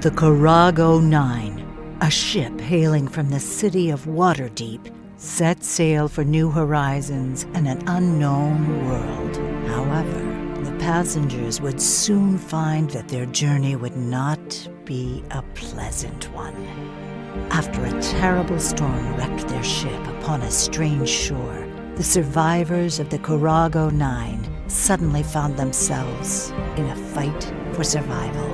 The Karago 9, a ship hailing from the city of Waterdeep, set sail for new horizons and an unknown world. However, the passengers would soon find that their journey would not be a pleasant one. After a terrible storm wrecked their ship upon a strange shore, the survivors of the Karago 9 suddenly found themselves in a fight for survival.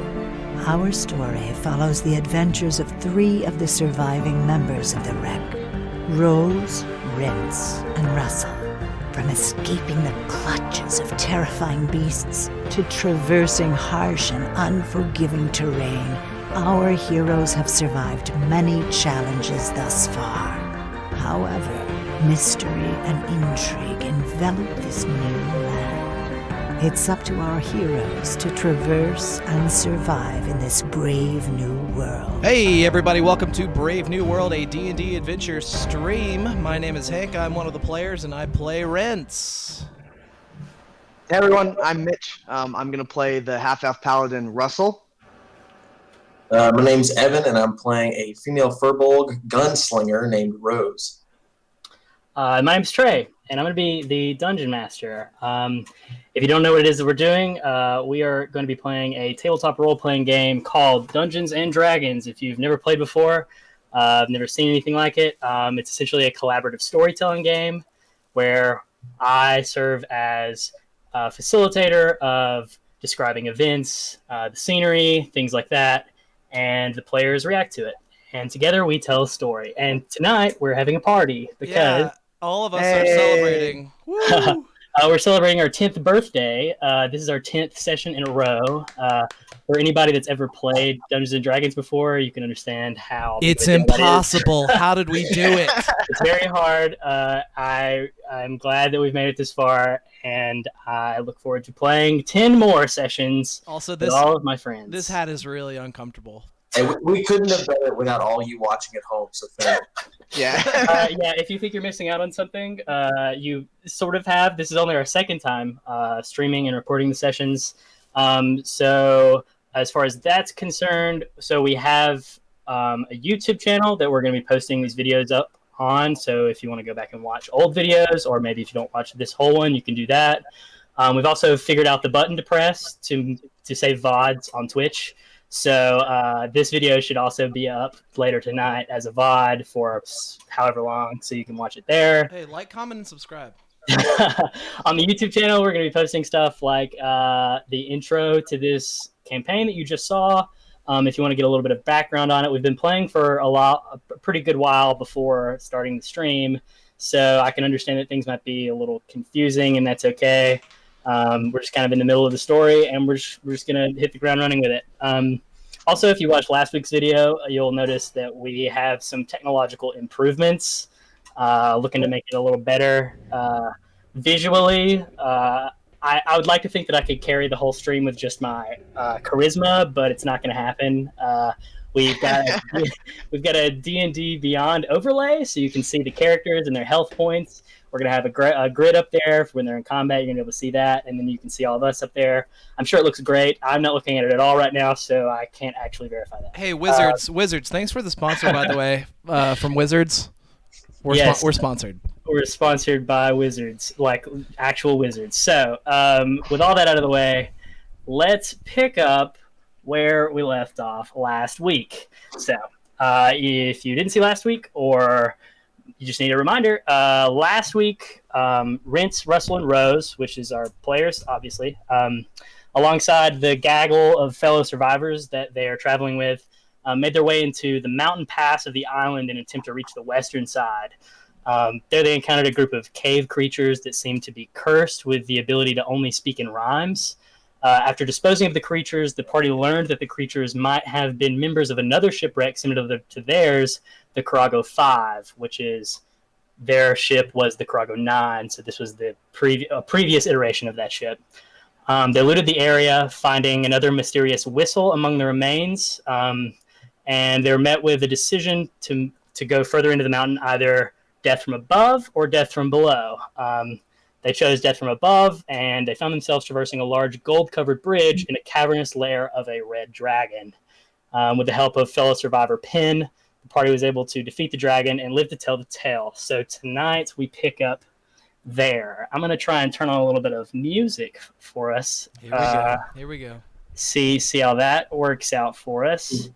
Our story follows the adventures of 3 of the surviving members of the wreck, Rose, Rince, and Russell. From escaping the clutches of terrifying beasts to traversing harsh and unforgiving terrain, our heroes have survived many challenges thus far. However, mystery and intrigue envelop this new land. It's up to our heroes to traverse and survive in this brave new world. Hey everybody, welcome to Brave New World, a D&D adventure stream. My name is Hank, I'm one of the players, and I play Rents. Hey everyone, I'm Mitch. I'm going to play the half-elf paladin Russell. My name's Evan, and I'm playing a female Furbolg gunslinger named Rose. My name's Trey, and I'm going to be the Dungeon Master. If you don't know what it is that we're doing, we are going to be playing a tabletop role-playing game called Dungeons & Dragons. If you've never played before, never seen anything like it, it's essentially a collaborative storytelling game where I serve as a facilitator of describing events, the scenery, things like that, and the players react to it. And together we tell a story. And tonight we're having a party because... all of us are celebrating. Woo! We're celebrating our 10th birthday. This is our 10th session in a row. For anybody that's ever played Dungeons & Dragons before, you can understand how... It's impossible. How did we do it? It's very hard. I'm glad that we've made it this far, and I look forward to playing 10 more sessions with all of my friends. This hat is really uncomfortable. Hey, we couldn't have done it without all you watching at home, so thank you. Yeah. Yeah, if you think you're missing out on something, you sort of have. This is only our second time streaming and recording the sessions. So as far as that's concerned, so we have a YouTube channel that we're going to be posting these videos up on. So if you want to go back and watch old videos, or maybe if you don't watch this whole one, you can do that. We've also figured out the button to press to say VODs on Twitch. So this video should also be up later tonight as a VOD for however long, so you can watch it there. Hey, like, comment, and subscribe. On the YouTube channel, we're going to be posting stuff like the intro to this campaign that you just saw. If you want to get a little bit of background on it, we've been playing for a pretty good while before starting the stream, so I can understand that things might be a little confusing, and that's okay. We're just kind of in the middle of the story, and we're just going to hit the ground running with it. Also, if you watched last week's video, you'll notice that we have some technological improvements, looking to make it a little better visually. I would like to think that I could carry the whole stream with just my charisma, but it's not going to happen. We've got a D&D Beyond overlay, so you can see the characters and their health points. We're going to have a grid up there for when they're in combat. You're going to be able to see that, and then you can see all of us up there. I'm sure it looks great. I'm not looking at it at all right now, so I can't actually verify that. Hey, Wizards, thanks for the sponsor, by the way, from Wizards. We're sponsored. We're sponsored by Wizards, like actual Wizards. So with all that out of the way, let's pick up where we left off last week. So if you didn't see last week, or you just need a reminder, last week, Rince, Russell, and Rose, which is our players, obviously, alongside the gaggle of fellow survivors that they are traveling with, made their way into the mountain pass of the island in an attempt to reach the western side. There they encountered a group of cave creatures that seemed to be cursed with the ability to only speak in rhymes. After disposing of the creatures, the party learned that the creatures might have been members of another shipwreck similar to theirs, the Karago 5, which is their ship was the Karago 9, so this was the previous iteration of that ship. They looted the area, finding another mysterious whistle among the remains, and they were met with a decision to go further into the mountain, either death from above or death from below. They chose death from above, and they found themselves traversing a large gold-covered bridge in a cavernous lair of a red dragon. With the help of fellow survivor Penn, the party was able to defeat the dragon and live to tell the tale. So tonight we pick up there. I'm going to try and turn on a little bit of music for us. Here we go. See how that works out for us.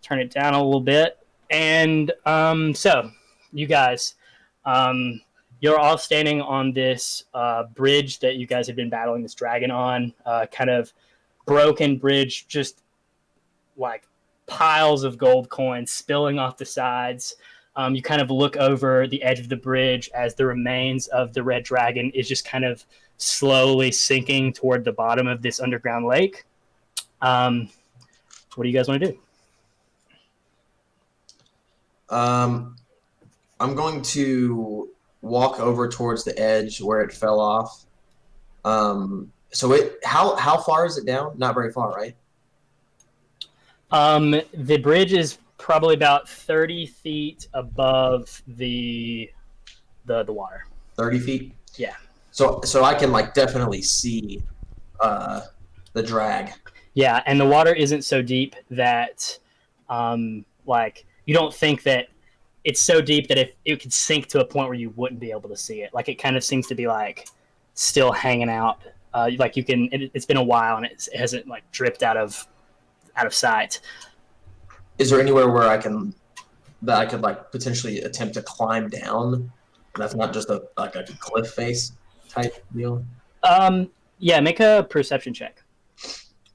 Turn it down a little bit. And so, you guys, you're all standing on this bridge that you guys have been battling this dragon on. Kind of broken bridge, just like piles of gold coins spilling off the sides. You kind of look over the edge of the bridge as the remains of the red dragon is just kind of slowly sinking toward the bottom of this underground lake. What do you guys want to do? I'm going to walk over towards the edge where it fell off. So how far is it down? Not very far, right? The bridge is probably about 30 feet above the water. 30 feet? Yeah. So I can like definitely see the drag. Yeah, and the water isn't so deep that like you don't think that it's so deep that if it could sink to a point where you wouldn't be able to see it. Like it kind of seems to be like still hanging out. Like you can it's been a while and it hasn't like dripped out of sight. Is there anywhere where I could like potentially attempt to climb down? And that's not just a cliff face type deal. Yeah, make a perception check.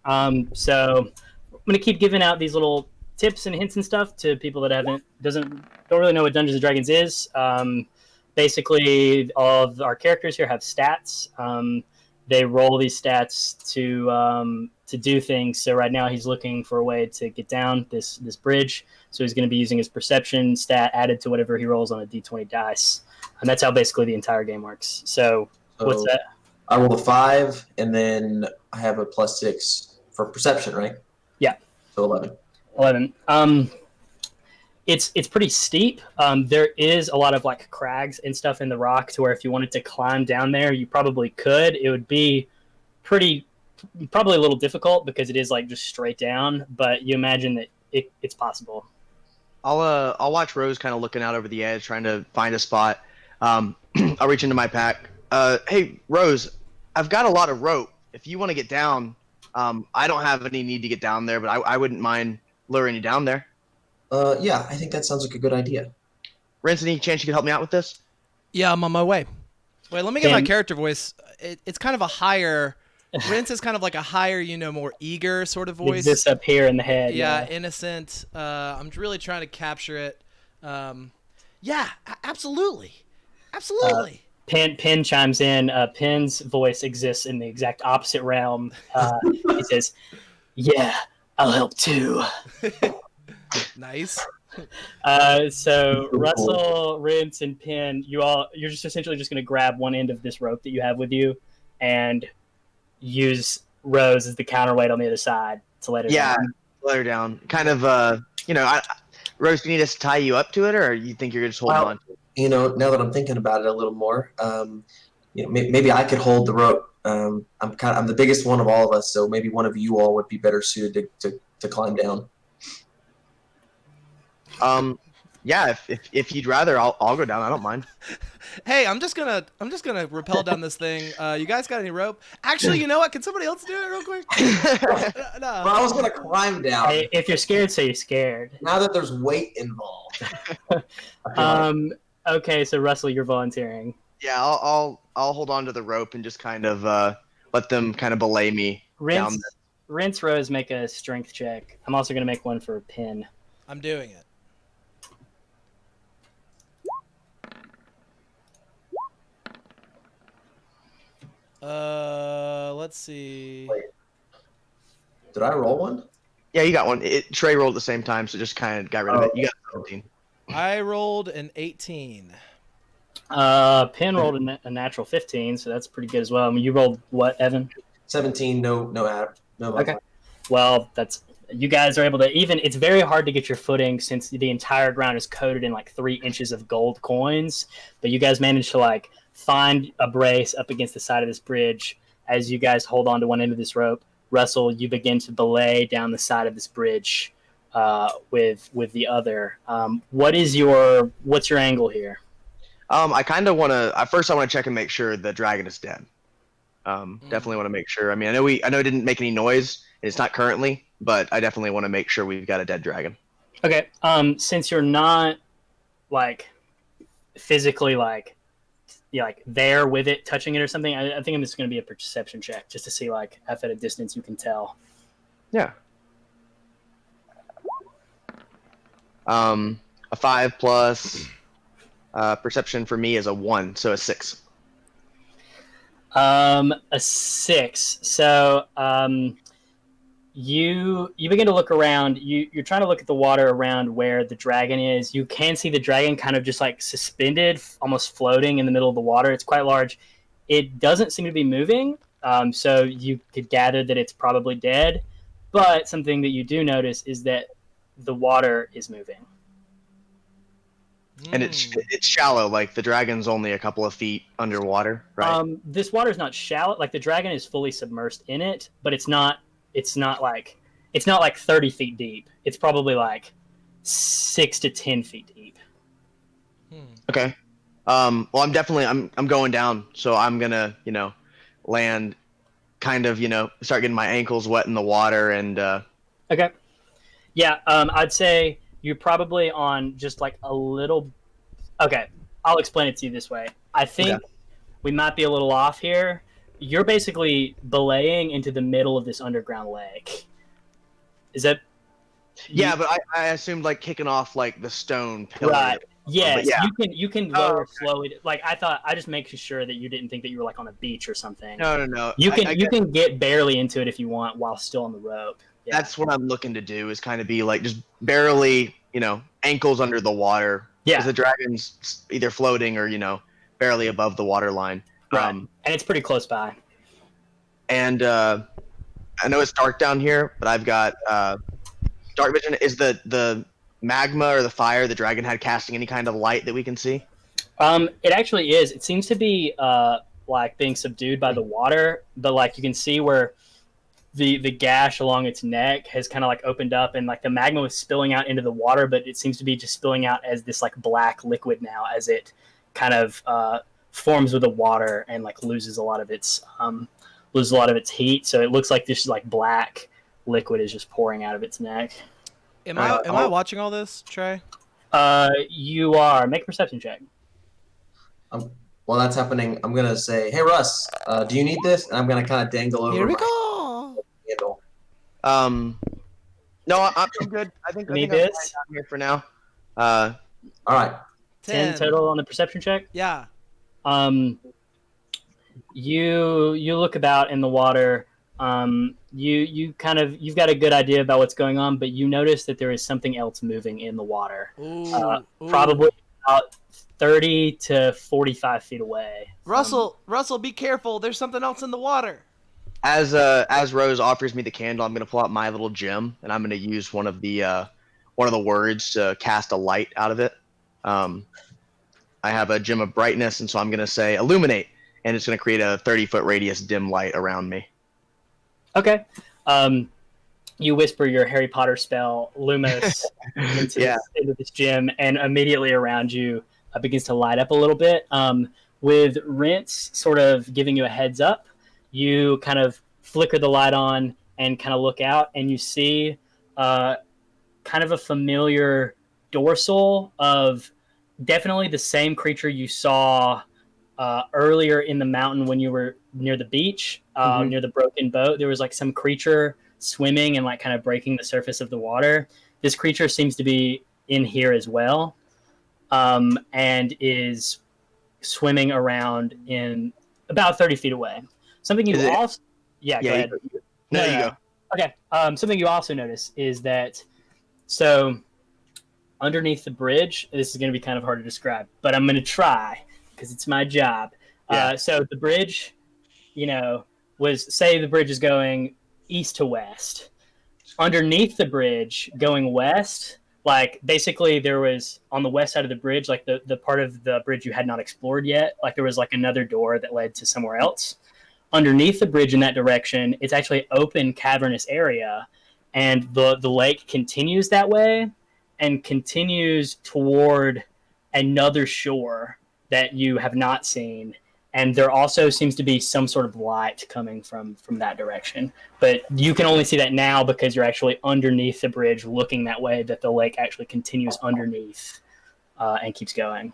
So I'm gonna keep giving out these little tips and hints and stuff to people that don't really know what Dungeons and Dragons is. Basically, all of our characters here have stats. They roll these stats to do things. So right now he's looking for a way to get down this bridge. So he's going to be using his perception stat added to whatever he rolls on a d20 dice. And that's how basically the entire game works. So what's that? I roll a 5, and then I have a +6 for perception, right? Yeah. So 11. 11. It's pretty steep. There is a lot of like crags and stuff in the rock to where if you wanted to climb down there, you probably could. It would be probably a little difficult because it is like just straight down, but you imagine that it's possible. I'll watch Rose kind of looking out over the edge, trying to find a spot. I'll reach into my pack. Hey, Rose, I've got a lot of rope. If you want to get down, I don't have any need to get down there, but I wouldn't mind luring you down there. Yeah, I think that sounds like a good idea. Rance, any chance you could help me out with this? Yeah, I'm on my way. Wait, let me get my character voice. It's kind of a higher... Rince is kind of like a higher, more eager sort of voice. This up here in the head. Yeah, innocent. I'm really trying to capture it. Yeah, absolutely. Absolutely. Penn chimes in. Penn's voice exists in the exact opposite realm. He says, yeah, I'll help too. Nice. So Russell, Rince, and Penn, you're just essentially just going to grab one end of this rope that you have with you and use Rose as the counterweight on the other side to let her down. Yeah, let her down. Kind of, Rose, do you need us to tie you up to it, or you think you're just holding on to it? Now that I'm thinking about it a little more, maybe I could hold the rope. I'm the biggest one of all of us, so maybe one of you all would be better suited to climb down. Yeah, if you'd rather, I'll go down. I don't mind. Hey, I'm just gonna rappel down this thing. You guys got any rope? Actually, you know what? Can somebody else do it real quick? No. Well, I was gonna climb down. Hey, if you're scared, say you're scared. Now that there's weight involved. Okay, so Russell, you're volunteering. Yeah, I'll hold on to the rope and just kind of let them kind of belay me down there. Rinse, Rose, make a strength check. I'm also gonna make one for Penn. I'm doing it. Let's see. Wait. Did I roll one? Yeah, you got one. Trey rolled at the same time, so just kind of got rid of it. You got 17. I rolled an 18. Penn rolled a natural 15, so that's pretty good as well. I mean, you rolled what, Evan? 17. No. Okay. Well, you guys are able to it's very hard to get your footing since the entire ground is coated in like 3 inches of gold coins, but you guys managed to like find a brace up against the side of this bridge. As you guys hold on to one end of this rope, Russell, you begin to belay down the side of this bridge with the other. What's your angle here? I kind of want to. First, I want to check and make sure the dragon is dead. Definitely want to make sure. I mean, I know it didn't make any noise, and it's not currently, but I definitely want to make sure we've got a dead dragon. Okay. Since you're not like physically like there with it, touching it or something, I think I'm just going to be a perception check just to see like if at a distance you can tell. Yeah. A 5 plus perception for me is a 1, so a 6. A 6. So you begin to look around. You're trying to look at the water around where the dragon is. You can see the dragon kind of just like suspended, almost floating in the middle of the water. It's quite large. It doesn't seem to be moving, so you could gather that it's probably dead. But something that you do notice is that the water is moving. And it's shallow, like the dragon's only a couple of feet underwater, right? This water is not shallow. Like the dragon is fully submersed in it, but it's not like 30 feet deep. It's probably like 6 to 10 feet deep. Okay. Well, I'm going down, so I'm gonna, land, kind of, start getting my ankles wet in the water, and. Okay. Yeah, I'd say you're probably on just like a little. Okay, I'll explain it to you this way. I think we might be a little off here. You're basically belaying into the middle of this underground lake. Is that? Yeah, but I assumed like kicking off like the stone pillar. Right. Yes, yeah. You can lower slowly. Like I just make sure that you didn't think that you were like on a beach or something. No. You can get barely into it if you want while still on the rope. Yeah. That's what I'm looking to do, is kind of be like just barely, ankles under the water. Yeah. Because the dragon's either floating or, barely above the water line. Right. And it's pretty close by. And I know it's dark down here, but I've got dark vision. Is the magma or the fire the dragon had casting any kind of light that we can see? It actually is. It seems to be like being subdued by the water, but like you can see where the gash along its neck has kind of like opened up, and like the magma was spilling out into the water, but it seems to be just spilling out as this like black liquid now, as it kind of forms with the water and like loses a lot of its heat. So it looks like this like black liquid is just pouring out of its neck. Am I watching all this, Trey? You are. Make a perception check. While that's happening, I'm gonna say, "Hey Russ, do you need this?" And I'm gonna kind of dangle over. Here we go. Handle. No, I'm good. I think Need I'm this? fine down here for now. All right. 10 total on the perception check. Yeah. You look about in the water. You've got a good idea about what's going on, but you notice that there is something else moving in the water. Ooh. Probably about 30 to 45 feet away. Russell, be careful. There's something else in the water. As Rose offers me the candle, I'm gonna pull out my little gem, and I'm gonna use one of the words to cast a light out of it. I have a gem of brightness, and so I'm gonna say illuminate, and it's gonna create a 30-foot radius dim light around me. Okay. You whisper your Harry Potter spell, Lumos, into this gem, and immediately around you begins to light up a little bit. With Rince sort of giving you a heads up, you kind of flicker the light on and kind of look out, and you see kind of a familiar dorsal of definitely the same creature you saw earlier in the mountain when you were near the beach, near the broken boat. There was like some creature swimming and like kind of breaking the surface of the water. This creature seems to be in here as well, and is swimming around in about 30 feet away. Something you also... Yeah, go ahead. No, you go. Okay. Something you also notice is that, so underneath the bridge, this is going to be kind of hard to describe, but I'm going to try because it's my job. Yeah. So the bridge, say the bridge is going east to west. Underneath the bridge going west, like basically there was on the west side of the bridge, like the part of the bridge you had not explored yet, like there was like another door that led to somewhere else. Underneath the bridge in that direction, it's actually open cavernous area, and the lake continues that way and continues toward another shore that you have not seen. And there also seems to be some sort of light coming from that direction. But you can only see that now because you're actually underneath the bridge looking that way, that the lake actually continues underneath and keeps going.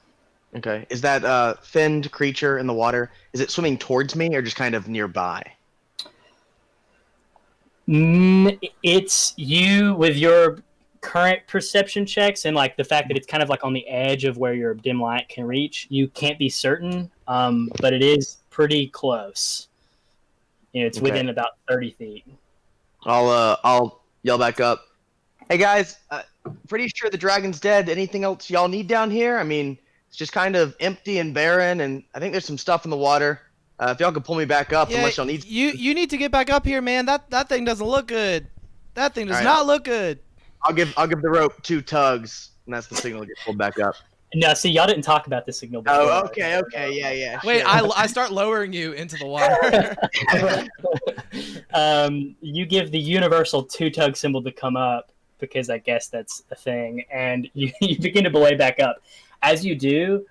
Okay. Is that finned creature in the water, is it swimming towards me or just kind of nearby? It's you with your current perception checks and like the fact that it's kind of like on the edge of where your dim light can reach. You can't be certain, but it is pretty close. It's within about 30 feet. I'll yell back up. Hey guys, pretty sure the dragon's dead. Anything else y'all need down here? I mean, it's just kind of empty and barren, and I think there's some stuff in the water. If y'all could pull me back up, unless y'all need. You need to get back up here, man. That thing doesn't look good. That thing does not look good. I'll give the rope 2 tugs, and that's the signal to get pulled back up. No, see, y'all didn't talk about the signal before. Oh, okay, yeah. Wait, I start lowering you into the water. You give the universal 2-tug symbol to come up because I guess that's a thing, and you begin to belay back up. As you do,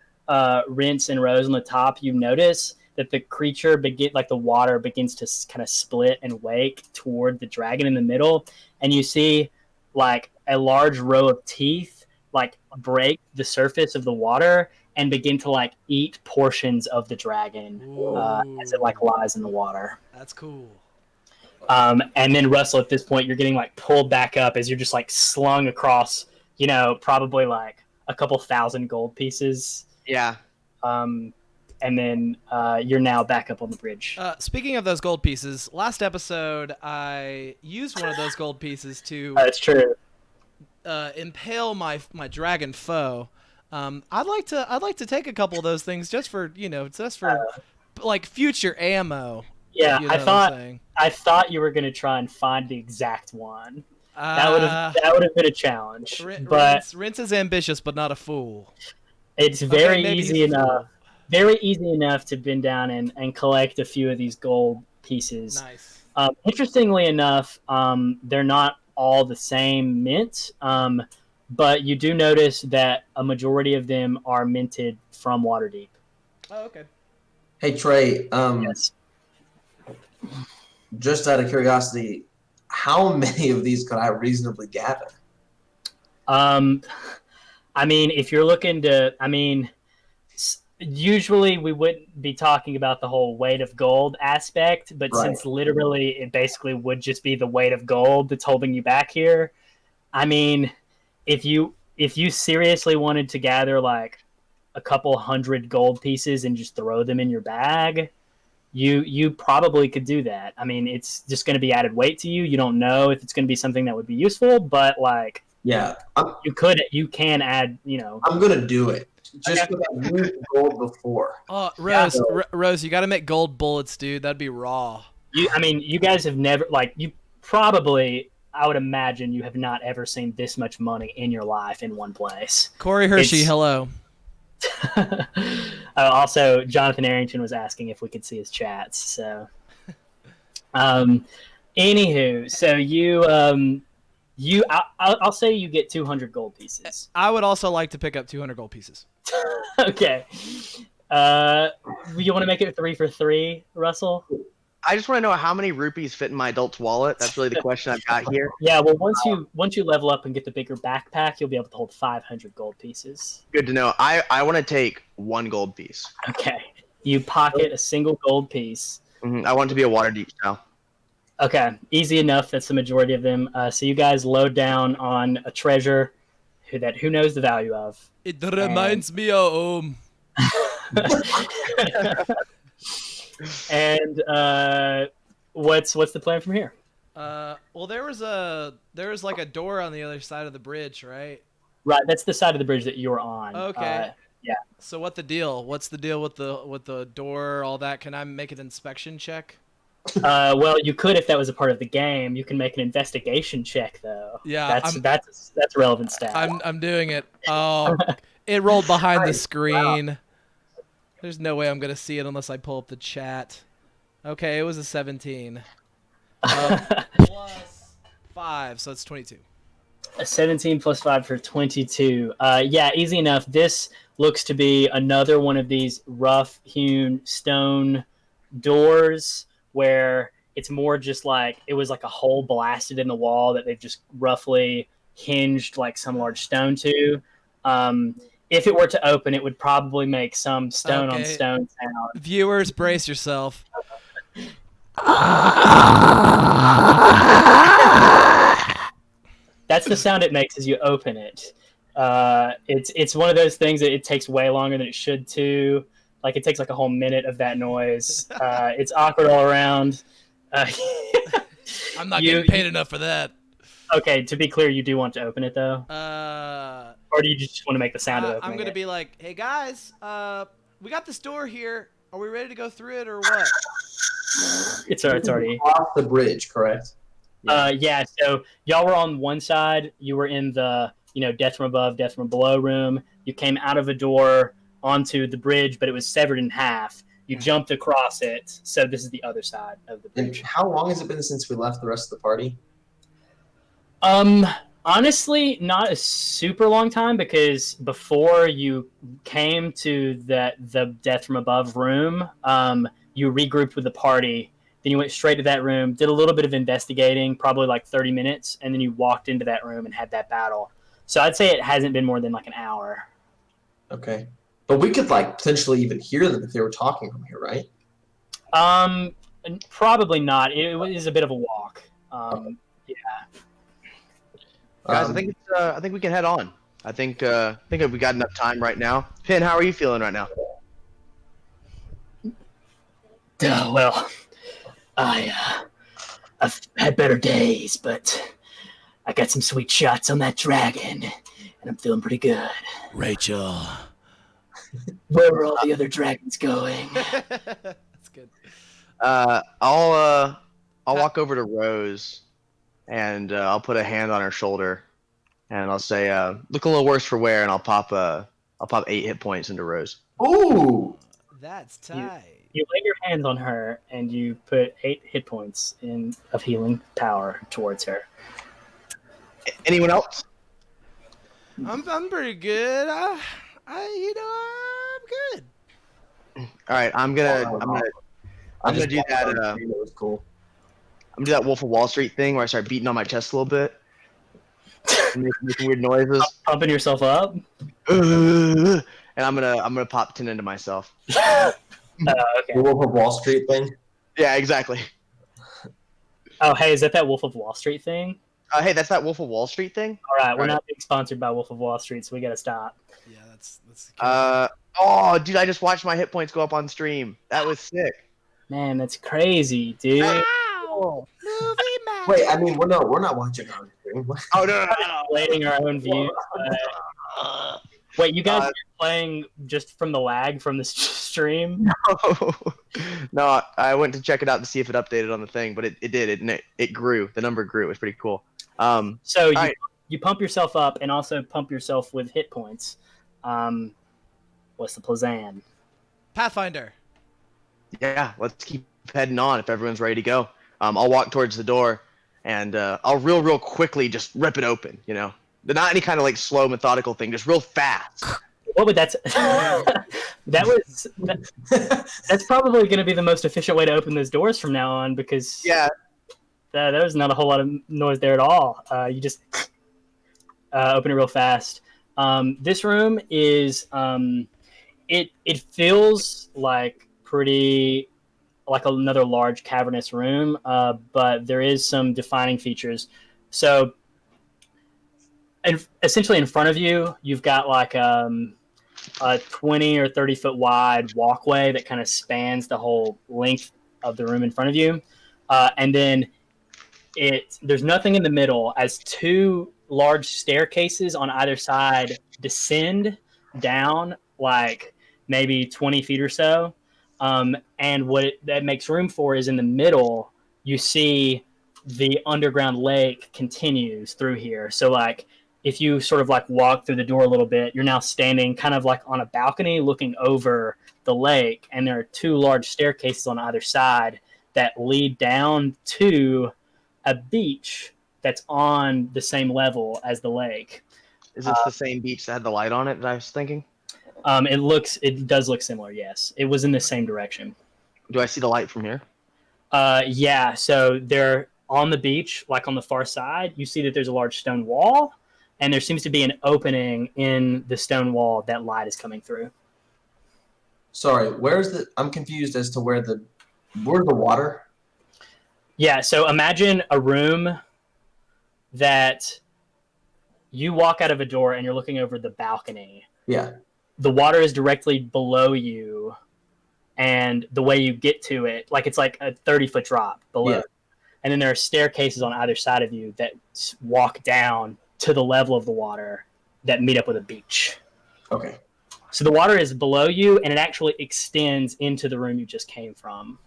Rince and Rose on the top, you notice that the creature the water begins to kind of split and wake toward the dragon in the middle, and you see like a large row of teeth like break the surface of the water and begin to like eat portions of the dragon as it like lies in the water. That's cool. And then Russell, at this point, you're getting like pulled back up as you're just like slung across, probably like a couple thousand gold pieces. Yeah. And then you're now back up on the bridge. Speaking of those gold pieces, last episode I used one of those gold pieces to That's true. Impale my dragon foe. I'd like to take a couple of those things just for like future ammo. Yeah, you know I thought you were gonna try and find the exact one. That would have been a challenge. Rince is ambitious, but not a fool. It's very easy enough. Very easy enough to bend down and collect a few of these gold pieces. Nice. Interestingly enough, they're not all the same mint, but you do notice that a majority of them are minted from Waterdeep. Oh, okay. Hey Trey, Yes. just out of curiosity, how many of these could I reasonably gather? I mean, if you're looking to, usually we wouldn't be talking about the whole weight of gold aspect, but since literally it basically would just be the weight of gold that's holding you back here, I mean, if you seriously wanted to gather like a couple hundred gold pieces and just throw them in your bag, you probably could do that. I mean, it's just going to be added weight to you. You don't know if it's going to be something that would be useful, but like, yeah, you can add, I'm going to do it. Just because I used gold before. Oh, Rose, you got to make gold bullets, dude. That'd be raw. You guys have never, you probably, I would imagine you have not ever seen this much money in your life in one place. Corey Hershey, hello. Also, Jonathan Arrington was asking if we could see his chats. So, anywho, so I'll say you get 200 gold pieces. I would also like to pick up 200 gold pieces. Okay. You want to make it 3 for 3, Russell? I just want to know how many rupees fit in my adult's wallet. That's really the question I've got here. Yeah, well, once you level up and get the bigger backpack, you'll be able to hold 500 gold pieces. Good to know. I want to take 1 gold piece. Okay. You pocket a single gold piece. Mm-hmm. I want it to be a Waterdeep style. Okay, easy enough. That's the majority of them. So you guys load down on a treasure who knows the value of. It reminds me of home. And what's the plan from here? Well, there was like a door on the other side of the bridge, right? Right, that's the side of the bridge that you're on. Okay. Yeah. So what's the deal? What's the deal with the door? All that? Can I make an inspection check? Well, you could if that was a part of the game. You can make an investigation check, though. Yeah, that's relevant stat. I'm doing it. Oh, it rolled behind the screen. Wow. There's no way I'm gonna see it unless I pull up the chat. Okay, it was a 17. Plus 5, so it's 22. A 17 plus 5 for 22. Yeah, easy enough. This looks to be another one of these rough-hewn stone doors where it's more just like it was like a hole blasted in the wall that they've just roughly hinged like some large stone to. If it were to open, it would probably make some stone on stone sound. Viewers, brace yourself. That's the sound it makes as you open it. It's one of those things that it takes way longer than it should to. Like it takes like a whole minute of that noise. It's awkward all around. I'm not getting paid enough for that. Okay, to be clear, you do want to open it though, or do you just want to make the sound of opening I'm gonna it? be like, hey guys, we got this door here. Are we ready to go through it or what? It's already. Off the bridge, correct? Yeah. So y'all were on one side. You were in the death from above, death from below room. You came out of a door onto the bridge, but it was severed in half. You jumped across it. So this is the other side of the And bridge. how long has it been since we left the rest of the party? Honestly, not a super long time because before you came to the death from above room, you regrouped with the party. Then you went straight to that room, did a little bit of investigating, probably like 30 minutes, and then you walked into that room and had that battle. So I'd say it hasn't been more than like an hour. Okay. But we could like potentially even hear them if they were talking from here, right? Probably not. It was a bit of a walk. Yeah. Guys, I think we can head on. I think we got enough time right now. Finn, how are you feeling right now? Well, I've had better days, but I got some sweet shots on that dragon, and I'm feeling pretty good. Rachel. Where are all the other dragons going? That's good. I'll walk over to Rose, and I'll put a hand on her shoulder, and I'll say, "Look a little worse for wear," and I'll pop 8 hit points into Rose. Ooh! That's tight. You lay your hands on her, and you put 8 hit points of healing power towards her. Anyone else? I'm pretty good. I'm good. All right, I'm gonna do that. That was cool. I'm gonna do that Wolf of Wall Street thing where I start beating on my chest a little bit, and making weird noises, Pumping yourself up? and I'm gonna pop 10 into myself. Okay. The Wolf of Wall Street thing? Yeah, exactly. Oh, hey, is that Wolf of Wall Street thing? Hey, that's that Wolf of Wall Street thing. All right, we're Right. not being sponsored by Wolf of Wall Street, so we gotta stop. Yeah, that's. Oh, dude, I just watched my hit points go up on stream. That was sick. Man, that's crazy, dude. Wow. Movie match. Wait, I mean, we're not watching on stream. Oh no. Playing our own views. Wait, you guys are playing just from the lag from the stream? No, I went to check it out to see if it updated on the thing, but it did. It grew. The number grew. It was pretty cool. So right. you pump yourself up and also pump yourself with hit points. What's the plan? Pathfinder. Yeah, let's keep heading on if everyone's ready to go. I'll walk towards the door, and I'll real quickly just rip it open. Not any kind of like slow, methodical thing, just real fast. What would that's that's probably going to be the most efficient way to open those doors from now on because Yeah. There's not a whole lot of noise there at all. You just open it real fast. This room is it feels like pretty like another large cavernous room, but there is some defining features. So, essentially, in front of you, you've got like a 20 or 30 foot wide walkway that kind of spans the whole length of the room in front of you, and then there's nothing in the middle as 2 large staircases on either side descend down like maybe 20 feet or so. And what that makes room for is in the middle, you see the underground lake continues through here. So like if you sort of like walk through the door a little bit, you're now standing kind of like on a balcony looking over the lake. And there are 2 large staircases on either side that lead down to a beach that's on the same level as the lake. Is this the same beach that had the light on it that I was thinking? It does look similar. Yes, it was in the same direction. Do I see the light from here? Yeah. So they're on the beach, like on the far side. You see that there's a large stone wall, and there seems to be an opening in the stone wall that light is coming through. Sorry, I'm confused as to where's the water? Yeah. So imagine a room that you walk out of a door and you're looking over the balcony. Yeah. The water is directly below you, and the way you get to it, like it's like a 30-foot drop below. Yeah. And then there are staircases on either side of you that walk down to the level of the water that meet up with a beach. Okay. So the water is below you, and it actually extends into the room you just came from.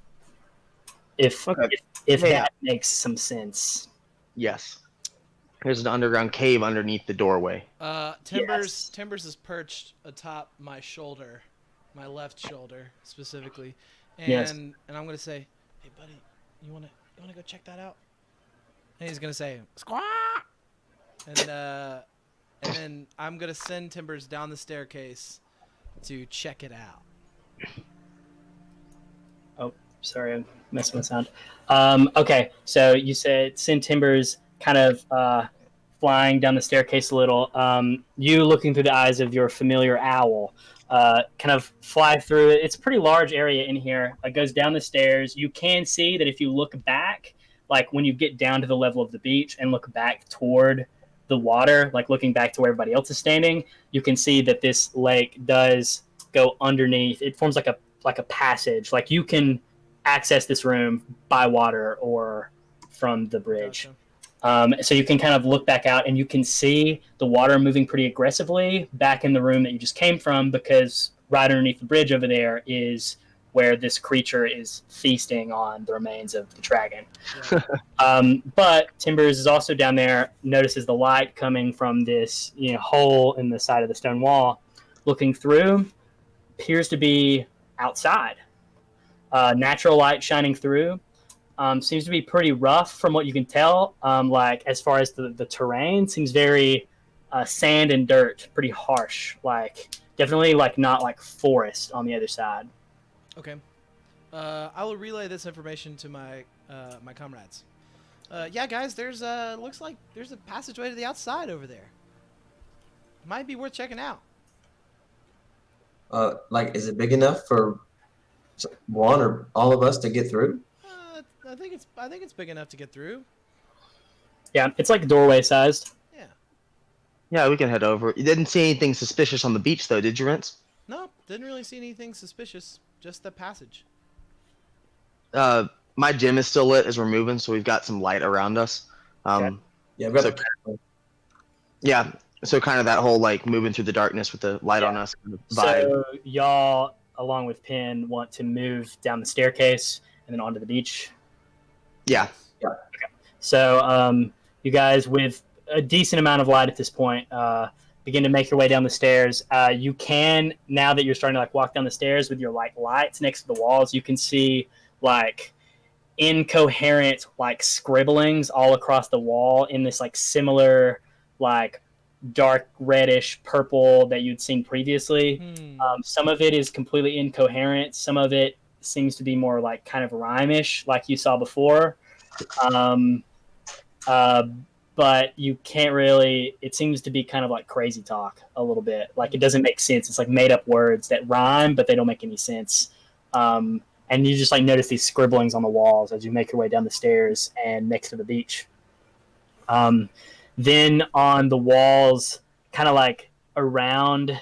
If that makes some sense. Yes. There's an underground cave underneath the doorway. Timbers is perched atop my shoulder, my left shoulder specifically, and I'm gonna say, "Hey, buddy, you wanna go check that out?" And he's gonna say, "Squawk!" And then I'm gonna send Timbers down the staircase to check it out. Oh, sorry, I'm messing with sound. Okay, so you said send Timbers kind of flying down the staircase a little. You looking through the eyes of your familiar owl, kind of fly through it. It's a pretty large area in here. It goes down the stairs. You can see that if you look back, like when you get down to the level of the beach and look back toward the water, like looking back to where everybody else is standing, you can see that this lake does go underneath. It forms like a passage. Like you can access this room by water or from the bridge. Gotcha. So you can kind of look back out and you can see the water moving pretty aggressively back in the room that you just came from, because right underneath the bridge over there is where this creature is feasting on the remains of the dragon. Yeah. But Timbers is also down there, notices the light coming from this hole in the side of the stone wall. Looking through, appears to be outside. Natural light shining through. Seems to be pretty rough from what you can tell. Like as far as the terrain, seems very sand and dirt, pretty harsh. Like definitely like not like forest on the other side. Okay. I will relay this information to my my comrades. Yeah, guys, there's looks like there's a passageway to the outside over there. Might be worth checking out. Like, is it big enough for one or all of us to get through? I think it's big enough to get through. Yeah, it's like doorway sized. Yeah. Yeah, we can head over. You didn't see anything suspicious on the beach, though, did you, Vince? No, didn't really see anything suspicious. Just the passage. My gym is still lit as we're moving, so we've got some light around us. Okay. Yeah, I've got So- Yeah, so kind of that whole like moving through the darkness with the light on us kind of vibe. So y'all, along with Penn, want to move down the staircase and then onto the beach. Yeah. So you guys, with a decent amount of light at this point, begin to make your way down the stairs. You can, now that you're starting to like walk down the stairs with your like lights next to the walls, you can see like incoherent like scribblings all across the wall in this like similar like dark reddish purple that you'd seen previously. Some of it is completely incoherent. Some of it seems to be more like kind of rhymish like you saw before. But you can't really, it seems to be kind of like crazy talk a little bit. Like it doesn't make sense. It's like made up words that rhyme, but they don't make any sense. And you just like notice these scribblings on the walls as you make your way down the stairs and next to the beach. Then on the walls, kind of like around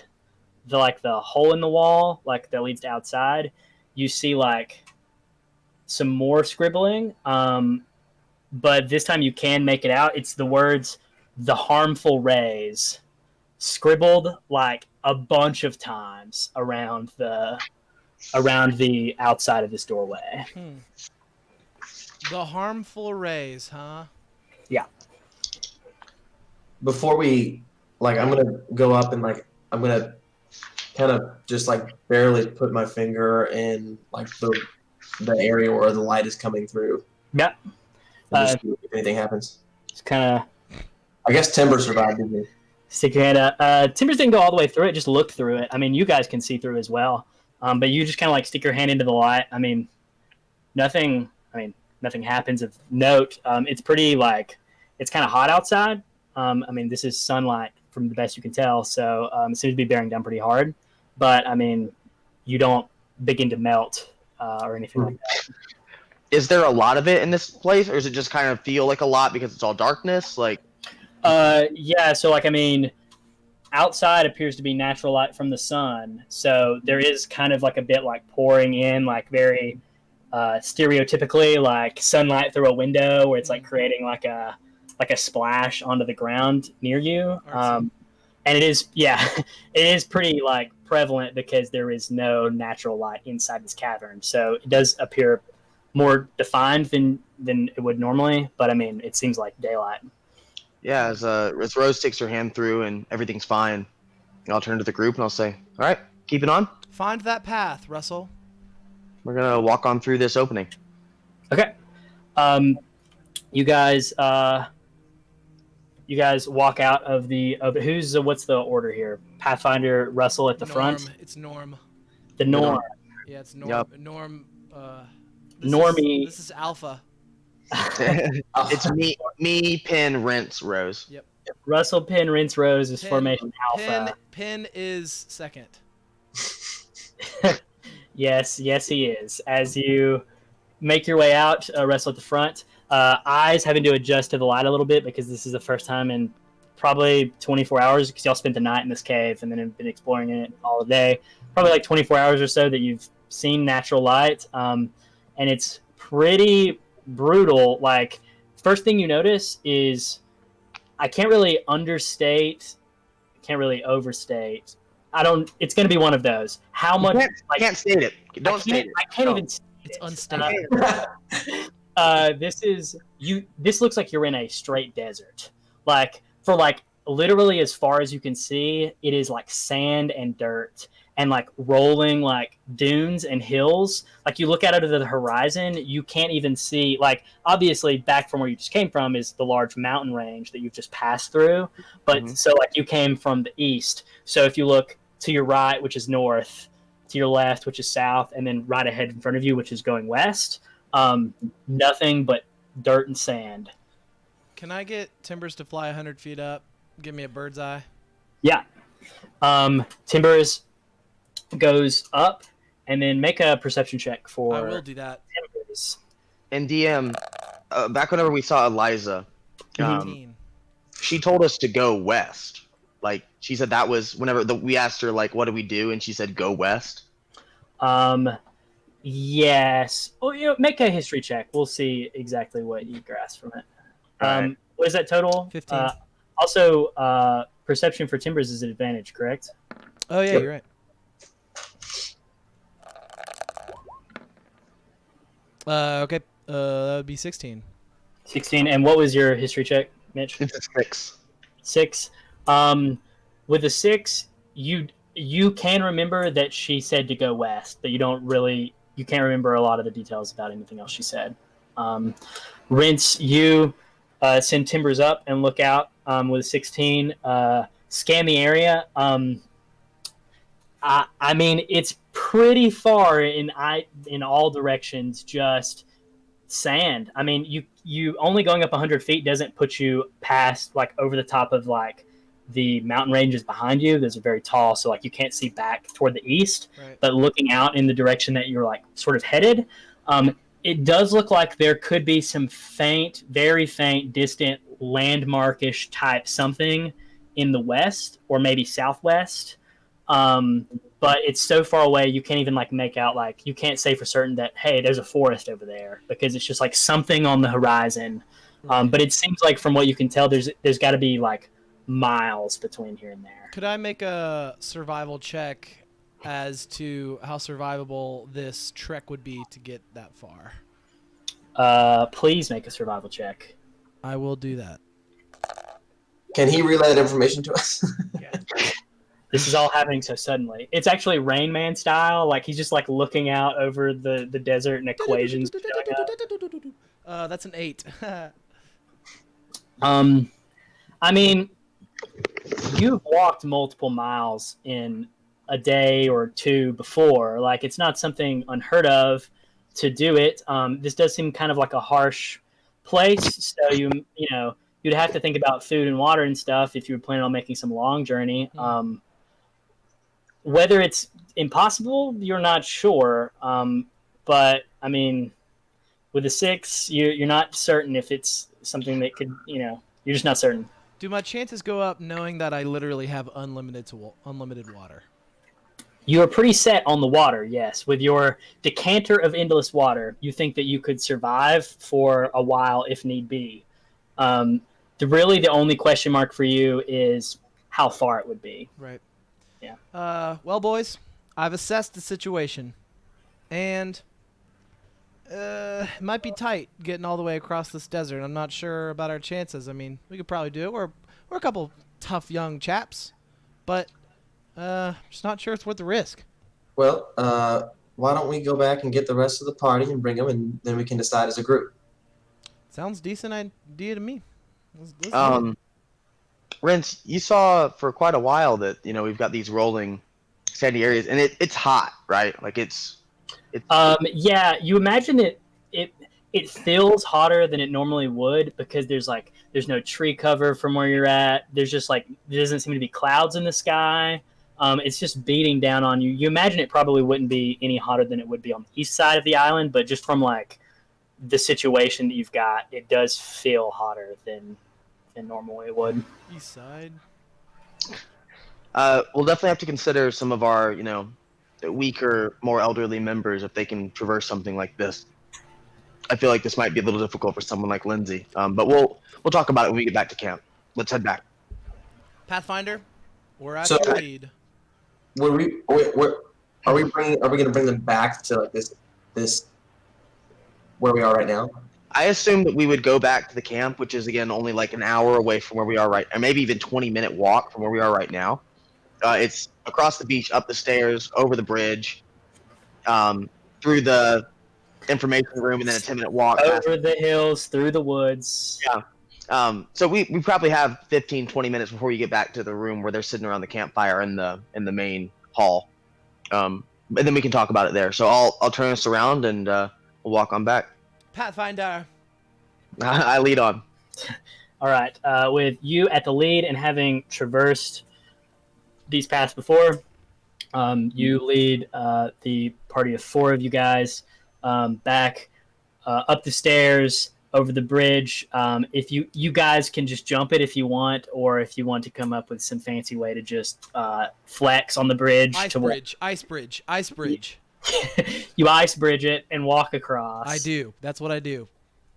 the hole in the wall, like that leads to outside, you see like some more scribbling. But this time you can make it out. It's the words, "the harmful rays," scribbled like a bunch of times around the outside of this doorway. The harmful rays, huh? Yeah. Before we, like, I'm gonna go up and like I'm gonna kind of just like barely put my finger in like the area where the light is coming through. Yep. And just see if anything happens. Just kind of I guess Timber survived, didn't he? stick your hand out. Timbers didn't go all the way through it; just looked through it. I mean, you guys can see through as well, but you just kind of like stick your hand into the light. I mean, nothing. I mean, nothing happens of note. It's pretty like it's kind of hot outside. I mean, this is sunlight from the best you can tell, so it seems to be bearing down pretty hard. But I mean, you don't begin to melt or anything like that. Is there a lot of it in this place, or does it just kind of feel like a lot because it's all darkness? Like, Yeah. So like, I mean, outside appears to be natural light from the sun, so there is kind of like a bit like pouring in, like very stereotypically, like sunlight through a window, where it's like creating like a splash onto the ground near you. And it is, yeah, it is pretty like prevalent because there is no natural light inside this cavern, so it does appear more defined than it would normally. But I mean, it seems like daylight. yeah, as Rose sticks her hand through and everything's fine, I'll turn to the group and I'll say, all right, keep it on. Find that path, Russell. We're going to walk on through this opening. Okay. You guys walk out of the what's the order here? Pathfinder, Russell at the front. It's Norm. The Norm. Yeah, it's Norm. Yep. Norm. Normie. This is Alpha. It's me, Pin, Rinse, Rose. Yep. Russell, Pin, Rinse, Rose is formation Alpha. Pin is second. Yes, he is. As you make your way out, Russell at the front, eyes having to adjust to the light a little bit because this is the first time in probably 24 hours, because y'all spent the night in this cave and then have been exploring it all day. Probably like 24 hours or so that you've seen natural light, and it's pretty brutal. Like, first thing you notice is, I can't really understate, can't really overstate. It's going to be one of those. How much? I can't state it. Don't state it. I can't even. It's unstable. This looks like you're in a straight desert. Like, for like literally as far as you can see, it is like sand and dirt and like rolling like dunes and hills. Like, you look out over the horizon, you can't even see, like, obviously back from where you just came from is the large mountain range that you've just passed through. But so like you came from the east. So if you look to your right, which is north, to your left, which is south, and then right ahead in front of you, which is going west, nothing but dirt and sand. Can I get Timbers to fly 100 feet up? Give me a bird's eye. Yeah. Timbers goes up, and then make a perception check for. I will do that. Timbers. And DM, back whenever we saw Eliza, 18. she told us to go west. Like, she said that was whenever we asked her, like, what do we do? And she said, go west. Yes. Well, make a history check. We'll see exactly what you grasp from it. Right. What is that total? 15. Also, perception for Timbers is an advantage, correct? Oh, yeah, Yep. you're right. Okay. That would be 16. 16. And what was your history check, Mitch? It's a 6. 6. With a 6, you can remember that she said to go west, but you can't remember a lot of the details about anything else she said. Rinse, you send Timbers up and look out with a 16. Scan the area. I mean, it's pretty far in all directions, just sand. I mean, you only going up 100 feet doesn't put you past, like, over the top of, like, the mountain ranges behind you. Those are very tall, so like you can't see back toward the east. Right. But looking out in the direction that you're like sort of headed, it does look like there could be some faint, very faint, distant landmarkish type something in the west or maybe southwest. But it's so far away you can't even like make out, like, you can't say for certain that, hey, there's a forest over there, because it's just like something on the horizon. But it seems like from what you can tell, there's got to be like miles between here and there. Could I make a survival check as to how survivable this trek would be to get that far? Please make a survival check. I will do that. Can he relay that information to us? This is all happening so suddenly. It's actually Rain Man style. Like, he's just like looking out over the desert and equations showing up. That's an 8. I mean, you've walked multiple miles in a day or two before. Like, it's not something unheard of to do it. This does seem kind of like a harsh place, so you'd have to think about food and water and stuff if you were planning on making some long journey. Whether it's impossible, you're not sure. But I mean, with a 6, you're not certain if it's something that could, you're just not certain. Do my chances go up knowing that I literally have unlimited water? You are pretty set on the water, yes. With your decanter of endless water, you think that you could survive for a while if need be. The only question mark for you is how far it would be. Right. Yeah. Well, boys, I've assessed the situation, and it might be tight getting all the way across this desert. I'm not sure about our chances. I mean, we could probably do it. We're a couple tough young chaps, but just not sure it's worth the risk. Well, why don't we go back and get the rest of the party and bring them, and then we can decide as a group. Sounds decent idea to me. Let's do it. Rence, you saw for quite a while that we've got these rolling sandy areas, and it's hot, right? Like it's. Yeah, you imagine it feels hotter than it normally would because there's no tree cover from where you're at. There's just there doesn't seem to be clouds in the sky. It's just beating down on you. You imagine it probably wouldn't be any hotter than it would be on the east side of the island, but just from the situation that you've got, it does feel hotter than normally it would. East side. We'll definitely have to consider some of our, weaker, more elderly members if they can traverse something like this. I feel like this might be a little difficult for someone like Lindsay, but we'll talk about it when we get back to camp. Let's head back. Pathfinder, we're at So- the lead. Are we going to bring them back to this where we are right now? I assume that we would go back to the camp, which is again only an hour away from where we are or maybe even 20-minute walk from where we are right now. It's across the beach, up the stairs, over the bridge, through the information room, and then a 10-minute walk over the hills, through the woods. Yeah. So we probably have 15-20 minutes before you get back to the room where they're sitting around the campfire in the main hall. And then we can talk about it there. So I'll turn us around and we'll walk on back. Pathfinder. I lead on. All right. With you at the lead and having traversed these paths before, you lead the party of 4 of you guys back up the stairs, over the bridge. If you guys can just jump it if you want, or if you want to come up with some fancy way to just flex on the bridge. Ice bridge. You ice bridge it and walk across. I do. That's what I do.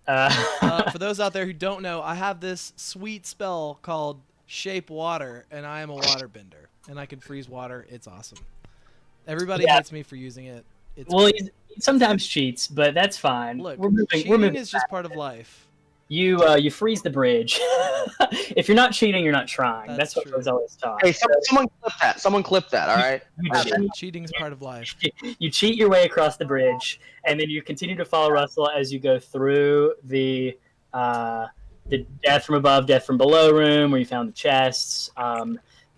For those out there who don't know, I have this sweet spell called Shape Water, and I am a waterbender, and I can freeze water. It's awesome. Everybody hates me for using it. He sometimes cheats, but that's fine. Look, cheating is just part of life. You freeze the bridge. If you're not cheating, you're not trying. That's what I was always taught. Hey, someone clip that. Someone clip that. All right. Cheating is part of life. You cheat your way across the bridge, and then you continue to follow Russell as you go through the death from above, death from below room where you found the chests.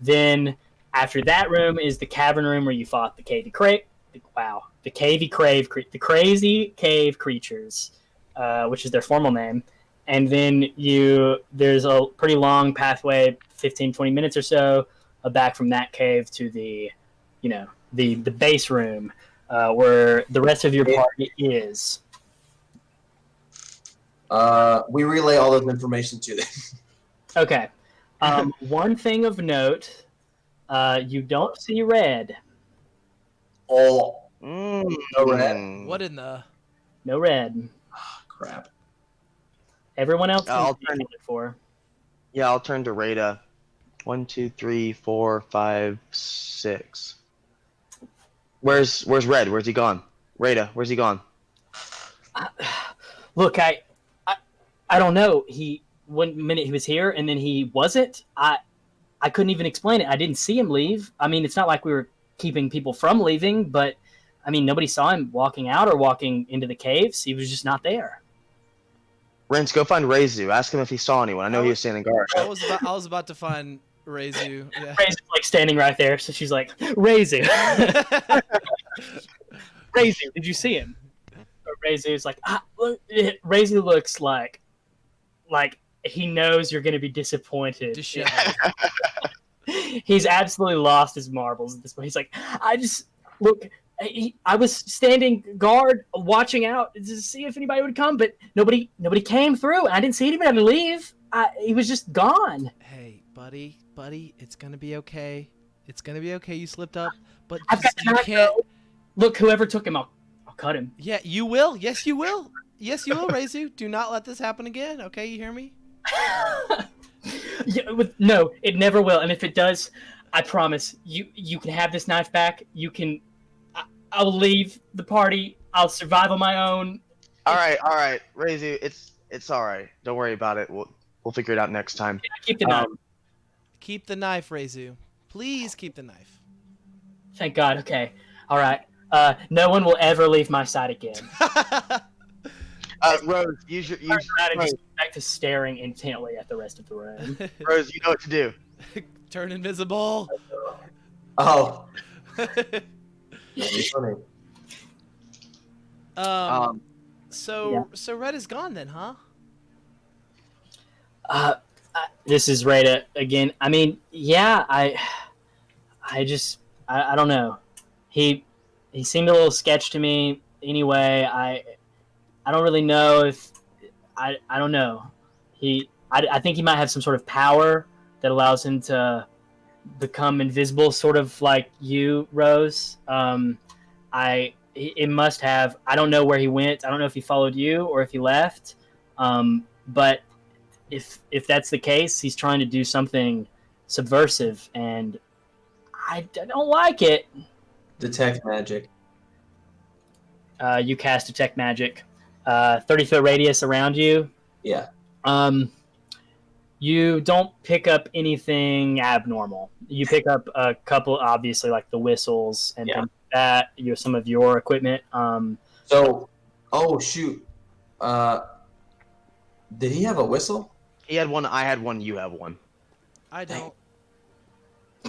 Then after that room is the cavern room where you fought the crazy cave creatures, which is their formal name. And then there's a pretty long pathway, 15-20 minutes or so, back from that cave to the base room where the rest of your party is. We relay all of the information to them. Okay. One thing of note, you don't see Red. No red. What in the? No Red. Oh, crap. Everyone else I'll is accounted for. Yeah, I'll turn to Rada. 1, 2, 3, 4, 5, 6. Where's Red? Where's he gone? Rada, where's he gone? Look, I don't know. One minute he was here and then he wasn't. I couldn't even explain it. I didn't see him leave. I mean, it's not like we were keeping people from leaving, but I mean, nobody saw him walking out or walking into the caves. He was just not there. Rince, go find Reizu. Ask him if he saw anyone. I know he was standing guard. I was about to find Reizu. Yeah. Reizu's like standing right there, so she's like, Reizu. Reizu, did you see him? Reizu's like, Reizu looks like he knows you're going to be disappointed. Disheveled. He's absolutely lost his marbles at this point. He's like, I was standing guard, watching out to see if anybody would come, but nobody came through. I didn't see anybody leave. He was just gone. Hey, buddy, it's gonna be okay. It's gonna be okay. You slipped up, but I've got you time, can't. though. Look, whoever took him, I'll cut him. Yeah, you will. Yes, you will. Yes, you will, Reizu. Do not let this happen again. Okay, you hear me? Yeah, no, it never will. And if it does, I promise you can have this knife back. You can. I'll leave the party. I'll survive on my own. All right, Reizu. It's all right. Don't worry about it. We'll figure it out next time. Keep the knife. Keep the knife, Reizu. Please keep the knife. Thank God. Okay. All right. No one will ever leave my side again. Rose, use Turns around and just back to staring intently at the rest of the room. Rose, you know what to do. Turn invisible. Oh. That'd be funny. So Red is gone then, huh? This is Rada again. I mean, yeah, I don't know. He seemed a little sketch to me. Anyway, I don't really know if I don't know. I think he might have some sort of power that allows him to become invisible, sort of like you, Rose. It must have. I don't know where he went. I don't know if he followed you or if he left. But if that's the case, he's trying to do something subversive, and I don't like it. Detect magic. You cast detect magic. 30-foot radius around you. Yeah. You don't pick up anything abnormal. You pick up a couple, obviously, like the whistles and things like that. Some of your equipment. So, oh shoot. Did he have a whistle? He had one. I had one. You have one. I don't.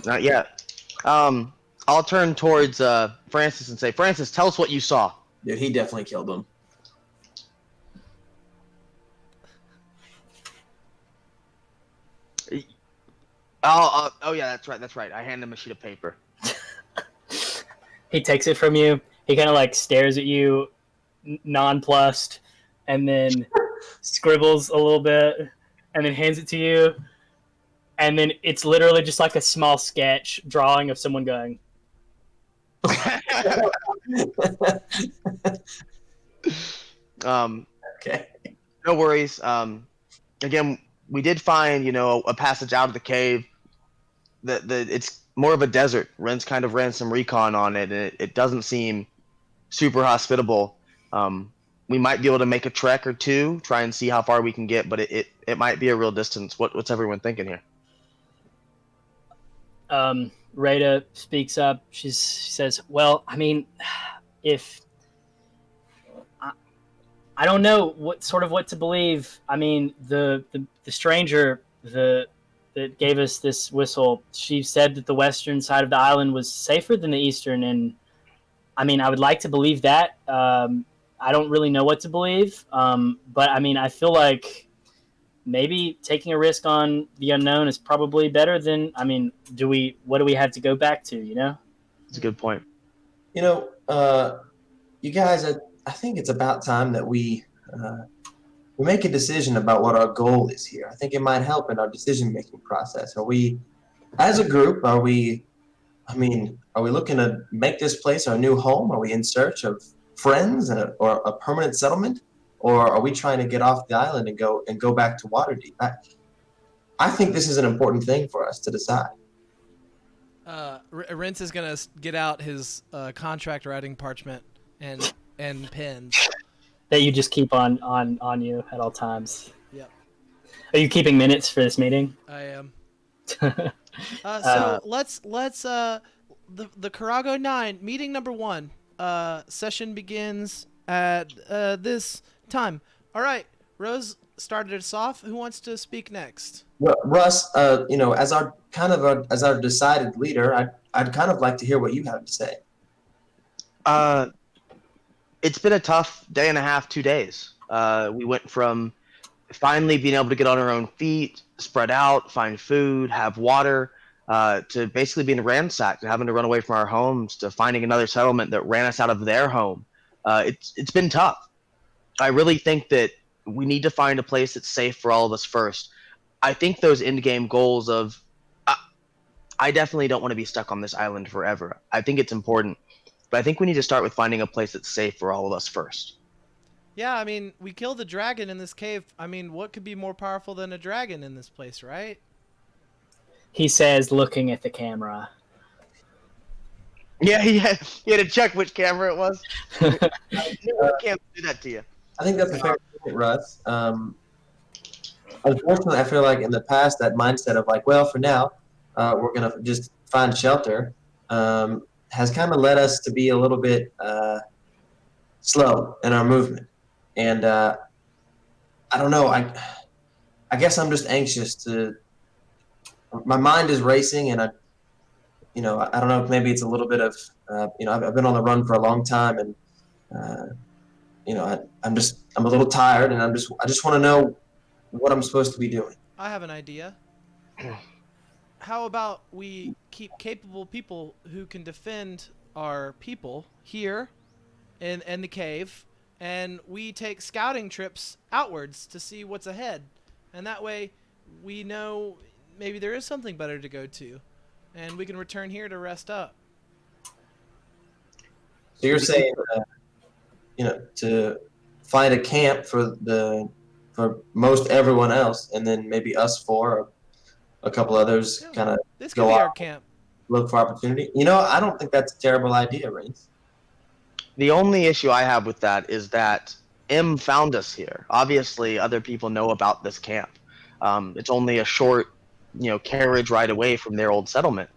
Not yet. I'll turn towards Francis and say, Francis, tell us what you saw. Dude, he definitely killed him. Oh yeah, that's right. I hand him a sheet of paper. He takes it from you. He kind of like stares at you, nonplussed, and then scribbles a little bit, and then hands it to you. And then it's literally just like a small sketch drawing of someone going. Okay. No worries. Again, we did find, a passage out of the cave. It's more of a desert. Ren's kind of ran some recon on it, and it doesn't seem super hospitable. We might be able to make a trek or two, try and see how far we can get, but it might be a real distance. What's everyone thinking here? Rada speaks up. She says, "Well, I mean, if I don't know what to believe. I mean, the stranger that gave us this whistle, she said that the western side of the island was safer than the eastern, and I mean, I would like to believe that. I don't really know what to believe, but I mean, I feel like maybe taking a risk on the unknown is probably better than. I mean, what do we have to go back to? It's a good point. You guys, I think it's about time that we make a decision about what our goal is here. I think it might help in our decision-making process. Are we, as a group, are we looking to make this place our new home? Are we in search of friends or a permanent settlement? Or are we trying to get off the island and go back to Waterdeep? I think this is an important thing for us to decide. Rince is going to get out his contract writing parchment and pens that you just keep on you at all times. Yep. Are you keeping minutes for this meeting? I am. So let's the Karago 9 meeting number 1. Session begins at this time. All right, Rose started us off. Who wants to speak next? Well, Russ, as our decided leader, I'd kind of like to hear what you have to say. It's been a tough day and a half, 2 days. We went from finally being able to get on our own feet, spread out, find food, have water, to basically being ransacked, to having to run away from our homes, to finding another settlement that ran us out of their home. It's been tough. I really think that we need to find a place that's safe for all of us first. I think those end game goals of I definitely don't want to be stuck on this island forever. I think it's important, but I think we need to start with finding a place that's safe for all of us first. Yeah, I mean, we killed a dragon in this cave. I mean, what could be more powerful than a dragon in this place, right? He says, looking at the camera. Yeah, he had to check which camera it was. I can't do that to you. I think that's a fair point, Russ. Unfortunately, I feel like in the past that mindset of like, well, for now, we're gonna just find shelter, has kind of led us to be a little bit slow in our movement, and I don't know. I guess I'm just anxious to. My mind is racing, and I don't know if maybe it's a little bit of I've been on the run for a long time, and I'm a little tired, and I just want to know what I'm supposed to be doing. I have an idea. How about we keep capable people who can defend our people here in the cave, and we take scouting trips outwards to see what's ahead, and that way we know maybe there is something better to go to, and we can return here to rest up. So you're saying, to find a camp for most everyone else, and then maybe us four, or a couple others, Yeah, kind of this could go be our out, camp. look for opportunity. I don't think that's a terrible idea, Reigns. The only issue I have with that is that M found us here. Obviously, other people know about this camp. It's only a short, carriage ride away from their old settlement.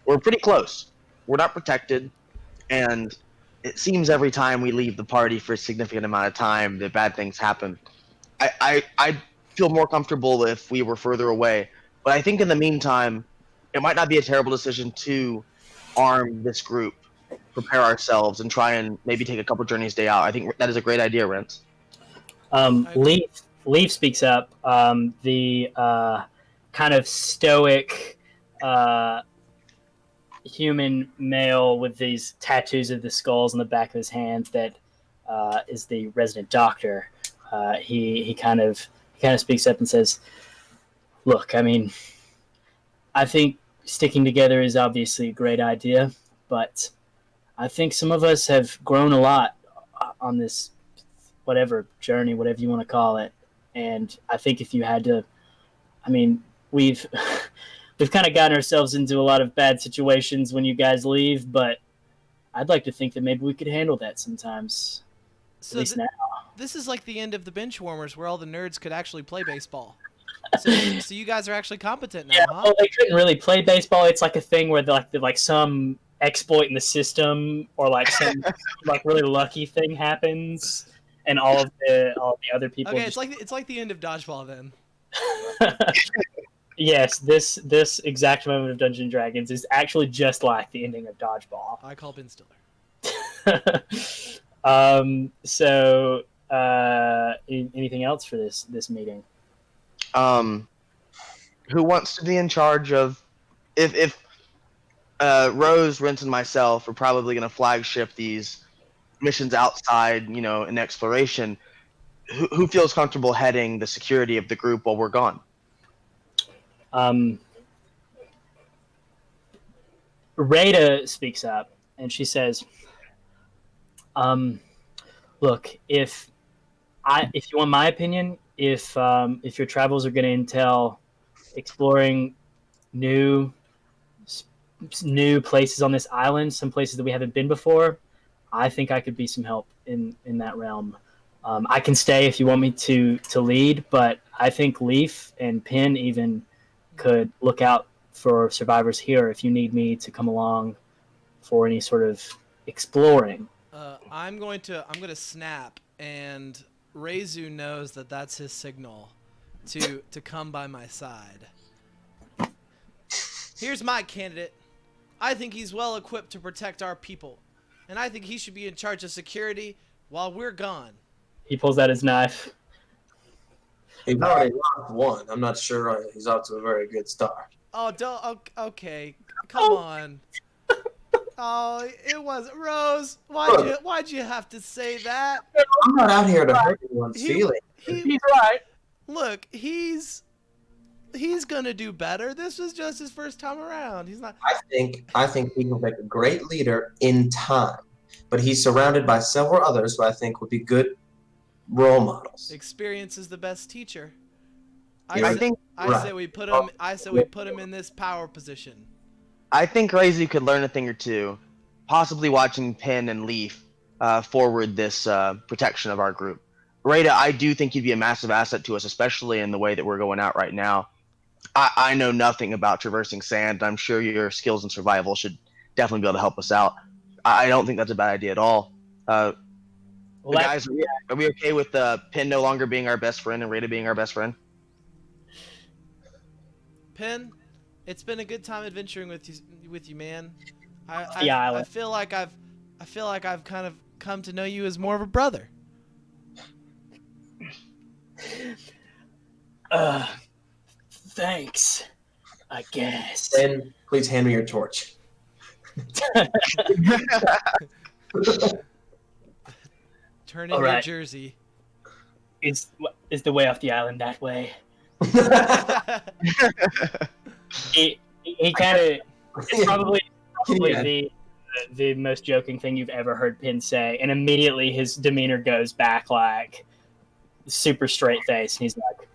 We're pretty close. We're not protected, and it seems every time we leave the party for a significant amount of time that bad things happen. I'd feel more comfortable if we were further away, but I think in the meantime, it might not be a terrible decision to arm this group, prepare ourselves, and try and maybe take a couple journeys day out. I think that is a great idea, Rents. Leaf speaks up. The kind of stoic human male with these tattoos of the skulls on the back of his hands that is the resident doctor. He kind of speaks up and says, "Look, I mean, I think sticking together is obviously a great idea, but I think some of us have grown a lot on this whatever journey, whatever you want to call it. And I think if you had to, I mean, we've kind of gotten ourselves into a lot of bad situations when you guys leave, but I'd like to think that maybe we could handle that sometimes. So at least now." this is like the end of the bench warmers, where all the nerds could actually play baseball. So you guys are actually competent now, Yeah, huh? well, they couldn't really play baseball. It's like a thing where like some exploit in the system, or like some like really lucky thing happens, and all of the other people. Okay, just... it's like the end of dodgeball then. Yes, this exact moment of Dungeons and Dragons is actually just like the ending of Dodgeball. I call Ben Stiller. So, anything else for this meeting? Who wants to be in charge of if Rose, Rent, and myself are probably going to flagship these missions outside, in exploration. Who feels comfortable heading the security of the group while we're gone? Rada speaks up and she says, "Look, if you want my opinion, if your travels are going to entail exploring new places on this island, some places that we haven't been before, I think I could be some help in that realm. I can stay if you want me to lead, but I think Leaf and Penn even could look out for survivors here if you need me to come along for any sort of exploring." I'm going to snap, and Reizu knows that that's his signal to come by my side. Here's my candidate. I think he's well equipped to protect our people, and I think he should be in charge of security while we're gone. He pulls out his knife. He's already lost one. I'm not sure he's off to a very good start. Oh, okay. Come on. Oh, it was Rose. Why'd you have to say that? I'm not out here to hurt anyone's feelings. He's right. Look, he's gonna do better. This was just his first time around. He's not. I think he will make a great leader in time, but he's surrounded by several others who I think would be good role models. Experience is the best teacher. I say we put him in this power position. I think Reizu could learn a thing or two, possibly watching Pin and Leaf forward this protection of our group. Rada, I do think you'd be a massive asset to us, especially in the way that we're going out right now. I know nothing about traversing sand. I'm sure your skills in survival should definitely be able to help us out. I don't think that's a bad idea at all. Guys, are we okay with Pin no longer being our best friend and Rada being our best friend? Pin, it's been a good time adventuring with you, man. Yeah, I feel like I've kind of come to know you as more of a brother. Thanks, I guess. Then please hand me your torch. Turn in All your right. jersey. Is the way off the island that way? He kind of. It's probably Yeah. the most joking thing you've ever heard Pin say, and immediately his demeanor goes back like super straight face, and he's like,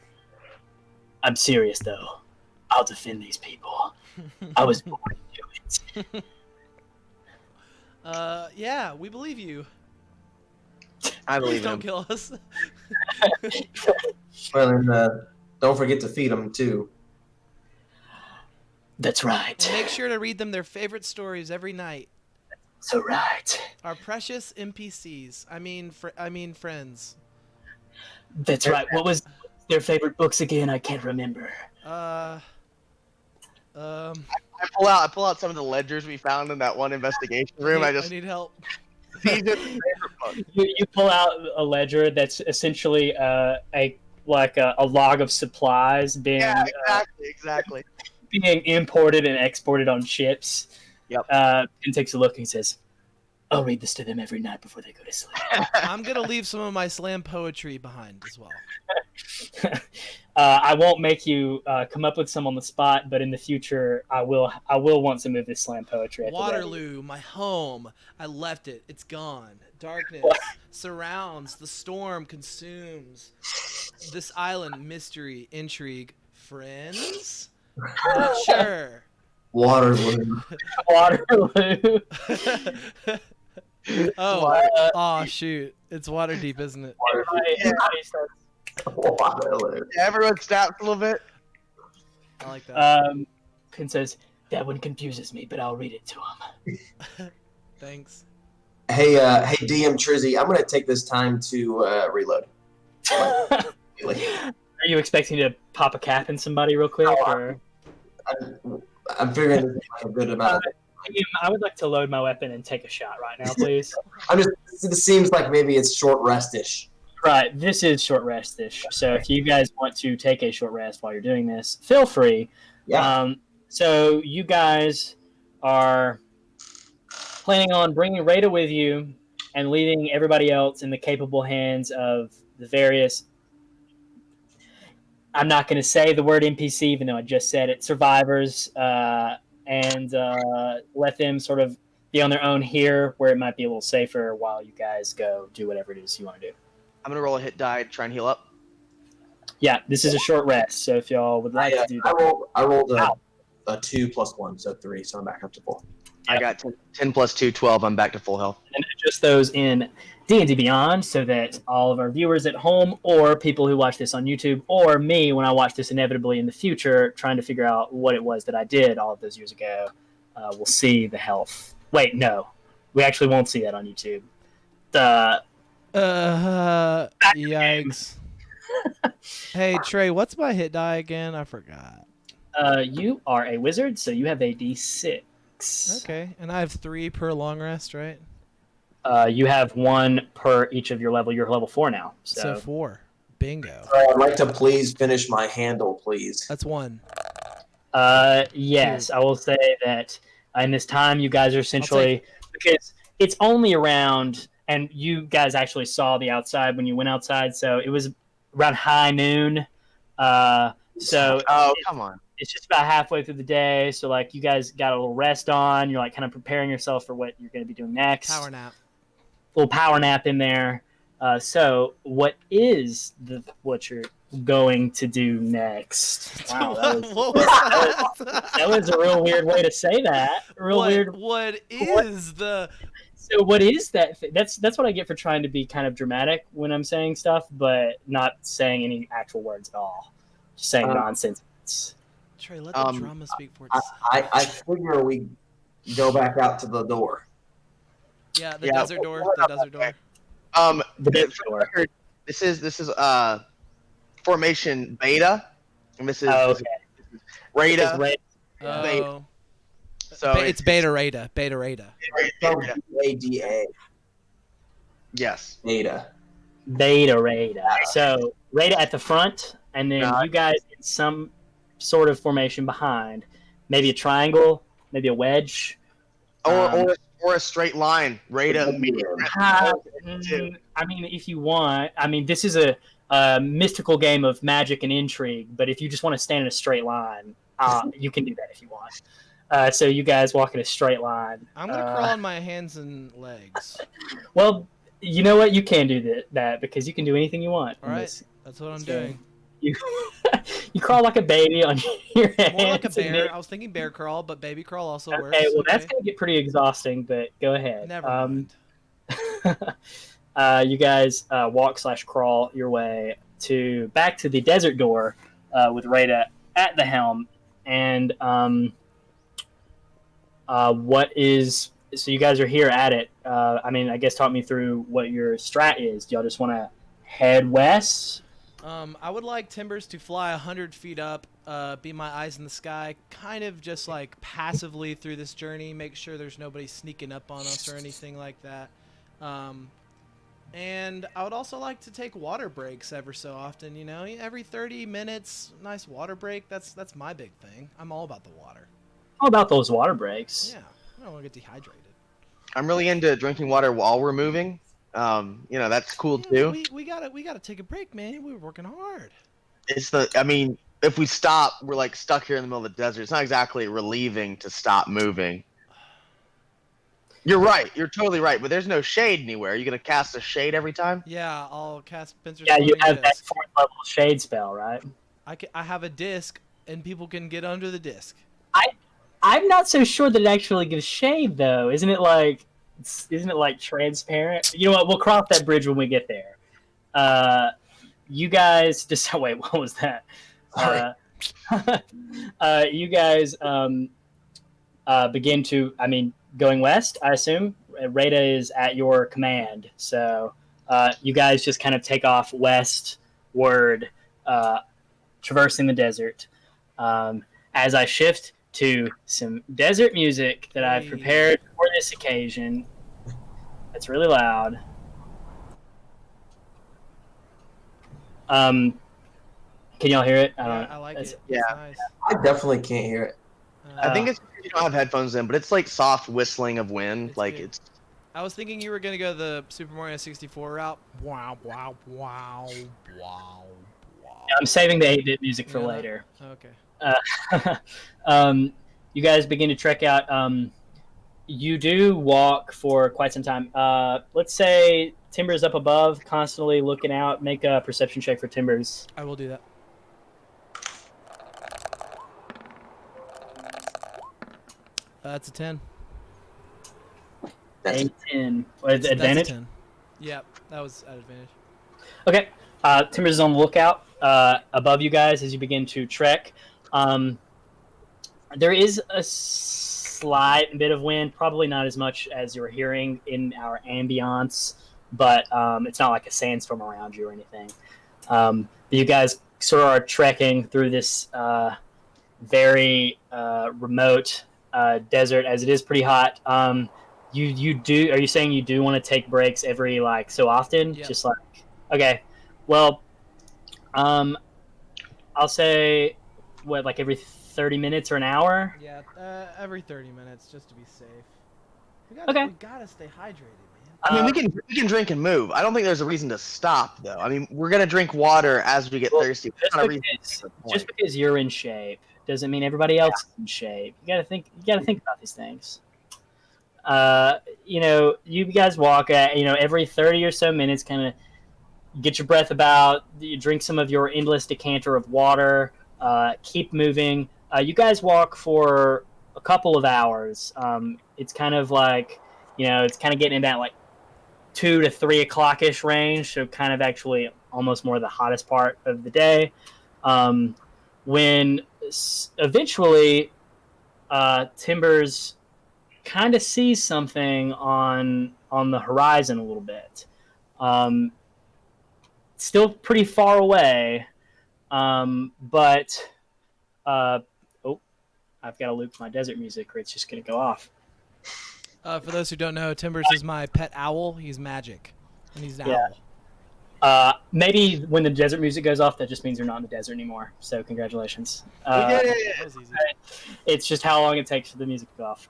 "I'm serious though. I'll defend these people. I was born to do it." Yeah, we believe you. I Please believe don't him. kill us. Well, and don't forget to feed them too. That's right. Make sure to read them their favorite stories every night. So right. Our precious NPCs. I mean friends. That's right. What was their favorite books again? I can't remember. I pull out some of the ledgers we found in that one investigation room. I need help. these are the favorite books. You pull out a ledger that's essentially a log of supplies being Yeah, exactly. being imported and exported on ships. Yep. And takes a look and says, "I'll read this to them every night before they go to sleep." I'm gonna leave some of my slam poetry behind as well. I won't make you come up with some on the spot, but in the future, I will want some of this slam poetry. At Waterloo, my home. I left it. It's gone. Darkness surrounds. The storm consumes. This island, mystery, intrigue, friends. Not sure. Waterloo. Waterloo. Oh shoot! It's water deep, isn't it? Everybody starts Waterloo. Yeah, everyone snaps a little bit. I like that. Pin says, "That one confuses me, but I'll read it to him." Thanks. Hey, DM Trizzy, I'm gonna take this time to reload. Are you expecting to pop a cap in somebody real quick? Or? I'm figuring this is like a good amount. I would like to load my weapon and take a shot right now, please. This seems like maybe it's short rest-ish. Right, this is short rest-ish. So if you guys want to take a short rest while you're doing this, feel free. Yeah. So you guys are planning on bringing Rada with you and leaving everybody else in the capable hands of the various, I'm not going to say the word NPC, even though I just said it, survivors, and let them sort of be on their own here where it might be a little safer while you guys go do whatever it is you want to do. I'm gonna roll a hit die to try and heal up. Yeah, this is a short rest, so if y'all would like to do that. I rolled a 2 + 1, so 3, so I'm back up to 4. I got 10 plus 2, 12. I'm back to full health. And adjust those in D&D Beyond so that all of our viewers at home or people who watch this on YouTube or me when I watch this inevitably in the future trying to figure out what it was that I did all of those years ago will see the health. Wait, no. We actually won't see that on YouTube. Yikes. Hey, Trey, what's my hit die again? I forgot. You are a wizard, so you have a D6. Okay, and I have 3 per long rest, right? You have 1 per each of your level. You're level 4 now. So 4. Bingo. I'd like to please finish my handle, please. That's 1. Yes, 2. I will say that in this time, you guys are essentially, because it's only around, and you guys actually saw the outside when you went outside, so it was around high noon. So Come on. it's just about halfway through the day. So like you guys got a little rest on. You're like kind of preparing yourself for what you're going to be doing next. Power nap. Little power nap in there. So what is what you're going to do next? Wow, What was that? that was a real weird way to say that. Weird. What is the? So what is that? That's what I get for trying to be kind of dramatic when I'm saying stuff, but not saying any actual words at all. Just saying nonsense. Trey, let the drama speak for itself. I figure we go back out to the door. Yeah, the desert door. The desert door. The desert For the door. record, this is formation beta, and this is Okay. Rada. Oh. So It's Beta Rada. Beta Rada. ADA. Yes. Beta. Beta. So Rada at the front, and then you guys in some sort of formation behind. Maybe a triangle, maybe a wedge. Or a straight line. Rada. I mean, if you want. I mean, this is a mystical game of magic and intrigue, but if you just want to stand in a straight line, you can do that if you want. So you guys walk in a straight line. I'm gonna crawl on my hands and legs. Well, you know what? You can do that because you can do anything you want. All right, that's what I'm doing. You you crawl like a baby on your hands. More like a bear. I was thinking bear crawl, but baby crawl also works. Okay, well that's gonna get pretty exhausting, but go ahead. Never mind. You guys walk/crawl your way back to the desert door with Rada at the helm, and so you guys are here at it. I mean, I guess talk me through what your strat is. Do y'all just want to head west? I would like Timbers to fly 100 feet up, be my eyes in the sky, kind of just like passively through this journey, make sure there's nobody sneaking up on us or anything like that. And I would also like to take water breaks ever so often, you know, every 30 minutes, nice water break. That's my big thing. I'm all about the water. How about those water breaks? Yeah, I don't want to get dehydrated. I'm really into drinking water while we're moving. That's cool too. We gotta take a break, man. We were working hard. If we stop, we're like stuck here in the middle of the desert. It's not exactly relieving to stop moving. You're right. You're totally right. But there's no shade anywhere. Are you gonna cast a shade every time? Yeah, I'll cast Spencer's. Yeah, you have that disc. 4th level shade spell, right? I have a disc, and people can get under the disc. I'm not so sure that it actually gives shade, though. Isn't it like transparent? You know what? We'll cross that bridge when we get there. You guys just wait. What was that? You guys begin to. I mean, going west. I assume Rada is at your command. So you guys just kind of take off westward, traversing the desert. As I shift to some desert music that I've prepared for this occasion. It's really loud. Can y'all hear it? I like it. Yeah. It's nice. I definitely can't hear it. I think it's because you don't have headphones in, but it's like soft whistling of wind. Good. I was thinking you were gonna go the Super Mario 64 route. Wow, wow, wow, wow, wow. I'm saving the 8-bit music for later. Okay. You guys begin to trek out. You do walk for quite some time. Let's say Timbers up above, constantly looking out. Make a perception check for Timbers. I will do that. That's a 10. That's A 10. That's a Advantage? 10. Yep, that was at advantage. Okay. Timbers is on the lookout above you guys as you begin to trek. There is a slight bit of wind, probably not as much as you're hearing in our ambience but it's not like a sandstorm around you or anything. You guys sort of are trekking through this very remote desert, as it is pretty hot. Are you saying you do want to take breaks every like so often? Yep. Just like, okay, well, I'll say what, like every 30 minutes or an hour? Yeah, every 30 minutes just to be safe. We Okay. gotta stay hydrated, man. I mean, we can drink and move. I don't think there's a reason to stop, though. I mean, we're gonna drink water as we get thirsty. Just because you're in shape doesn't mean everybody else is in shape. You gotta think about these things. You guys walk at every 30 or so minutes, kind of get your breath about. You drink some of your endless decanter of water. Keep moving. You guys walk for a couple of hours. It's kind of like, it's kind of getting in that like 2 to 3 o'clock-ish range, so kind of actually almost more the hottest part of the day. When eventually Timbers kind of sees something on the horizon a little bit. Still pretty far away, but I've got to loop my desert music or it's just going to go off. For those who don't know, Timbers is my pet owl. He's magic, and he's an owl. Maybe when the desert music goes off, that just means you're not in the desert anymore. So congratulations. That was easy. It's just how long it takes for the music to go off.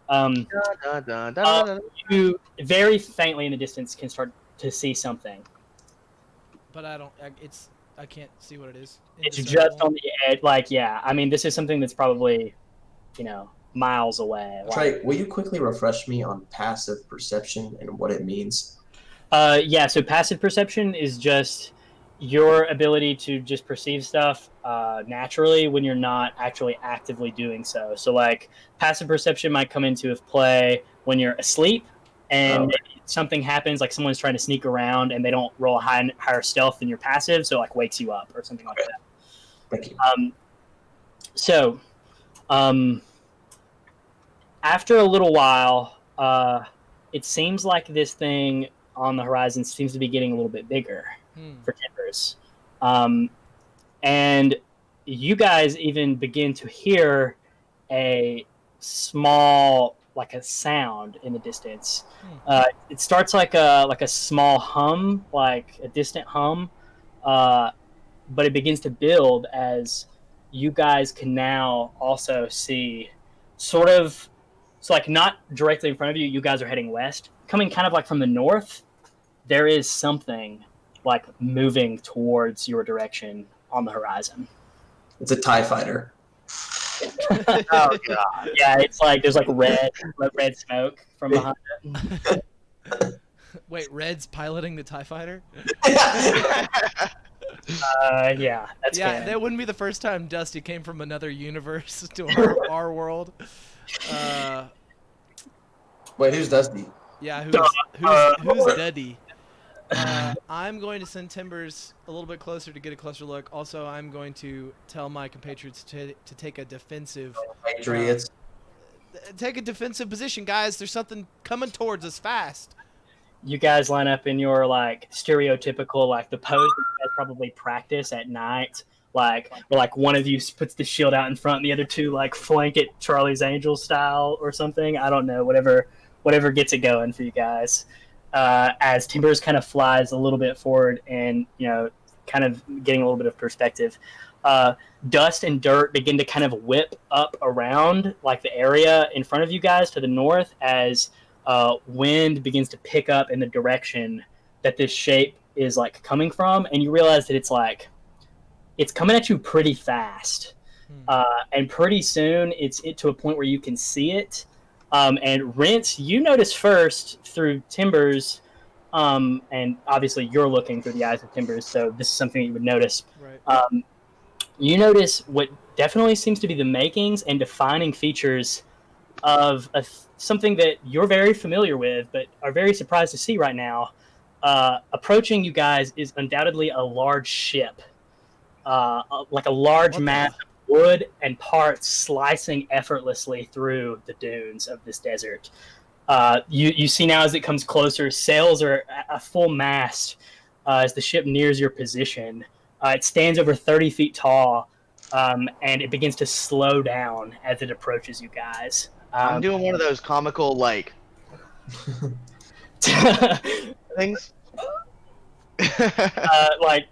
You very faintly in the distance can start to see something. But I can't see what it is. It's just on the edge. I mean, this is something that's probably, miles away. Trey, will you quickly refresh me on passive perception and what it means? So passive perception is just your ability to just perceive stuff naturally when you're not actually actively doing so. So, like, passive perception might come into play when you're asleep and something happens, like someone's trying to sneak around and they don't roll a higher stealth than your passive, so like wakes you up or something like that. Thank you. After a little while, it seems like this thing on the horizon seems to be getting a little bit bigger for Timbers. And you guys even begin to hear a small, like a sound in the distance. It starts like a small hum, like a distant hum, but it begins to build as you guys can now also see sort of, so like not directly in front of you, you guys are heading west, coming kind of like from the north. There is something like moving towards your direction on the horizon. It's a TIE fighter. Oh god. Yeah, it's like there's like red smoke from behind it. Wait, Red's piloting the TIE fighter? Yeah, that's canon. That wouldn't be the first time Dusty came from another universe to our world. Wait, who's Dusty? Yeah, who's Duddy? I'm going to send Timbers a little bit closer to get a closer look. Also, I'm going to tell my compatriots to take a defensive. Patriots. Take a defensive position, guys. There's something coming towards us fast. You guys line up in your like stereotypical like the pose that you guys probably practice at night, where one of you puts the shield out in front and the other two like flank it Charlie's Angels style or something. I don't know, whatever gets it going for you guys. As Timbers kind of flies a little bit forward and, kind of getting a little bit of perspective, dust and dirt begin to kind of whip up around like the area in front of you guys to the north as wind begins to pick up in the direction that this shape is like coming from. And you realize that it's coming at you pretty fast. And pretty soon it's to a point where you can see it. And Rents, you notice first through Timbers, and obviously you're looking through the eyes of Timbers, so this is something you would notice. Right. You notice what definitely seems to be the makings and defining features of something that you're very familiar with, but are very surprised to see right now. Approaching you guys is undoubtedly a large ship, like a large mass of wood and parts slicing effortlessly through the dunes of this desert. You see now as it comes closer, sails are a full mast as the ship nears your position. It stands over 30 feet tall, and it begins to slow down as it approaches you guys. I'm doing one of those comical like things. Like,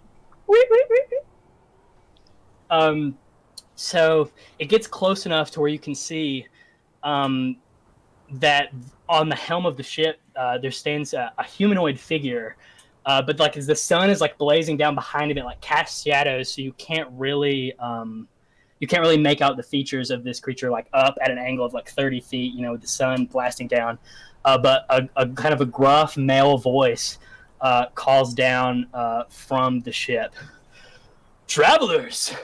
so it gets close enough to where you can see that on the helm of the ship there stands a humanoid figure, but like as the sun is like blazing down behind him, it like casts shadows, so you can't really make out the features of this creature like up at an angle of like 30 feet, with the sun blasting down. But a kind of a gruff male voice calls down from the ship. "Travelers,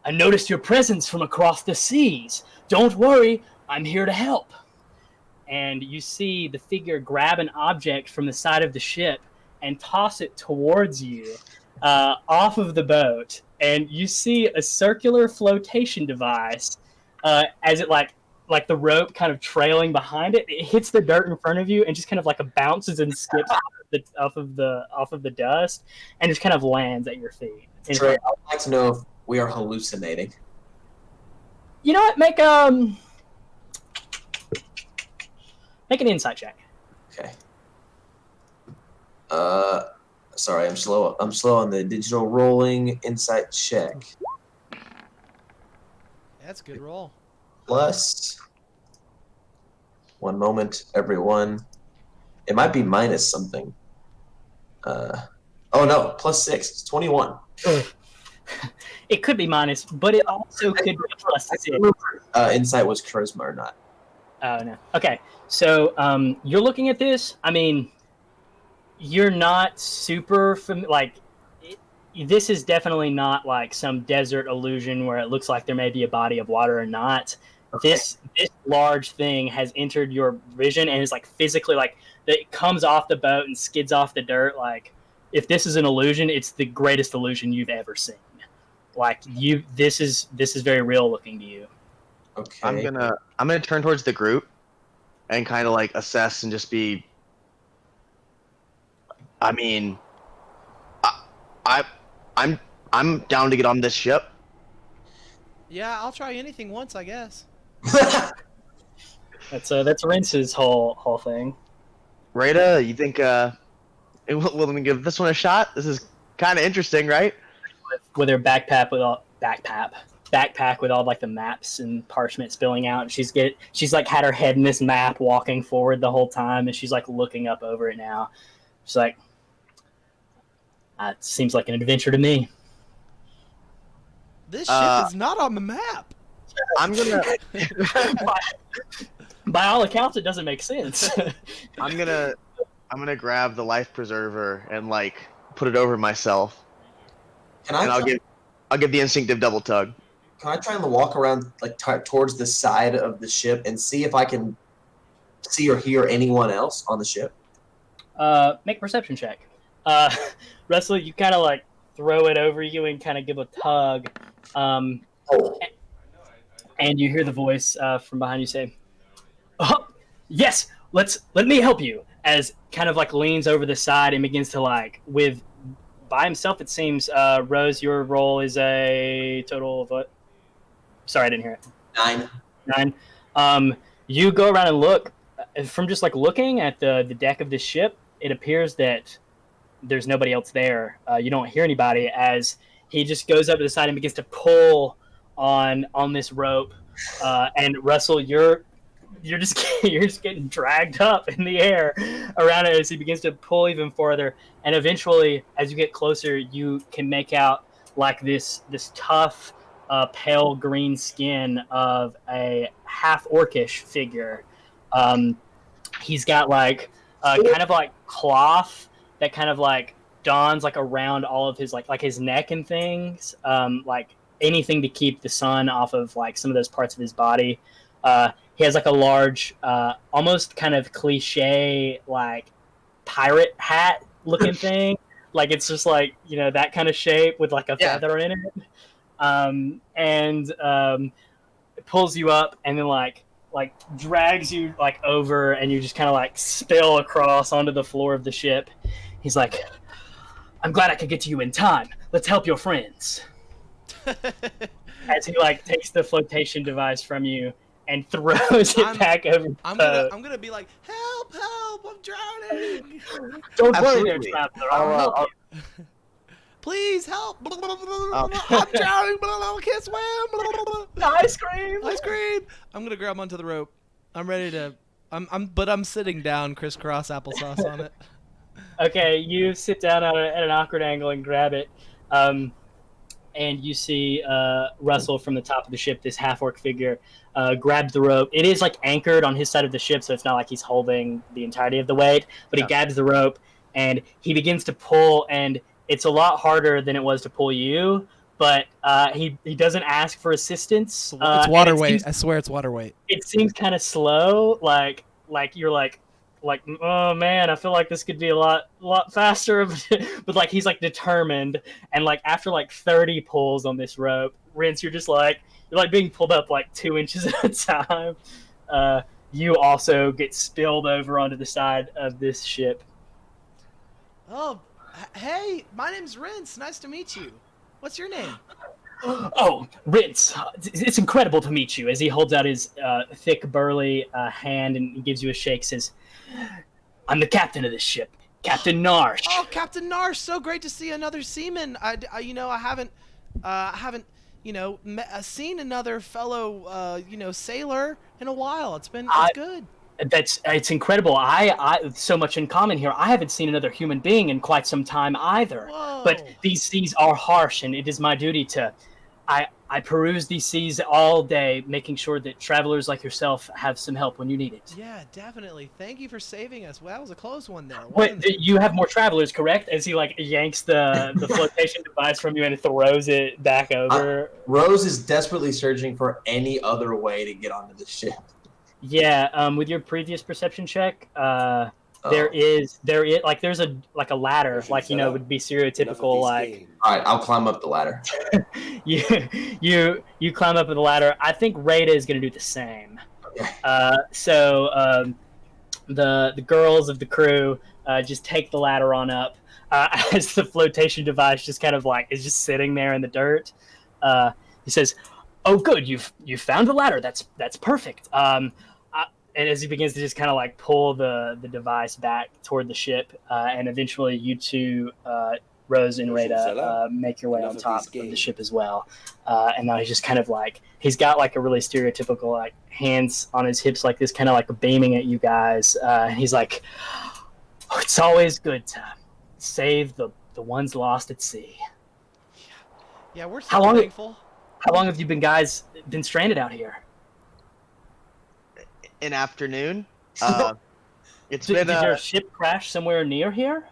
I noticed your presence from across the seas. Don't worry, I'm here to help." And you see the figure grab an object from the side of the ship and toss it towards you off of the boat. And you see a circular flotation device as it like the rope kind of trailing behind it. It hits the dirt in front of you and just kind of like bounces and skips off of the dust and just kind of lands at your feet. Trey, I'd like to know if we are hallucinating. You know what? Make an insight check. Okay. Sorry, I'm slow. I'm slow on the digital rolling insight check. That's a good roll. Plus, one moment, everyone. It might be minus something. Oh no, +6. It's 21. It could be minus, but it also could be +6. Insight was charisma or not. Oh no. Okay, so you're looking at this. I mean, you're not super this is definitely not like some desert illusion where it looks like there may be a body of water or not. Okay. This large thing has entered your vision and is like physically like it comes off the boat and skids off the dirt. Like if this is an illusion, it's the greatest illusion you've ever seen. Like this is very real looking to you. Okay. I'm gonna turn towards the group and kind of like assess and just be. I mean, I'm down to get on this ship. Yeah, I'll try anything once, I guess. That's Rince's whole thing. Rada, you think we'll give this one a shot? This is kind of interesting, right? With her backpack with all like the maps and parchment spilling out. She's like had her head in this map, walking forward the whole time, and she's like looking up over it now. She's like, it seems like an adventure to me. This ship is not on the map. I'm gonna. By all accounts, it doesn't make sense. I'm gonna grab the life preserver and like put it over myself. I'll give the instinctive double tug. Can I try and walk around like towards the side of the ship and see if I can see or hear anyone else on the ship? Make a perception check. Russell, you kind of like throw it over you and kind of give a tug, and you hear the voice from behind you say, "Oh, yes, let me help you." As kind of like leans over the side and begins to like by himself. It seems. Rose, your roll is a total of what? Sorry, I didn't hear it. 9. You go around and look. From just like looking at the deck of this ship, it appears that there's nobody else there. You don't hear anybody as he just goes up to the side and begins to pull on this rope. And Russell, you're just getting dragged up in the air around it as he begins to pull even farther. And eventually, as you get closer, you can make out like this tough, pale green skin of a half orcish figure. He's got like kind of like cloth that kind of like dawns like around all of his like his neck and things, like anything to keep the sun off of like some of those parts of his body. He has like a large, almost kind of cliche like pirate hat looking thing. Like it's just like, that kind of shape with like a feather in it. And it pulls you up and then like like drags you like over, and you just kind of like spill across onto the floor of the ship. He's like, "I'm glad I could get to you in time. Let's help your friends." As he like takes the flotation device from you and throws it back over. I'm gonna be like, help, I'm drowning. Don't worry there, Absolutely. traveler. I'll help you. Please help. I'm drowning. I can't swim. Ice cream. Ice cream. I'm gonna grab onto the rope. I'm ready to. I'm sitting down, crisscross applesauce on it. Okay, you sit down at an awkward angle and grab it, and you see Russell from the top of the ship, this half-orc figure, grabs the rope. It is like anchored on his side of the ship, so it's not like he's holding the entirety of the weight, but he grabs the rope and he begins to pull, and it's a lot harder than it was to pull you, but he doesn't ask for assistance. It's water weight. I swear it's water weight. It seems kind of slow, like you're like, oh man, I feel like this could be a lot faster. But like he's like determined, and like after like 30 pulls on this rope, Rince, you're like being pulled up like 2 inches at a time. You also get spilled over onto the side of this ship. Oh, hey, my name's Rince. Nice to meet you. What's your name? Oh, Rince, it's incredible to meet you. As he holds out his thick, burly hand and gives you a shake, says, "I'm the captain of this ship, Captain Narsh." Oh, Captain Narsh, so great to see another seaman. I haven't seen another fellow, sailor in a while. It's good. It's incredidible. I so much in common here. I haven't seen another human being in quite some time either. Whoa. But these seas are harsh, and it is my duty to. I peruse these seas all day, making sure that travelers like yourself have some help when you need it. Yeah, definitely. Thank you for saving us. Well, that was a close one there. Wait, you have more travelers, correct? As he like yanks the flotation device from you and throws it back over. Rose is desperately searching for any other way to get onto the ship. Yeah, with your previous perception check, there's a ladder, like would be stereotypical like. All right, I'll climb up the ladder. you climb up the ladder. I think Rada is going to do the same. Okay. So the girls of the crew just take the ladder on up as the flotation device just kind of like is just sitting there in the dirt. He says, "Oh, good, you found the ladder. That's perfect." And as he begins to just kind of like pull the device back toward the ship, and eventually you two, Rose and Rada, make your way on top of the ship as well. And now he's just kind of like, he's got like a really stereotypical like hands on his hips like this, kind of like beaming at you guys. And he's like, "Oh, it's always good to save the ones lost at sea." Yeah, we're so thankful. How long have you been stranded out here? An afternoon. It's Did been your ship crash somewhere near here?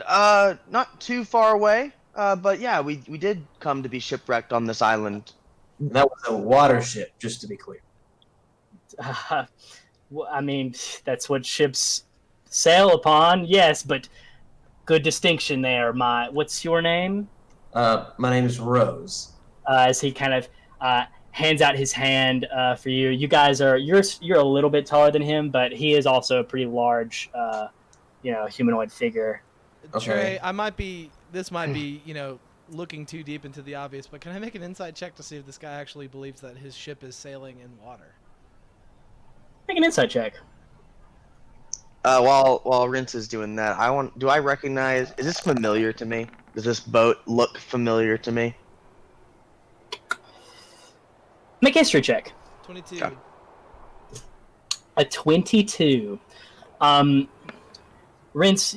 not too far away. But yeah, we did come to be shipwrecked on this island. That was a water ship, just to be clear. Well, I mean, that's what ships sail upon. Yes, but good distinction there. What's your name? My name is Rose. As he kind of hands out his hand for you. You guys you're a little bit taller than him, but he is also a pretty large, humanoid figure. Trey, this might be, looking too deep into the obvious, but can I make an insight check to see if this guy actually believes that his ship is sailing in water? Make an insight check. While Rince is doing that, do I recognize, is this familiar to me? Does this boat look familiar to me? Make a history check. 22. Okay. A 22. Rince,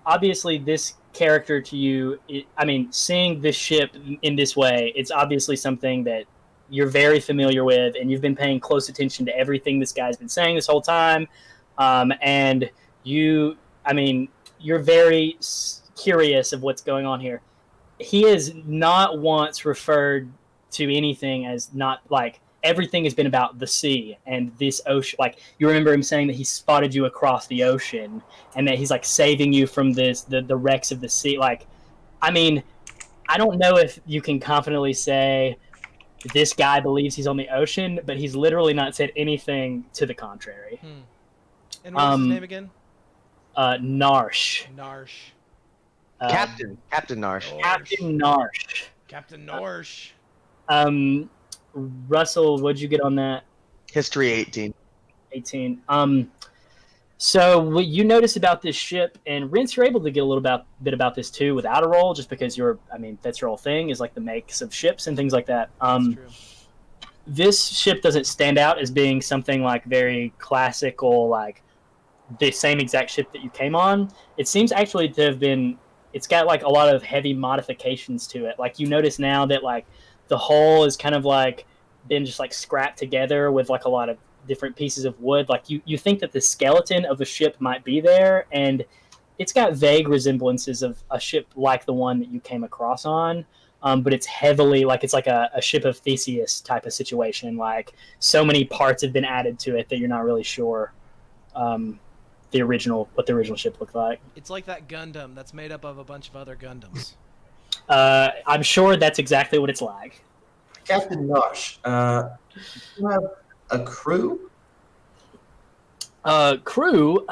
obviously this character to you, seeing this ship in this way, it's obviously something that you're very familiar with, and you've been paying close attention to everything this guy's been saying this whole time. And you're very curious of what's going on here. He has not once referred to anything as not like everything has been about the sea and this ocean. Like, you remember him saying that he spotted you across the ocean and that he's like saving you from the wrecks of the sea. Like, I don't know if you can confidently say this guy believes he's on the ocean, but he's literally not said anything to the contrary. And what's his name again? Narsh. Narsh. Captain Narsh. Captain Narsh. Captain Norsh. Russell, what'd you get on that? History 18. 18. So what you notice about this ship, and Rince, you're able to get a little bit about this too without a roll, just because that's your whole thing, is like the makes of ships and things like that. That's true. This ship doesn't stand out as being something like very classical, like the same exact ship that you came on. It seems actually to have been, it's got like a lot of heavy modifications to it. Like you notice now that like the hull is kind of like been just like scrapped together with like a lot of different pieces of wood. Like you think that the skeleton of a ship might be there, and it's got vague resemblances of a ship like the one that you came across on, but it's heavily like it's like a ship of Theseus type of situation. Like so many parts have been added to it that you're not really sure what the original ship looked like. It's like that Gundam that's made up of a bunch of other Gundams. I'm sure that's exactly what it's like. Captain Nosh, you have a crew? Crew?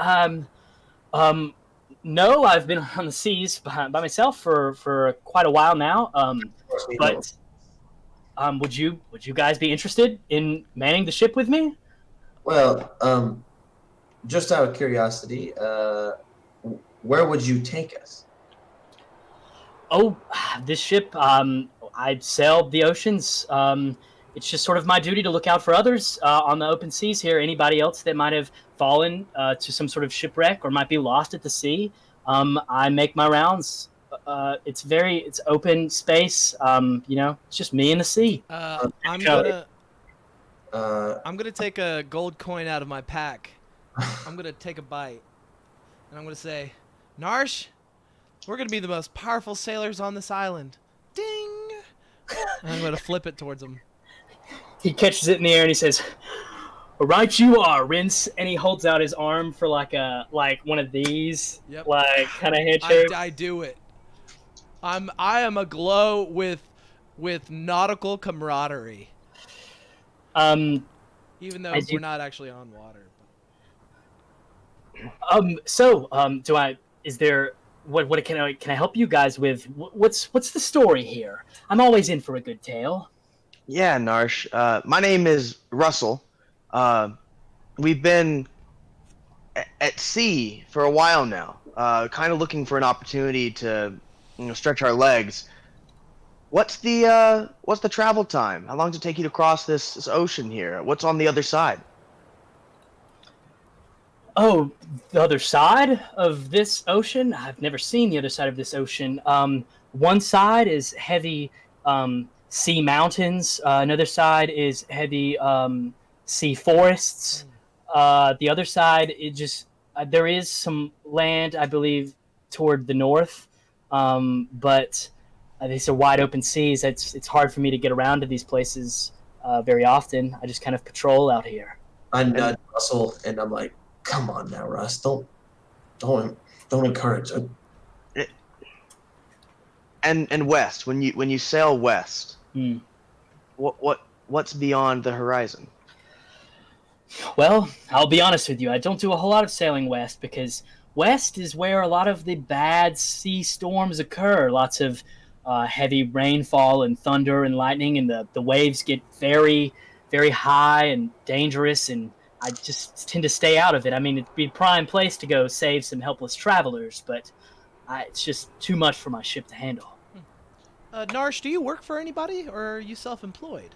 No, I've been on the seas by myself for quite a while now. But would you guys be interested in manning the ship with me? Well, just out of curiosity, where would you take us? Oh, this ship, I sail the oceans. It's just sort of my duty to look out for others on the open seas here. Anybody else that might have fallen to some sort of shipwreck or might be lost at the sea. I make my rounds. It's open space. It's just me and the sea. I'm gonna take a gold coin out of my pack. I'm gonna take a bite, and I'm gonna say, Narsh, we're gonna be the most powerful sailors on this island. Ding! And I'm gonna flip it towards him. He catches it in the air and he says, "All right, you are, Rince." And he holds out his arm for like one of these, like kind of handshake. I do it. I am aglow with nautical camaraderie. Even though we're not actually on water. Is there what can I help you guys with? What's the story here? I'm always in for a good tale. Yeah, Narsh. My name is Russell. We've been at sea for a while now, kind of looking for an opportunity to, stretch our legs. What's the travel time? How long does it take you to cross this ocean here? What's on the other side? Oh, the other side of this ocean? I've never seen the other side of this ocean. One side is heavy sea mountains. Another side is heavy sea forests. The other side, there is some land, I believe, toward the north, but these are wide open seas. It's hard for me to get around to these places very often. I just kind of patrol out here. I nudge Russell, and I'm like, "Come on now, Russ. Don't encourage it." And west, when you sail west, what's beyond the horizon? Well, I'll be honest with you. I don't do a whole lot of sailing west because west is where a lot of the bad sea storms occur. Lots of heavy rainfall and thunder and lightning, and the waves get very, very high and dangerous, and I just tend to stay out of it. I mean, it'd be a prime place to go save some helpless travelers, but it's just too much for my ship to handle. Narsh, do you work for anybody, or are you self-employed?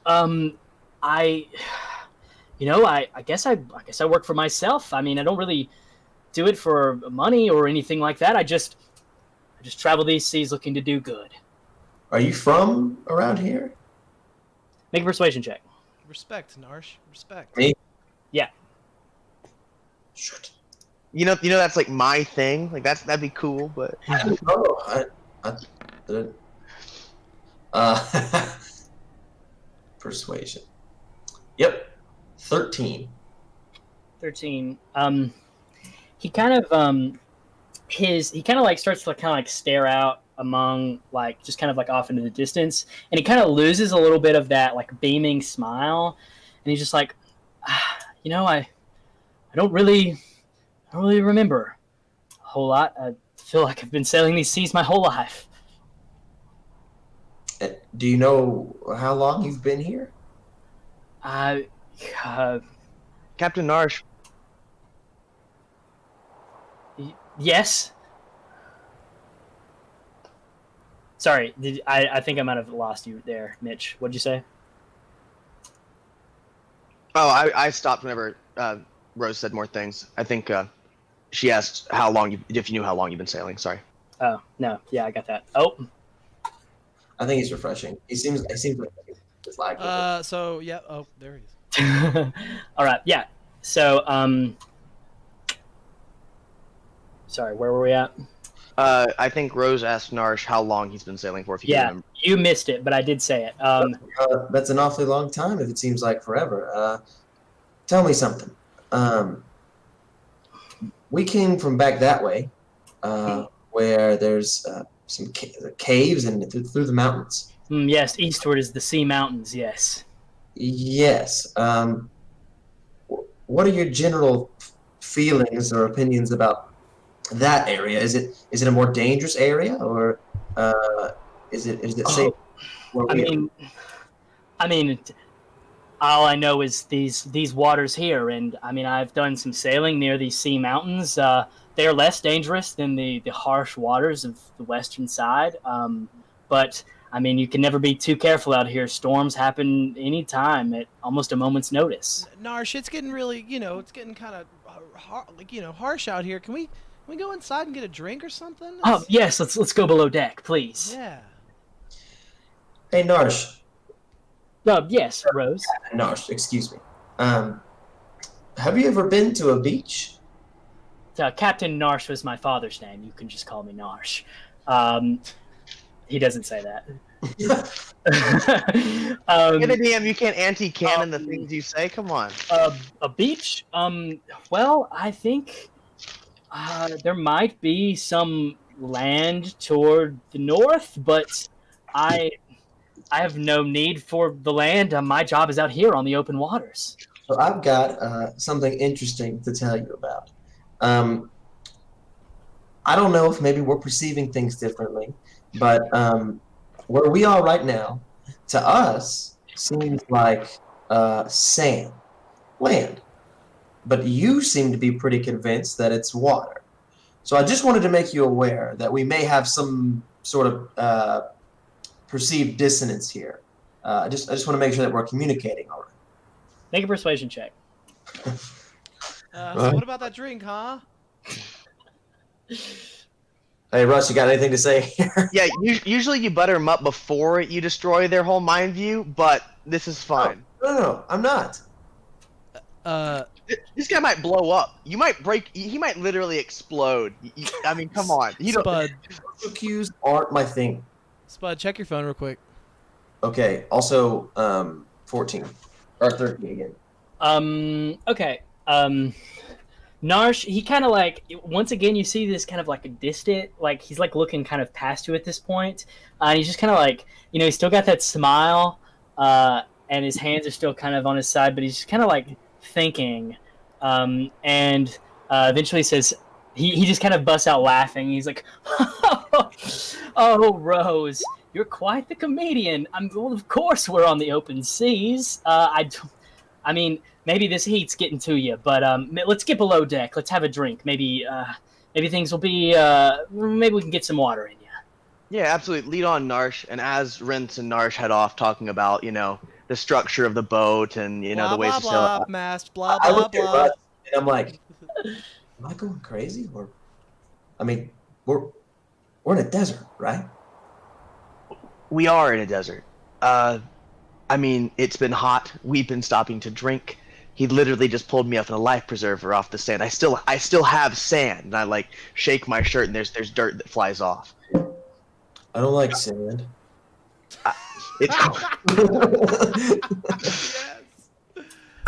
I guess I work for myself. I mean, I don't really do it for money or anything like that. I just travel these seas looking to do good. Are you from around here? Make a persuasion check. Respect, Narsh. Respect. Me? Yeah. Shit. You know that's like my thing. Like that'd be cool, but persuasion. Yep. 13. 13. He kind of like starts to kind of like stare out among like just kind of like off into the distance, and he kind of loses a little bit of that like beaming smile, and he's just like, I don't really remember a whole lot. I feel like I've been sailing these seas my whole life. Do you know how long you've been here? I Captain Narsh. Yes. Sorry, I think I might have lost you there, Mitch. What'd you say? Oh, I stopped whenever Rose said more things. I think she asked if you knew how long you've been sailing. Sorry. Oh no, yeah, I got that. Oh, I think he's refreshing. It seems like it's like So yeah. Oh, there he is. all right, yeah. So sorry, where were we at? I think Rose asked Narsh how long he's been sailing for. If you remember. You missed it, but I did say it. that's an awfully long time. If it seems like forever. Tell me something. We came from back that way, where there's some caves and through the mountains. Yes, eastward is the Sea Mountains. Yes. Yes. What are your general feelings or opinions about that area? Is it a more dangerous area, or is it safe? I mean, all I know is these waters here, and I mean, I've done some sailing near these Sea Mountains. They're less dangerous than the harsh waters of the western side, but I mean, you can never be too careful out here. Storms happen anytime at almost a moment's notice. Narsh, it's getting really, it's getting kind of harsh out here. Can we go inside and get a drink or something? Oh yes, let's go below deck, please. Yeah. Hey Narsh. Yes, Rose. Narsh, excuse me. Have you ever been to a beach? Captain Narsh was my father's name. You can just call me Narsh. He doesn't say that. You're the DM. You can't anti-canon the things you say. Come on. A beach? Well, I think there might be some land toward the north, but I have no need for the land. My job is out here on the open waters. So I've got something interesting to tell you about. I don't know if maybe we're perceiving things differently, but where we are right now, to us, seems like sand, land. But you seem to be pretty convinced that it's water. So I just wanted to make you aware that we may have some sort of perceived dissonance here. I just want to make sure that we're communicating all right. Make a persuasion check. So what about that drink, huh? Hey, Russ, you got anything to say here? Yeah, usually you butter them up before you destroy their whole mind view, but this is fine. No, I'm not. This guy might blow up. You might break. He might literally explode. I mean, come on. Spud. Social cues aren't my thing. Spud, check your phone real quick. Okay. Also, 14 or 13 again. Okay. Narsh, he kind of like, once again, you see this kind of like a distant, like he's like looking kind of past you at this point. And he's just kind of like, he's still got that smile, and his hands are still kind of on his side, but he's just kind of like thinking. And eventually says, he just kind of busts out laughing. He's like, oh, Rose, you're quite the comedian. Well, of course we're on the open seas. I mean, maybe this heat's getting to you, but let's get below deck. Let's have a drink. Maybe things will be. Maybe we can get some water in you. Yeah, absolutely. Lead on, Narsh. And as Rince and Narsh head off talking about, the structure of the boat and blah, the ways blah, to sail. blah, mast, blah I blah look at blah. Russ and I'm like, am I going crazy? Or, I mean, we're in a desert, right? We are in a desert. I mean, it's been hot. We've been stopping to drink. He literally just pulled me up in a life preserver off the sand. I still have sand, and I shake my shirt, and there's dirt that flies off. I don't like sand. It's Yes.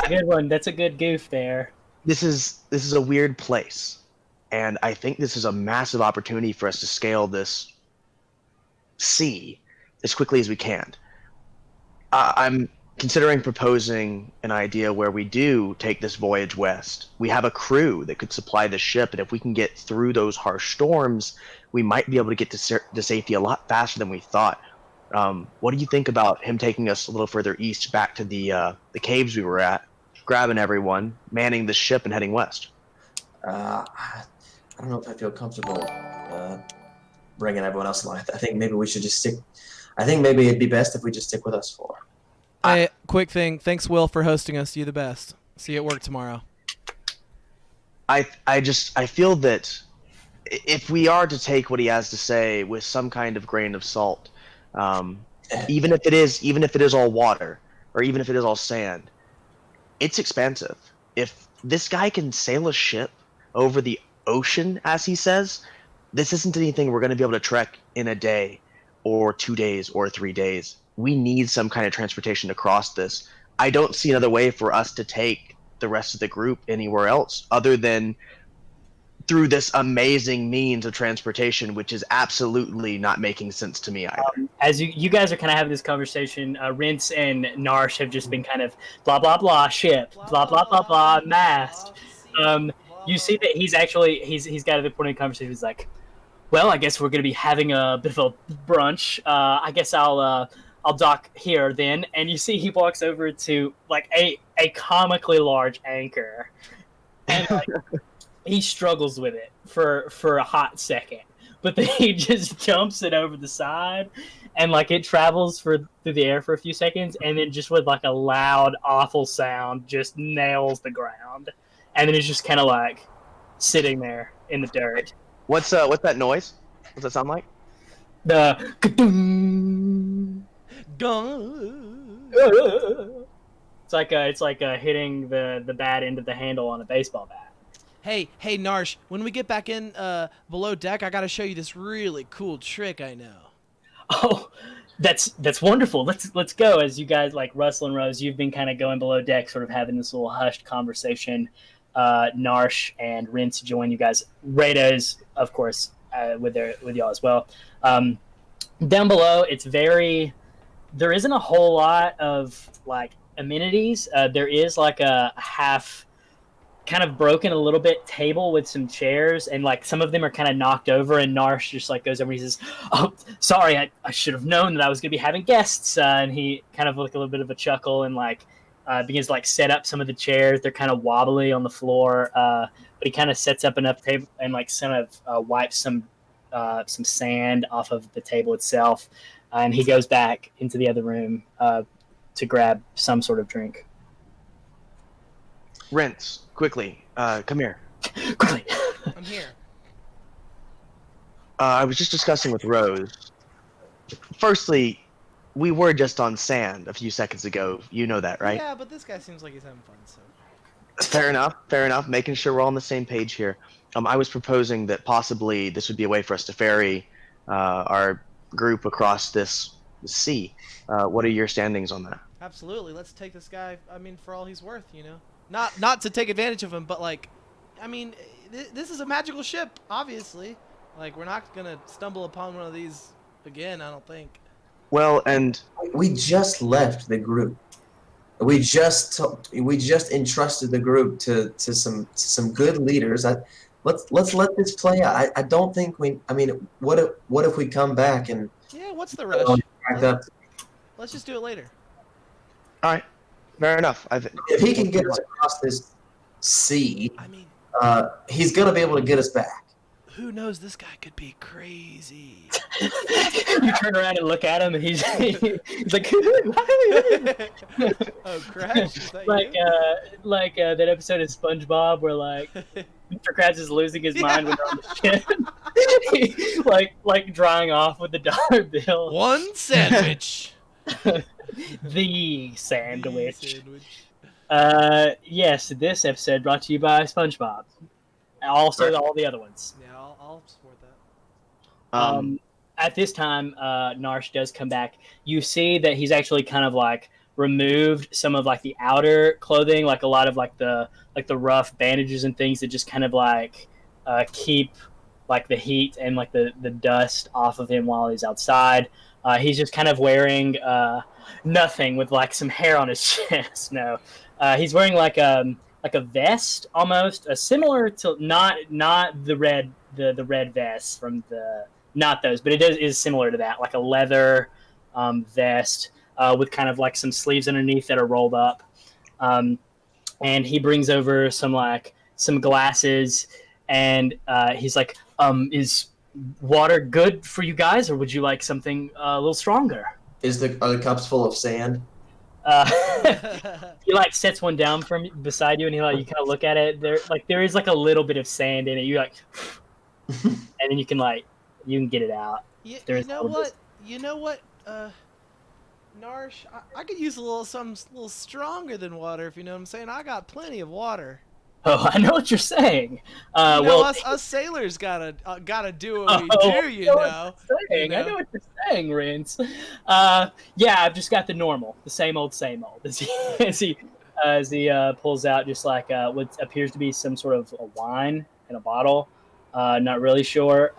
A good one. That's a good goof there. This is a weird place, and I think this is a massive opportunity for us to scale this sea as quickly as we can. I'm considering proposing an idea where we do take this voyage west. We have a crew that could supply the ship, and if we can get through those harsh storms, we might be able to get to safety a lot faster than we thought. What do you think about him taking us a little further east, back to the caves we were at, grabbing everyone, manning the ship, and heading west? I don't know if I feel comfortable bringing everyone else along. I think maybe we should just stick. I think maybe it'd be best if we just stick with us four. Hey, quick thing. Thanks, Will, for hosting us. You the best. See you at work tomorrow. I feel that if we are to take what he has to say with some kind of grain of salt, even if it is all water, or even if it is all sand, it's expensive. If this guy can sail a ship over the ocean, as he says, this isn't anything we're going to be able to trek in a day or 2 days or 3 days. We need some kind of transportation to cross this. I don't see another way for us to take the rest of the group anywhere else other than through this amazing means of transportation, which is absolutely not making sense to me either. As you guys are kind of having this conversation, Rince and Narsh have just been kind of blah, blah, blah, ship, blah, blah, blah, blah, mast. You see that he's got a point in the conversation. He's like, well, I guess we're going to be having a bit of a brunch. I guess I'll dock here then. And you see he walks over to like a comically large anchor, and like he struggles with it for a hot second, but then he just jumps it over the side, and like it travels through the air for a few seconds, and then just with like a loud, awful sound, just nails the ground, and then it's just kind of like sitting there in the dirt. What's that noise? What's that sound like? The it's like hitting the bad end of the handle on a baseball bat. Hey, Narsh, when we get back in below deck, I got to show you this really cool trick I know. Oh, that's wonderful. Let's go. As you guys, like Russell and Rose, you've been kind of going below deck, sort of having this little hushed conversation. Narsh and Rince join you guys. Rada's, of course, with y'all as well. Down below, there isn't a whole lot of like amenities. There is like a half kind of broken a little bit table with some chairs, and like some of them are kind of knocked over, and Narsh just like goes over and he says, oh, sorry, I should have known that I was going to be having guests, and he kind of like a little bit of a chuckle and like begins to like set up some of the chairs. They're kind of wobbly on the floor, but he kind of sets up enough table and like kind of wipes some sand off of the table itself, and he goes back into the other room to grab some sort of drink. Rince, quickly, come here. Quickly. I'm here. I was just discussing with Rose. Firstly, we were just on sand a few seconds ago. You know that, right? Yeah, but this guy seems like he's having fun, so. Fair enough. Making sure we're all on the same page here. I was proposing that possibly this would be a way for us to ferry our group across this sea. What are your standings on that? Absolutely. Let's take this guy, I mean, for all he's worth, you know? Not to take advantage of him, but like, I mean, this is a magical ship, obviously. Like, we're not going to stumble upon one of these again, I don't think. Well, and We just left the group. We just entrusted the group to some good leaders. Let's let this play out. I don't think we. I mean, what if we come back and Yeah, what's the rush? back up? Let's just do it later. all right, fair enough. If he can get us across this sea, I mean, he's gonna be able to get us back. who knows? This guy could be crazy. You turn around and look at him, and he's like, Oh, Crash, is that like you? that episode of SpongeBob where like Mr. Krabs is losing his mind when they're on the ship, like drying off with the dollar bill. One sandwich. The sandwich. Sandwich. Yes, this episode brought to you by SpongeBob. Also, all the other ones. Yeah, I'll support that. At this time, Narsh does come back. You see that he's actually kind of like removed some of like the outer clothing, like a lot of like the rough bandages and things that just kind of like keep like the heat and like the dust off of him while he's outside. He's just kind of wearing nothing with like some hair on his chest. No, he's wearing like a vest almost, similar to not the red vest from the not those, but it is similar to that, like a leather vest with kind of like some sleeves underneath that are rolled up. And he brings over some glasses, and he's like, is water good for you guys, or would you like something a little stronger? Are the cups full of sand? He like sets one down from beside you, and you kind of look at it. There is like a little bit of sand in it. You like, and then you can get it out. You know what? Narsh, I could use something a little stronger than water, if you know what I'm saying. I got plenty of water. Oh, I know what you're saying. Us sailors gotta do what we do, you know. I know what you're saying, Rince. Yeah, I've just got the same old. As he pulls out just like what appears to be some sort of a wine in a bottle. Not really sure.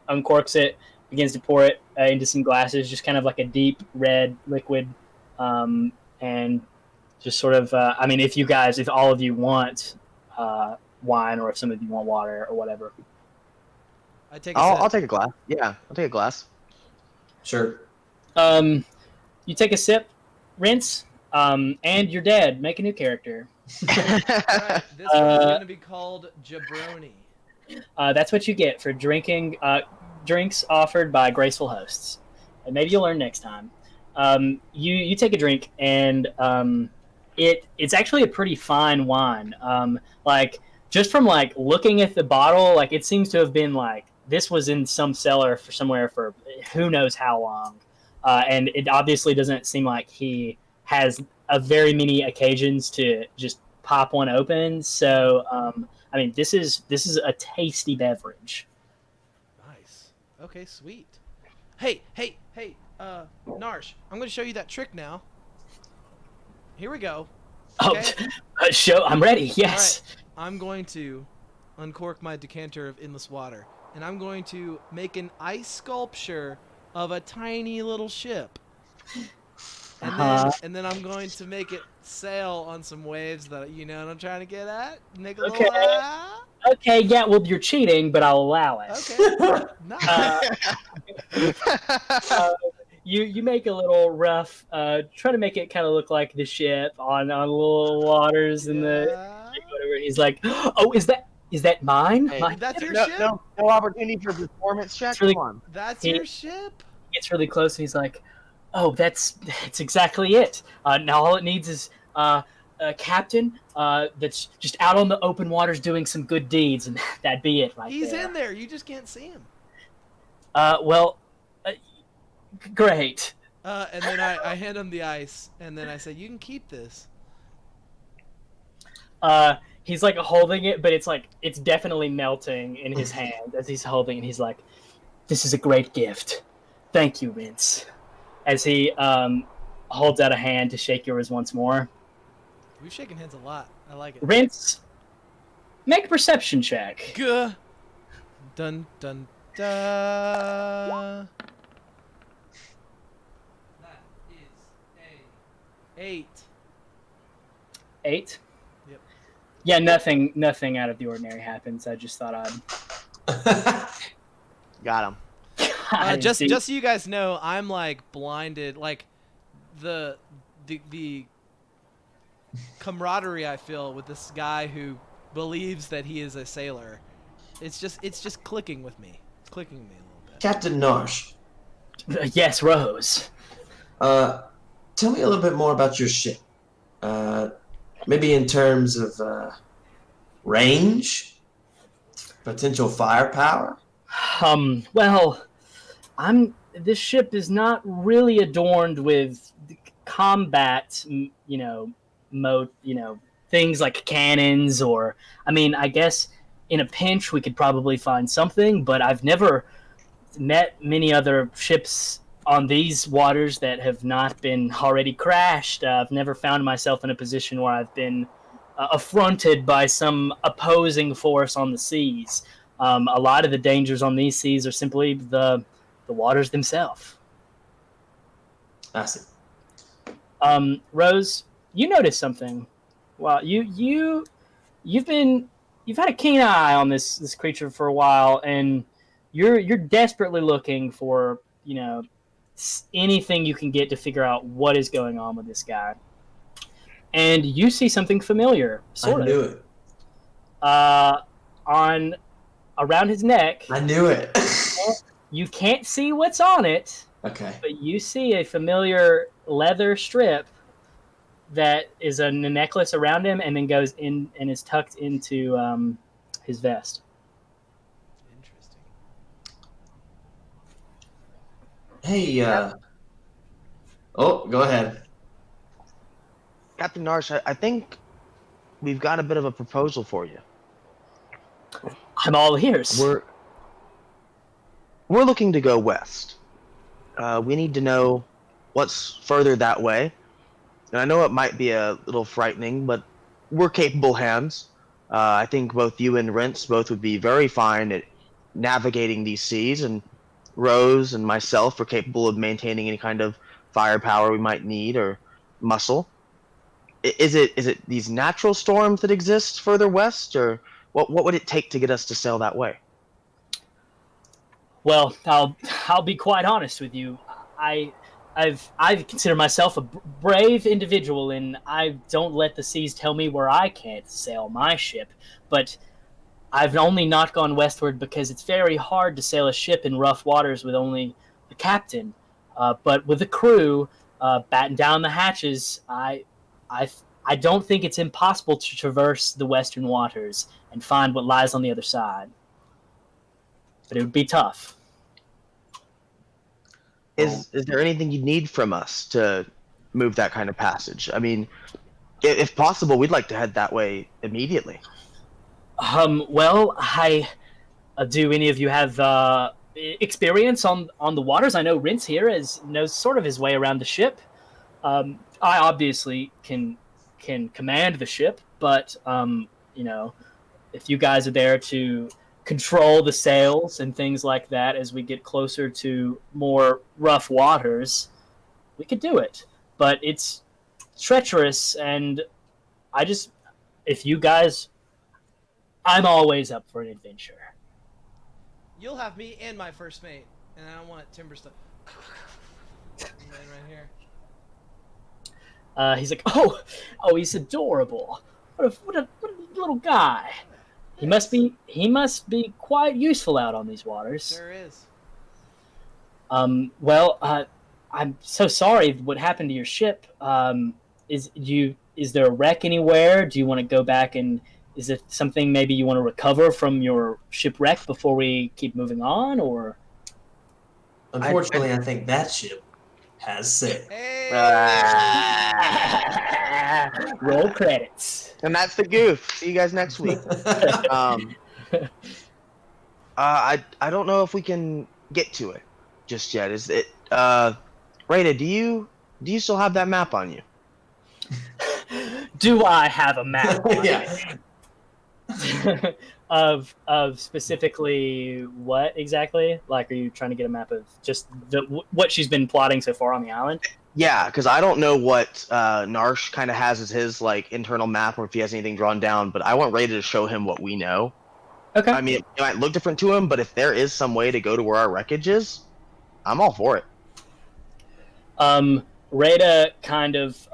Uncorks it, begins to pour it into some glasses, just kind of like a deep red liquid, and just sort of. If all of you want wine, or if some of you want water or whatever. I'll take a glass. Yeah, I'll take a glass. Sure. You take a sip, rinse, and you're dead. Make a new character. Right, this one's gonna be called Jabroni. That's what you get for drinking drinks offered by graceful hosts. And maybe you'll learn next time. You take a drink, and it's actually a pretty fine wine. Like just from like looking at the bottle, like it seems to have been like this was in some cellar for who knows how long. And it obviously doesn't seem like he has a very many occasions to just pop one open. So this is a tasty beverage. Nice. Okay, sweet. Hey, Narsh, I'm going to show you that trick now. Here we go. Okay? I'm ready. Yes. All right. I'm going to uncork my decanter of endless water, and I'm going to make an ice sculpture of a tiny little ship. And then I'm going to make it sail on some waves that, you know what I'm trying to get at? Make a little Okay, yeah, well, you're cheating, but I'll allow it. Okay. Nice. You make a little rough, try to make it kind of look like the ship on little waters and the whatever. He's like, oh, is that mine? Hey, that's your ship? No opportunity for performance check? Really, Come on. That's your ship? He gets really close, and he's like, oh, it's exactly it. Now all it needs is a captain that's just out on the open waters doing some good deeds, and that'd be it right He's there. in there. You just can't see him. Great. And then I hand him the ice, and then I say, you can keep this. He's like holding it, but it's definitely melting in his hand as he's holding it. He's like, this is a great gift. Thank you, Vince. As he holds out a hand to shake yours once more. We've shaken hands a lot. I like it. Rince, make a perception check. Gah. Dun, dun, dun. That is a 8. 8? Yep. Yeah, nothing out of the ordinary happens. I just thought I'd... Got him. Just so you guys know, I'm like blinded. Like the camaraderie I feel with this guy who believes that he is a sailor. It's just clicking with me. It's clicking with me a little bit. Captain Narsh. Yes, Rose. Tell me a little bit more about your ship. Maybe in terms of range, potential firepower. Well, this ship is not really adorned with combat, things like cannons or, I guess in a pinch we could probably find something, but I've never met many other ships on these waters that have not been already crashed. I've never found myself in a position where I've been affronted by some opposing force on the seas. A lot of the dangers on these seas are simply the waters themselves. I see. Rose, you noticed something. Well, you've had a keen eye on this creature for a while, and you're desperately looking for anything you can get to figure out what is going on with this guy. And you see something familiar, sort I of. knew it. On around his neck. I knew it. You can't see what's on it. Okay. But you see a familiar leather strip that is a necklace around him and then goes in and is tucked into his vest. Interesting. Hey, oh, go ahead. Captain Narsh, I think we've got a bit of a proposal for you. I'm all ears. We're looking to go west. We need to know what's further that way. And I know it might be a little frightening, but we're capable hands. I think both you and Rents both would be very fine at navigating these seas, and Rose and myself are capable of maintaining any kind of firepower we might need or muscle. Is it these natural storms that exist further west, or what would it take to get us to sail that way? Well, I'll be quite honest with you. I consider myself a brave individual, and I don't let the seas tell me where I can't sail my ship. But I've only not gone westward because it's very hard to sail a ship in rough waters with only a captain. But with a crew, batten down the hatches, I don't think it's impossible to traverse the western waters and find what lies on the other side. But it would be tough. Is there anything you need from us to move that kind of passage? I mean, if possible, we'd like to head that way immediately. Well, do any of you have experience on the waters? I know Rince here knows sort of his way around the ship. I obviously can command the ship, but if you guys are there to control the sails and things like that as we get closer to more rough waters, we could do it. But it's treacherous, and if you guys, I'm always up for an adventure. You'll have me and my first mate, and I don't want Timbers to. Man, right here. He's like, oh, he's adorable. What a little guy. He must be quite useful out on these waters. Sure is. Well, I'm so sorry what happened to your ship. Is there a wreck anywhere? Do you want to go back, and is it something maybe you want to recover from your shipwreck before we keep moving on, or? Unfortunately, I think that ship has sailed. Hey! Roll credits. And that's the goof. See you guys next week. I don't know if we can get to it just yet. Is it Rada, do you still have that map on you? Do I have a map? Yeah. of specifically what exactly? Like, are you trying to get a map of just what she's been plotting so far on the island? Yeah, because I don't know what Narsh kind of has as his like internal map, or if he has anything drawn down. But I want Rada to show him what we know. Okay. I mean, it might look different to him, but if there is some way to go to where our wreckage is, I'm all for it. Rada kind of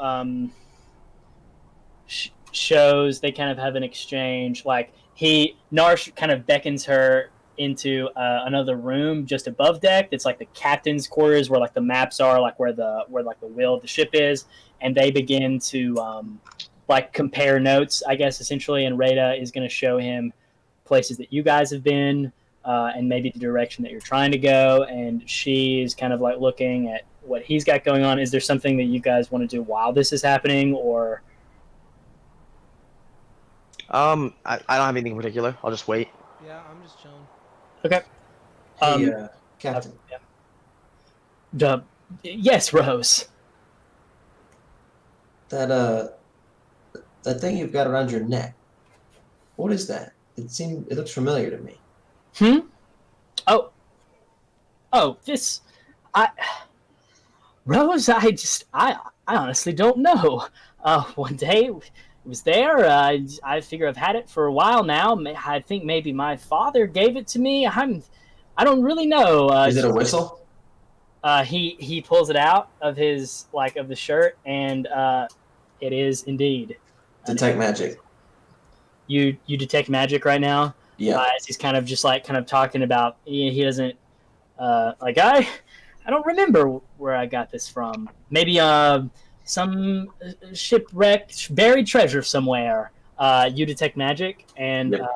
shows, they kind of have an exchange. Like Narsh kind of beckons her into another room just above deck. It's like the captain's quarters, where like the maps are, like where the wheel of the ship is, and they begin to like compare notes, I guess, essentially. And Rada is going to show him places that you guys have been, and maybe the direction that you're trying to go. And she's kind of like looking at what he's got going on. Is there something that you guys want to do while this is happening, or? I don't have anything in particular. I'll just wait. Yeah, I'm just chilling. Okay. Hey, Captain. Yes, Rose. That thing you've got around your neck. What is that? It looks familiar to me. This, I, Rose, I honestly don't know. One day it was there. I figure I've had it for a while now. I think maybe my father gave it to me. I don't really know. Is it a whistle? He pulls it out of his of the shirt, and it is indeed. Detect magic. You detect magic right now. Yeah. As he's kind of talking about he doesn't I don't remember where I got this from. Maybe some shipwrecked buried treasure somewhere. You detect magic, and Yep.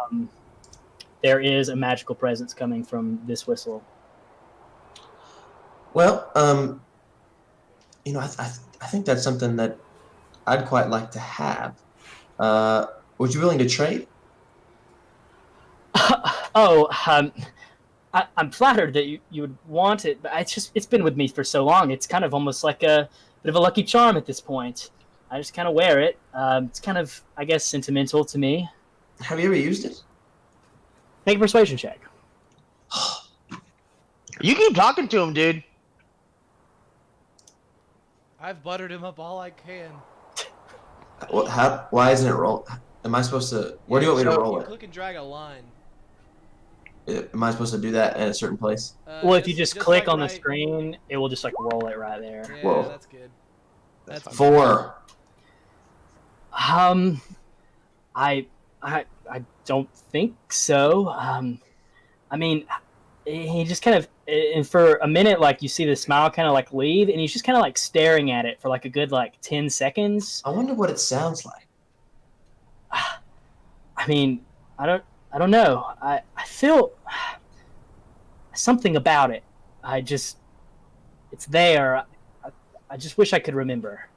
There is a magical presence coming from this whistle. Well, I think that's something that I'd quite like to have. Would you be willing to trade? I'm flattered that you would want it, but it's been with me for so long. It's kind of almost like a bit of a lucky charm at this point. I just kind of wear it. It's kind of, I guess, sentimental to me. Have you ever used it? Make a persuasion check. You keep talking to him, dude. I've buttered him up all I can. Why isn't it roll? Am I supposed to? Where do you want me to roll You it? click and drag a line. Am I supposed to do that in a certain place? Well, if you just click on the right. screen, it will just roll it right there. Yeah, Whoa. that's good. That's good. 4. I don't think so. I mean, he just kind of, and for a minute, you see the smile kind of leave, and he's just kind of staring at it for a good 10 seconds. I wonder what it sounds like. I mean, I don't know. I feel something about it. It's there. I just wish I could remember.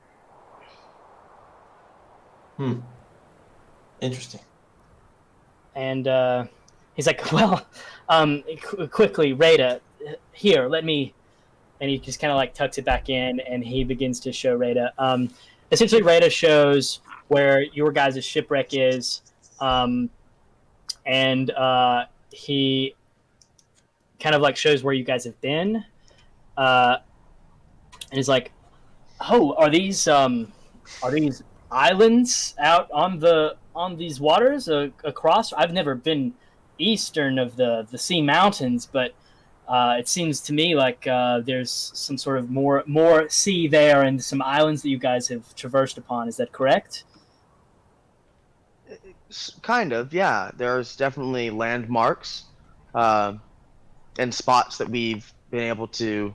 Interesting. And he's like, well, quickly, Rada, here, let me. And he just kind of tucks it back in, and he begins to show Rada. Essentially, Rada shows where your guys' shipwreck is, and he kind of shows where you guys have been, and he's like, "Oh, are these islands out on these waters across? I've never been eastern of the sea mountains, but it seems to me there's some sort of more sea there and some islands that you guys have traversed upon. Is that correct?" Kind of, yeah. There's definitely landmarks and spots that we've been able to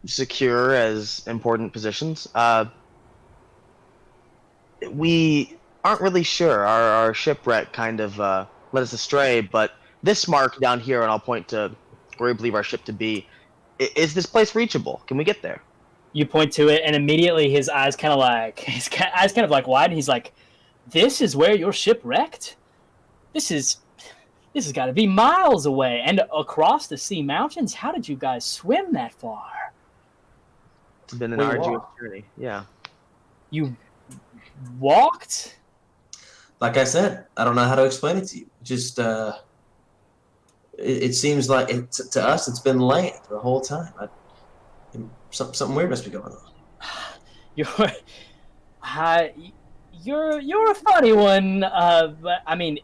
secure as important positions. We aren't really sure. Our shipwreck kind of led us astray, but this mark down here, and I'll point to where we believe our ship to be, is this place reachable? Can we get there? You point to it, and immediately his eyes kind of wide, and he's like, "This is where your ship wrecked? This has got to be miles away and across the sea mountains. How did you guys swim that far?" It's been an We arduous walked. journey. Yeah. You walked? Like I said, I don't know how to explain it to you. Just it seems like to us it's been land the whole time. Something weird must be going on. You're a funny one. But I mean,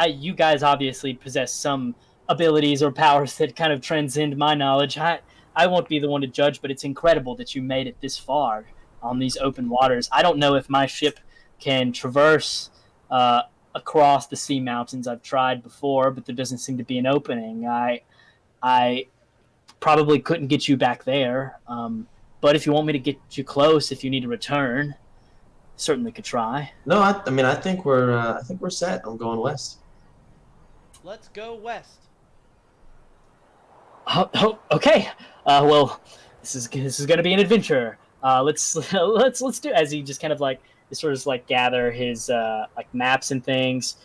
you guys obviously possess some abilities or powers that kind of transcend my knowledge. I won't be the one to judge, but it's incredible that you made it this far on these open waters. I don't know if my ship can traverse across the sea mountains. I've tried before, but there doesn't seem to be an opening. I probably couldn't get you back there. But if you want me to get you close, if you need to return, certainly could try. No, I mean I think we're set. I'm going west. Let's go west. Oh, okay. Well, this is going to be an adventure. Let's do. As he just kind of gather his maps and things.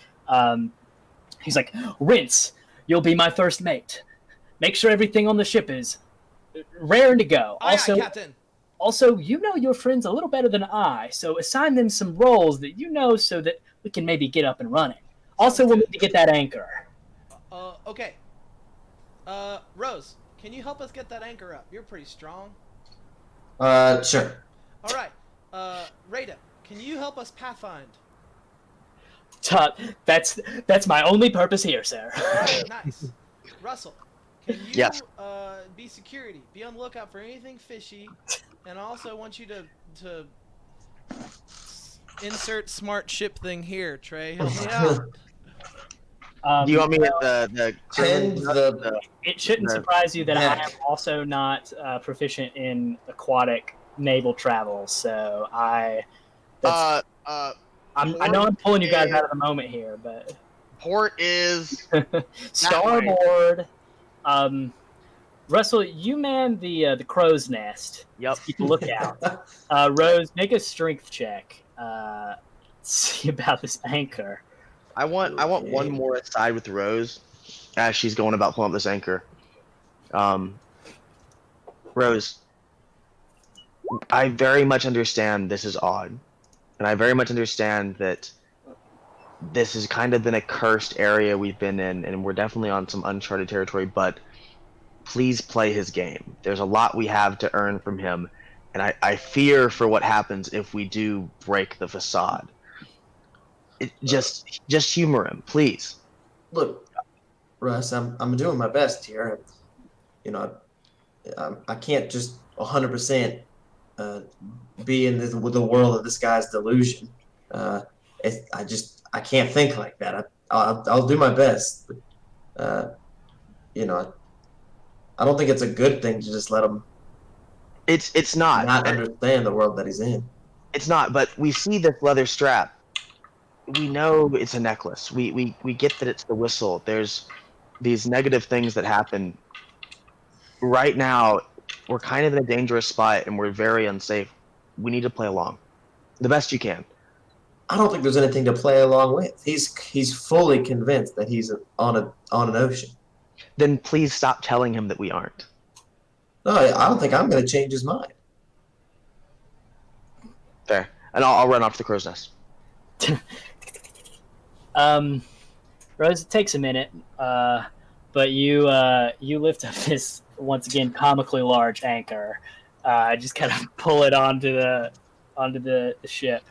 He's like, "Rince, you'll be my first mate. Make sure everything on the ship is raring to go. Aye, aye, Captain. Also, you know your friends a little better than I, so assign them some roles that you know so that we can maybe get up and running. Also, we'll need to get that anchor." Okay. Rose, can you help us get that anchor up? You're pretty strong. Sure. All right. Rada, can you help us pathfind? Tut, that's my only purpose here, sir. Nice. Russell, can you Yes. be security? Be on the lookout for anything fishy, and I also want you to insert smart ship thing here. Trey, help me out. Do you want me at the Tend the It shouldn't No. surprise you that I am Heck. also not proficient in aquatic naval travel, so I know I'm pulling you guys out of the moment here, but port is starboard. Russell, you man the crow's nest. Yep. Keep a lookout. Rose, make a strength check. See about this anchor. I want one more aside with Rose as she's going about pulling up this anchor. Rose, I very much understand this is odd, and I very much understand that this has kind of been a cursed area we've been in, and we're definitely on some uncharted territory, but please play his game. There's a lot we have to earn from him, and I fear for what happens if we do break the facade. Just humor him, please. Look, Russ, I'm doing my best here. You know, I can't just 100% be in the world of this guy's delusion. I can't think like that. I'll do my best. But, you know, I don't think it's a good thing to just let him It's not understand the world that he's in. It's not, but we see this leather strap. We know it's a necklace. We get that it's the whistle. There's these negative things that happen. Right now, we're kind of in a dangerous spot and we're very unsafe. We need to play along. The best you can. I don't think there's anything to play along with. He's fully convinced that he's on an ocean. Then please stop telling him that we aren't. No, I don't think I'm going to change his mind. Fair. And I'll run off to the crow's nest. Rose, it takes a minute, but you lift up this once again comically large anchor, just kind of pull it onto the ship,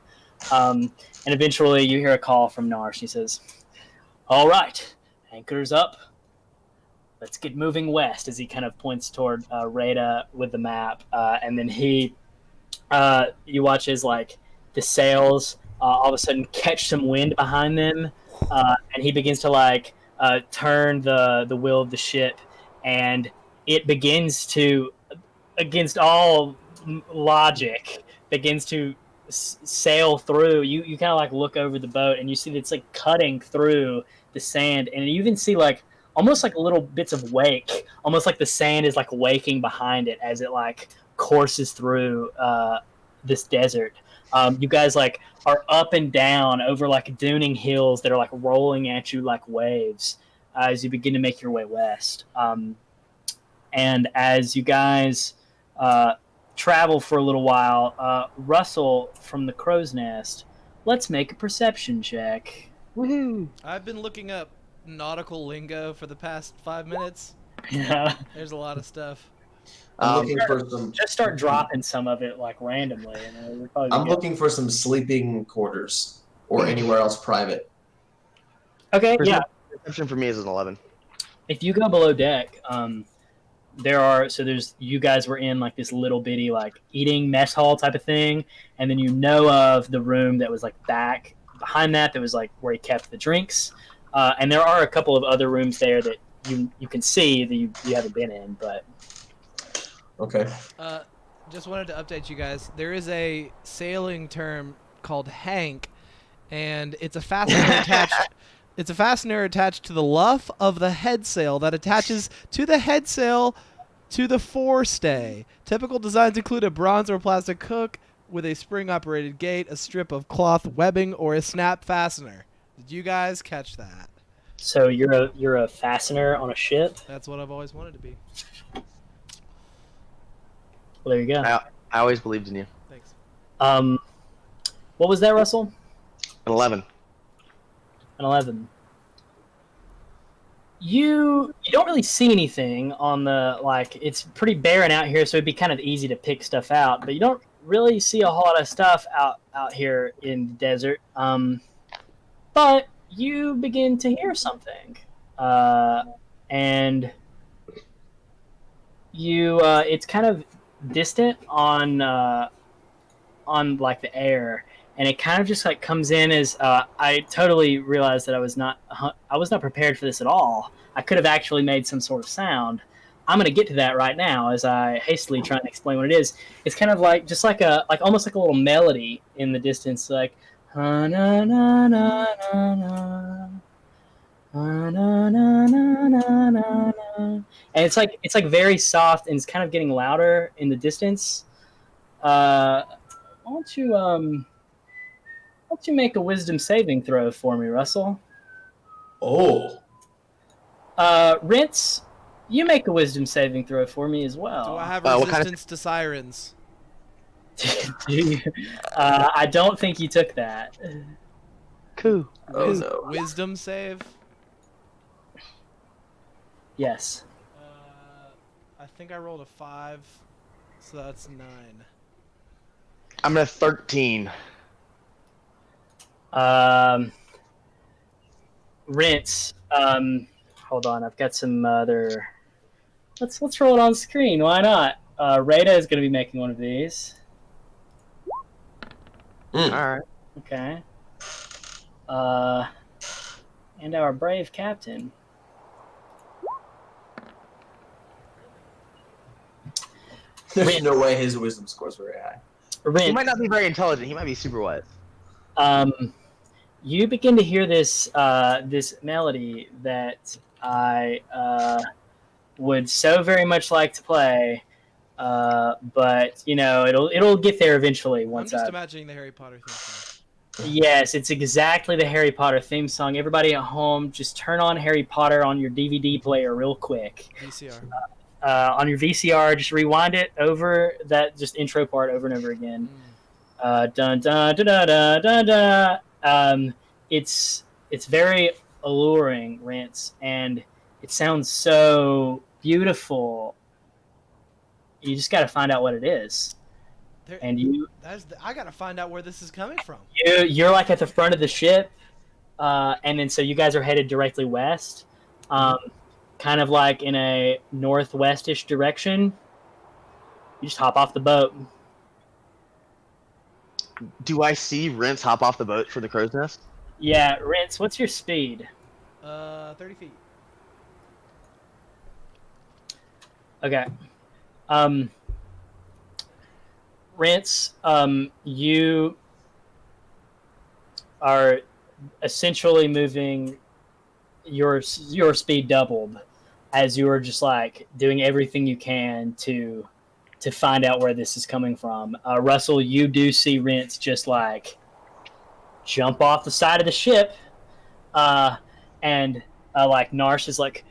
and eventually you hear a call from Narsh. He says, "All right, anchor's up. Let's get moving west." As he kind of points toward Rada with the map, and then you watch as like the sails all of a sudden catch some wind behind them, and he begins to turn the wheel of the ship, and it begins to, against all logic, begins to sail through. You kind of look over the boat and you see that it's cutting through the sand, and you even see almost little bits of wake, almost like the sand is waking behind it as it courses through this desert. You guys are up and down over duning hills that are rolling at you like waves as you begin to make your way west. And as you guys travel for a little while, Russell from the crow's nest, let's make a perception check. Woohoo! I've been looking up nautical lingo for the past 5 minutes. Yeah. There's a lot of stuff. I'm looking for some. Just start dropping some of it randomly. And I'm looking for some sleeping quarters or anywhere else private. Okay, yeah. Perception for me is an 11. If you go below deck, there's you guys were in this little bitty eating mess hall type of thing, and then of the room that was back behind that was where he kept the drinks, and there are a couple of other rooms there that you can see that you haven't been in, but. Okay. Just wanted to update you guys. There is a sailing term called hank, and it's a fastener attached. It's a fastener attached to the luff of the headsail that attaches to the headsail to the forestay. Typical designs include a bronze or plastic hook with a spring-operated gate, a strip of cloth webbing, or a snap fastener. Did you guys catch that? So you're a fastener on a ship? That's what I've always wanted to be. Well, there you go. I always believed in you. Thanks. What was that, Russell? An 11. An 11. you don't really see anything on the like. It's pretty barren out here, so it'd be kind of easy to pick stuff out. But you don't really see a whole lot of stuff out here in the desert. But you begin to hear something, and you it's kind of distant on like the air, and it kind of just like comes in as I totally realized that I was not prepared for this at all. I could have actually made some sort of sound. I'm going to get to that right now as I hastily try and explain what it is. It's kind of like just like almost like a little melody in the distance, like na na na na na. Na, na, na, na, na, na. And it's like very soft, and it's kind of getting louder in the distance. Why don't you make a wisdom saving throw for me, Russell? Oh. Rince, you make a wisdom saving throw for me as well. Do I have what resistance to sirens? I don't think you took that. Cool. Oh no. Wisdom save? Yes. I think I rolled a 5, so that's 9. I'm at 13. Rinse. Hold on, I've got some other. Let's roll it on screen. Why not? Rada is going to be making one of these. All right. Okay. And our brave captain. There's no way his wisdom score's very high. He might not be very intelligent. He might be super wise. You begin to hear this this melody that I would so very much like to play, but you know it'll get there eventually. Once I'm just imagining the Harry Potter theme song. Yes, it's exactly the Harry Potter theme song. Everybody at home, just turn on Harry Potter on your DVD player real quick. VCR. On your VCR, just rewind it over that just intro part over and over again. Dun dun dun dun dun dun dun. It's very alluring, Rance, and it sounds so beautiful. You just got to find out what it is. I gotta find out where this is coming from. You're like at the front of the ship, and then so you guys are headed directly west, kind of like in a northwestish direction. You just hop off the boat. Do I see Rince hop off the boat for the crow's nest? Yeah, Rince, what's your speed? 30 feet. Okay. Rince, you are essentially moving your speed doubled as you are just like doing everything you can to find out where this is coming from. Russell, you do see Rince just like jump off the side of the ship, and like Narsh is like,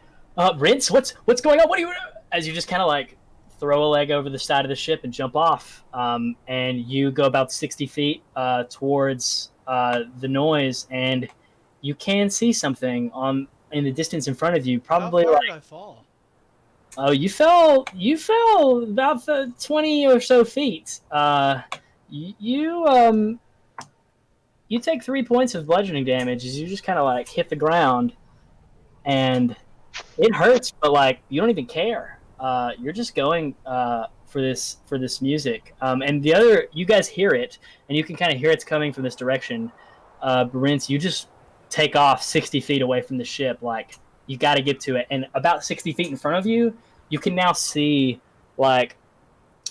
Rince, what's going on? What are you? As you just kind of like throw a leg over the side of the ship and jump off, and you go about 60 feet towards the noise, and you can see something in the distance in front of you. Probably How far like, did I fall? oh, you fell about 20 or so feet. You take 3 points of bludgeoning damage as you just kind of like hit the ground, and it hurts, but like you don't even care. You're just going for this music, and the other, you guys hear it, and you can kind of hear it's coming from this direction. Brent, you just take off 60 feet away from the ship, like you got to get to it, and about 60 feet in front of you, you can now see like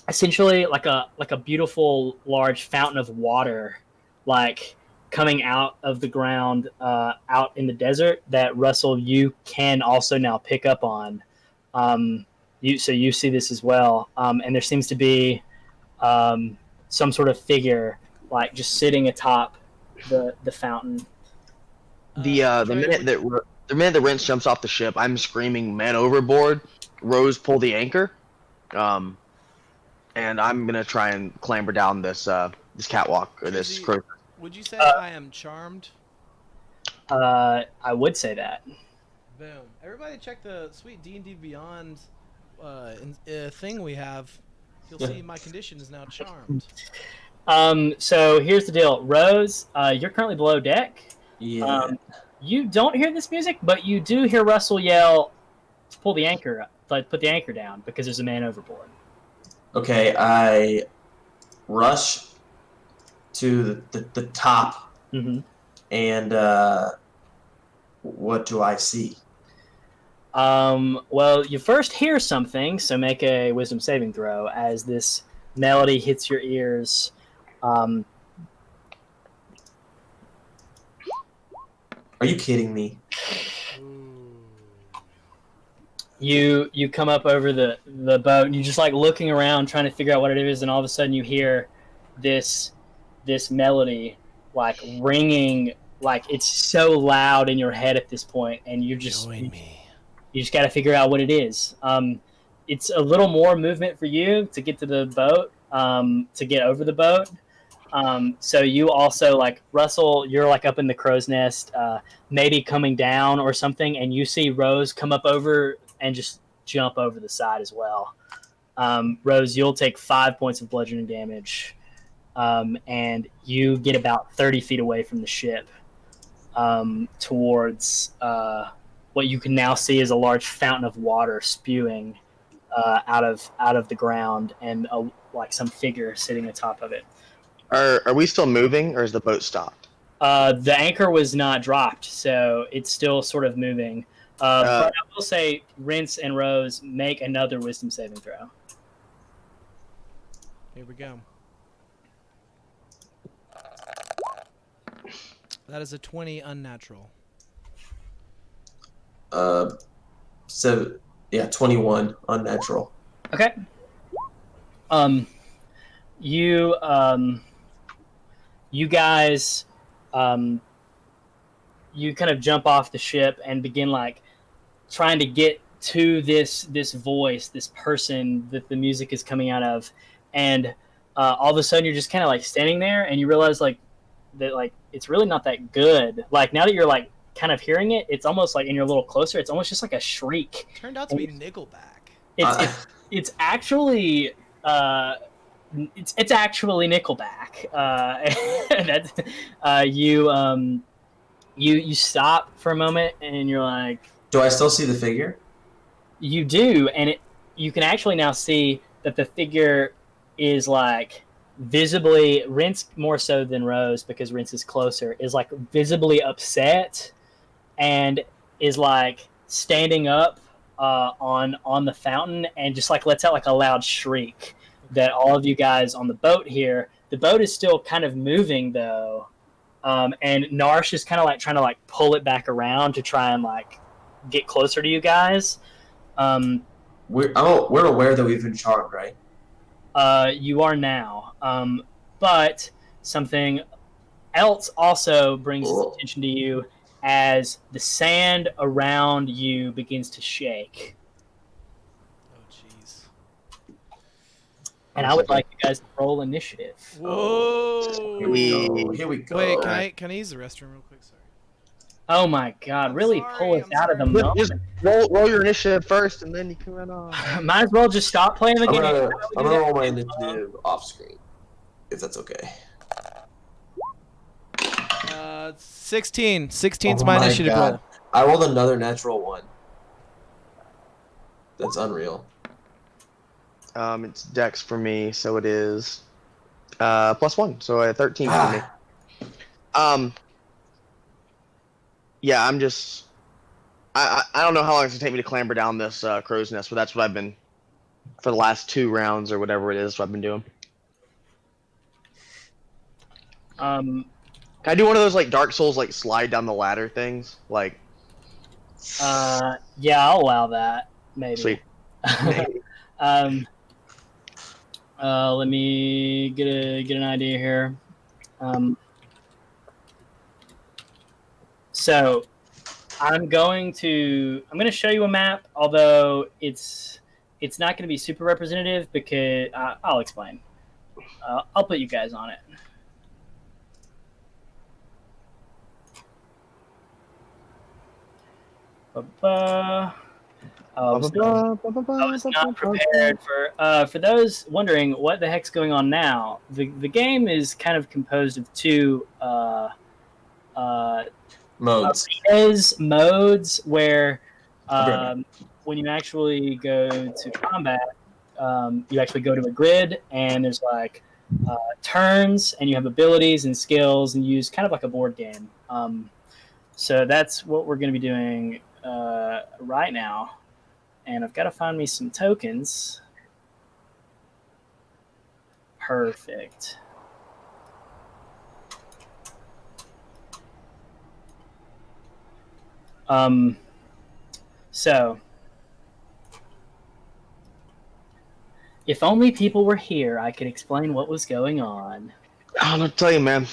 essentially like a beautiful large fountain of water, like coming out of the ground out in the desert that Russell, you can also now pick up on. You see this as well, and there seems to be some sort of figure like just sitting atop the fountain. The minute that Rince jumps off the ship, I'm screaming, "Man overboard!" Rose, pull the anchor, and I'm gonna try and clamber down this catwalk or this crow. Would you say I am charmed? I would say that. Boom. Everybody check the sweet D&D Beyond thing we have. You'll see my condition is now charmed. So here's the deal. Rose, you're currently below deck. Yeah. You don't hear this music, but you do hear Russell yell, pull the anchor up, like put the anchor down because there's a man overboard. Okay, I rush to the top, Mm-hmm. and what do I see? Well, you first hear something, so make a wisdom saving throw as this melody hits your ears. Are you kidding me? You come up over the boat and you just like looking around trying to figure out what it is, and all of a sudden you hear this melody like ringing, like it's so loud in your head at this point, and you just Join me. You just got to figure out what it is. It's a little more movement for you to get to the boat, to get over the boat. So you also, like, Russell, you're like up in the crow's nest, maybe coming down or something, and you see Rose come up over and just jump over the side as well. Rose, you'll take 5 points of bludgeoning damage, and you get about 30 feet away from the ship, towards what you can now see is a large fountain of water spewing out of the ground, and like some figure sitting atop of it. Are we still moving, or is the boat stopped? The anchor was not dropped, so it's still sort of moving. But I will say, Rince and Rose, make another wisdom saving throw. Here we go. That is a 20 unnatural. So yeah, 21 unnatural. Okay. You guys, you kind of jump off the ship and begin like trying to get to this voice, this person that the music is coming out of, and all of a sudden you're just kind of like standing there, and you realize like that like it's really not that good. Like now that you're like kind of hearing it, it's almost like, and you're a little closer, it's almost just like a shriek. Turned out to be Nickelback. It's actually it's actually Nickelback. That's you stop for a moment and you're like, Do I still see the figure? you do, and you can actually now see that the figure is like visibly, Rince more so than Rose because Rince is closer, is like visibly upset and is like standing up on the fountain and just like lets out like a loud shriek that all of you guys on the boat hear. The boat is still kind of moving though, and Narsh is kind of like trying to like pull it back around to try and like get closer to you guys. We're aware that we've been charmed, right? You are now, but something else also brings attention to you as the sand around you begins to shake. Oh, jeez. And I would like you guys to roll initiative. Whoa. Here we go. Wait, can I use the restroom real quick? Sorry. Oh my God! I'm Really sorry, pull us I'm out of the sorry. moment. Just roll your initiative first, and then you can run on. Might as well just stop playing the I'm game. gonna roll my initiative off screen, if that's okay. 16. 16's Oh my my initiative God. roll. I rolled another natural one. That's unreal. It's Dex for me, so it is +1, so 13 for me. Yeah, I'm just. I don't know how long it's gonna take me to clamber down this crow's nest, but that's what I've been for the last 2 rounds or whatever it is. What I've been doing. Can I do one of those like Dark Souls like slide down the ladder things? Like. Yeah, I'll allow that. Maybe. Sweet. Let me get an idea here. So I'm going to show you a map, although it's not going to be super representative because I'll explain. I'll put you guys on it. Ba-ba. I was not prepared for those wondering what the heck's going on now. The game is kind of composed of two Modes. modes where when you actually go to combat, you actually go to a grid and there's like turns and you have abilities and skills and use kind of like a board game. So that's what we're going to be doing right now. And I've got to find me some tokens. Perfect. So if only people were here, I could explain what was going on. I don't tell you, man.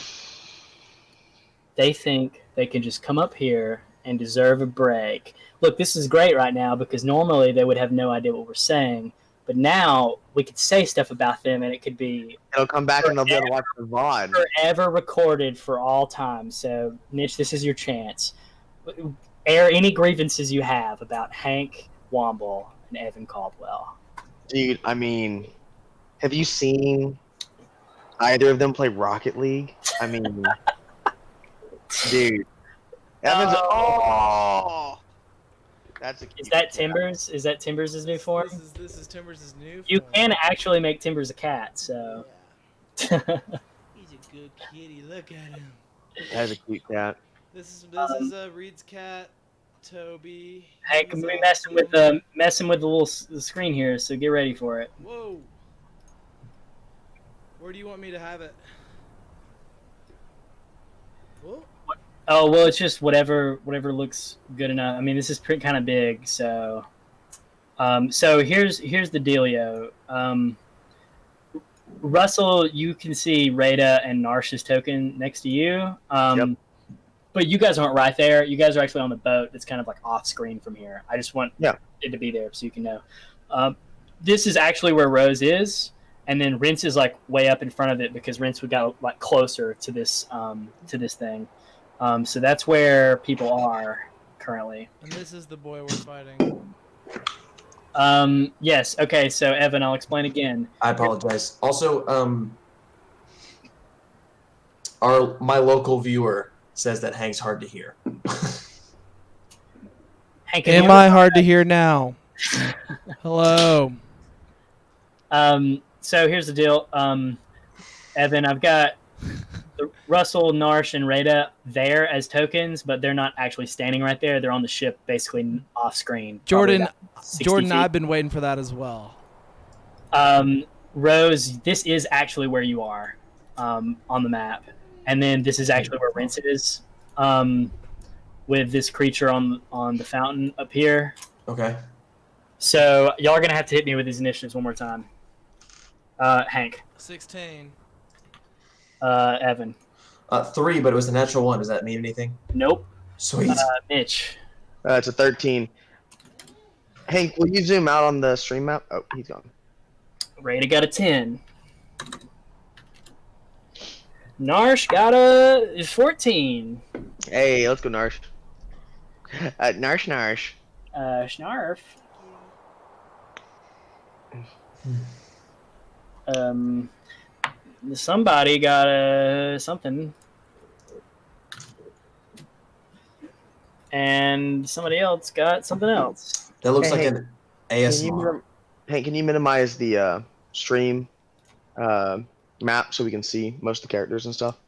They think they can just come up here and deserve a break. Look, this is great right now because normally they would have no idea what we're saying, but now we could say stuff about them and it could be It'll come back and they'll be able to watch the VOD. forever recorded for all time. So, Mitch, this is your chance. Air any grievances you have about Hank Womble and Evan Caldwell. Dude, I mean, have you seen either of them play Rocket League? I mean, dude. Evan's that's a Is that Timbers? Is that Timbers' new form? This is Timbers' new You form. can actually make Timbers a cat, so. Yeah. He's a good kitty. Look at him. That's a cute cat. This is Reed's cat, Toby. Hank, He's I'm a- messing with the screen here, so get ready for it. Whoa. Where do you want me to have it? Whoa. Oh well, it's just whatever looks good enough. I mean, this is kind of big, so. So here's the dealio. Russell, you can see Rada and Narsh's token next to you. Yep. But you guys aren't right there. You guys are actually on the boat that's kind of like off screen from here. I just want it to be there so you can know. This is actually where Rose is, and then Rince is like way up in front of it because Rince would got like closer to this thing. So that's where people are currently. And this is the boy we're fighting. Yes. Okay. So Evan, I'll explain again. I apologize. Also, my local viewer says that Hank's hard to hear. Hank, Am I hard to hear now? Hello. So here's the deal. Evan, I've got Russell, Narsh, and Rada there as tokens, but they're not actually standing right there. They're on the ship, basically off screen. Jordan, 60 Jordan, feet. I've been waiting for that as well. Rose, this is actually where you are on the map, and then this is actually where Rince is, with this creature on the fountain up here. Okay. So y'all are gonna have to hit me with these initiatives one more time. Hank, 16. Evan, 3, but it was a natural 1. Does that mean anything? nope. Sweet. Mitch, It's a 13. Hank, will you zoom out on the stream map? Oh, he's gone. Rada got a 10. Narsh got a 14. Hey, let's go, Narsh. Narsh. Snarf. Somebody got a something. And somebody else got something else. That looks Hey, like an ASMR. Hank, can you minimize the stream map so we can see most of the characters and stuff?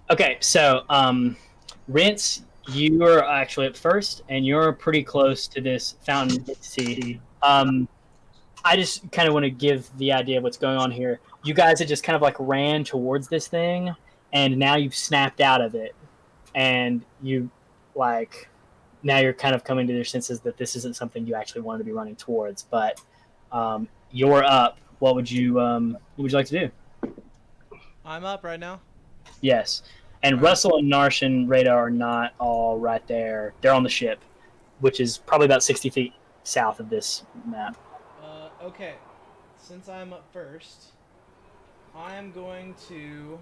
Okay, so Rince, you are actually up first, and you're pretty close to this fountain entity. I just kind of want to give the idea of what's going on here. You guys had just kind of like ran towards this thing, and now you've snapped out of it, and you like now you're kind of coming to your senses that this isn't something you actually wanted to be running towards. But you're up. What would you like to do? I'm up right now. Yes. And Russell and Narsh and Rada are not all right there. They're on the ship, which is probably about 60 feet south of this map. Okay. Since I'm up first, I am going to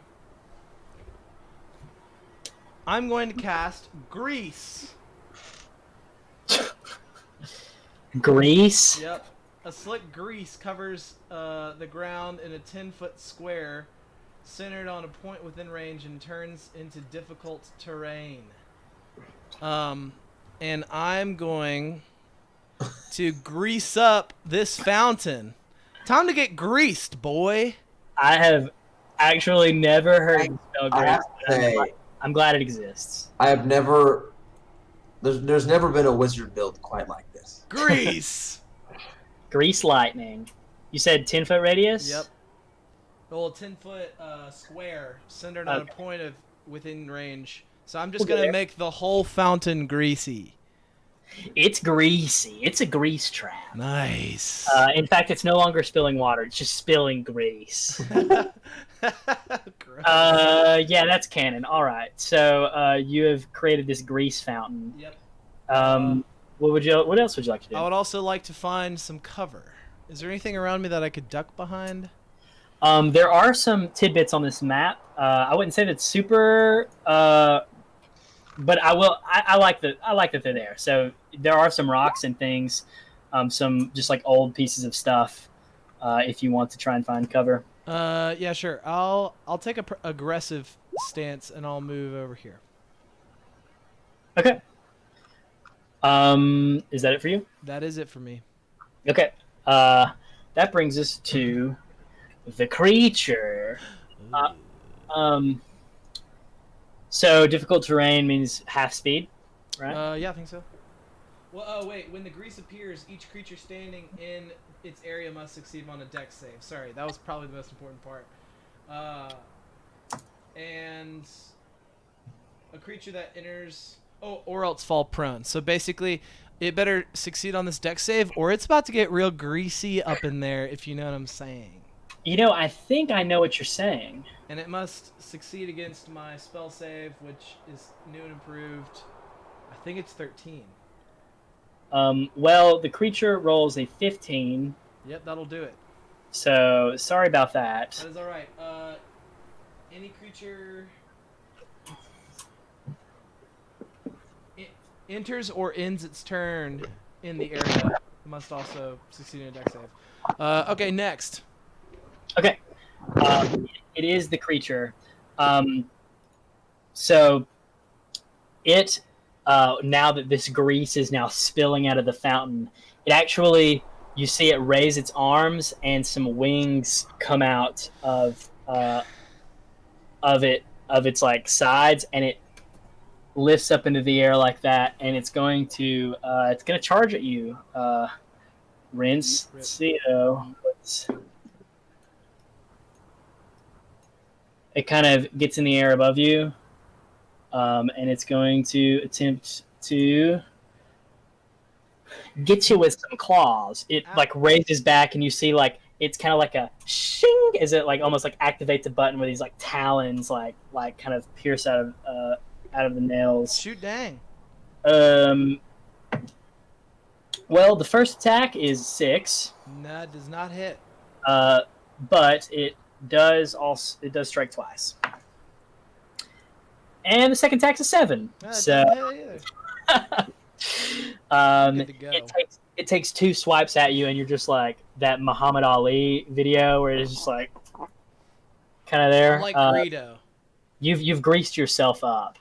I'm going to cast Grease. Grease. Yep. A slick grease covers the ground in a 10-foot square centered on a point within range and turns into difficult terrain. And I'm going to grease up this fountain. Time to get greased, boy. I have actually never heard the spell I grease. have to say, I'm glad it exists. I have never. There's never been a wizard build quite like this. Grease. Grease lightning. You said 10-foot radius? Yep. Well, 10-foot square centered on a Okay. point of within range. So I'm just Okay. gonna make the whole fountain greasy. It's greasy. It's a grease trap. Nice. In fact, it's no longer spilling water. It's just spilling grease. Gross. Yeah, that's canon. All right. So you have created this grease fountain. Yep. What else would you like to do? I would also like to find some cover. Is there anything around me that I could duck behind? There are some tidbits on this map. I wouldn't say that's super, but I will. I like that they're there. So there are some rocks and things, some just like old pieces of stuff. If you want to try and find cover. Yeah, sure. I'll take a aggressive stance and I'll move over here. Okay. Is that it for you? That is it for me. Okay. That brings us to the creature. So difficult terrain means half speed, right? Yeah, I think so. Well, oh wait. When the grease appears, each creature standing in its area must succeed on a dex save. Sorry, that was probably the most important part. And a creature that enters, or else fall prone. So basically, it better succeed on this dex save, or it's about to get real greasy up in there. If you know what I'm saying. I think I know what you're saying. And it must succeed against my spell save, which is new and improved. I think it's 13. Well, the creature rolls a 15, Yep, that'll do it. so sorry about that. That is all right. Any creature enters or ends its turn in the area must also succeed in a dex save. Okay, next. Okay. It is the creature. So it, now that this grease is now spilling out of the fountain, it actually, you see it raise its arms and some wings come out of its like sides, and it lifts up into the air like that, and it's going to charge at you. Rinse. Let's see. It kind of gets in the air above you, and it's going to attempt to get you with some claws. It like raises back, and you see like it's kind of like a shing as it like almost like activates a button where these like talons like kind of pierce out of the nails. Shoot, dang. Well, the first attack is 6. No, it does not hit. But it does strike twice. And the second attack's a 7. No, it So doesn't hit either. Good to go. it takes 2 swipes at you, and you're just like that Muhammad Ali video where it's just like kind of there. I'm like Greedo. You've greased yourself up.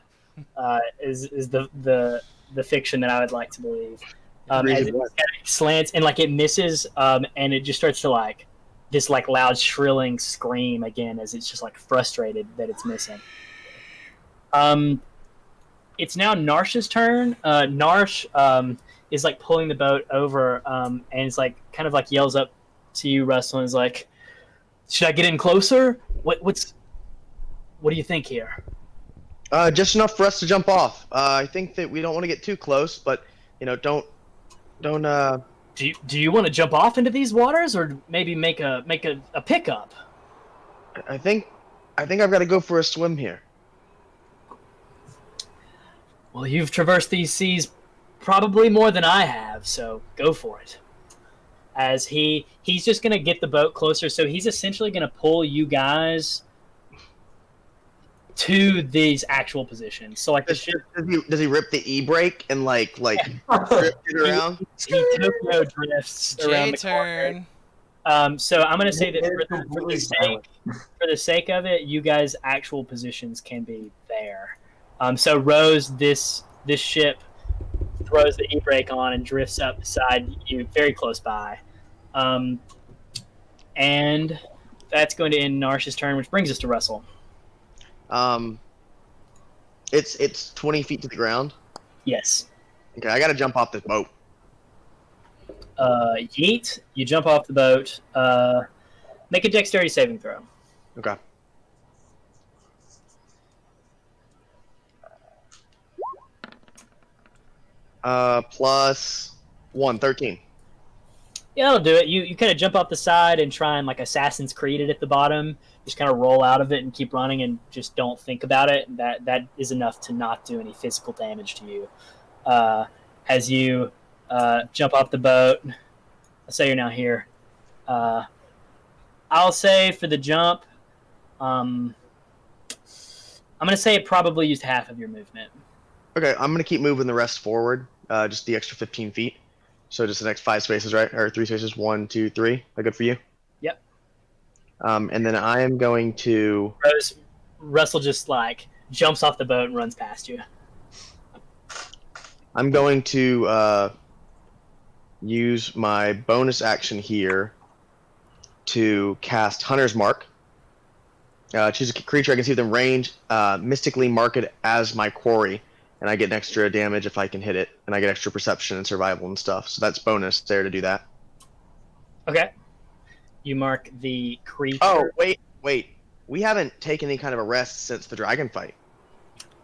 Is the fiction that I would like to believe. As it kind of slants and like it misses, and it just starts to like this like loud shrilling scream again as it's just like frustrated that it's missing. It's now Narsh's turn. Narsh is like pulling the boat over, and it's like kind of like yells up to you, Russell, and is like, "Should I get in closer? What do you think here?" Just enough for us to jump off. I think that we don't want to get too close, but don't. Do you want to jump off into these waters, or maybe make a pickup? I think I've got to go for a swim here. Well, you've traversed these seas probably more than I have, so go for it. As he's just gonna get the boat closer, so he's essentially gonna pull you guys to these actual positions. So like the ship, Does he rip the e-brake and like drift it around? he Tokyo drifts around the corner. So I'm going to say that for the sake of it, you guys' actual positions can be there. So Rose, this ship throws the e-brake on and drifts up beside you, very close by. And that's going to end Narsh's turn, which brings us to Russell. It's 20 feet to the ground. Yes. Okay, I got to jump off this boat. Yeet, you jump off the boat. Make a dexterity saving throw. Okay. Plus 1, 13. Yeah, that'll do it. You kind of jump off the side and try and like Assassin's Creed it at the bottom. Just kind of roll out of it and keep running and just don't think about it. That is enough to not do any physical damage to you. As you jump off the boat, let's say you're now here. I'll say for the jump, I'm going to say it probably used half of your movement. Okay, I'm going to keep moving the rest forward, just the extra 15 feet. So just the next 5 spaces, right? Or 3 spaces, 1, 2, 3. That good for you? Yep. And then I am going to... Russell just like jumps off the boat and runs past you. I'm going to use my bonus action here to cast Hunter's Mark. Choose a creature I can see within range, mystically mark it as my quarry, and I get an extra damage if I can hit it, and I get extra perception and survival and stuff. So that's bonus there to do that. Okay. You mark the creature. Oh, wait. We haven't taken any kind of a rest since the dragon fight.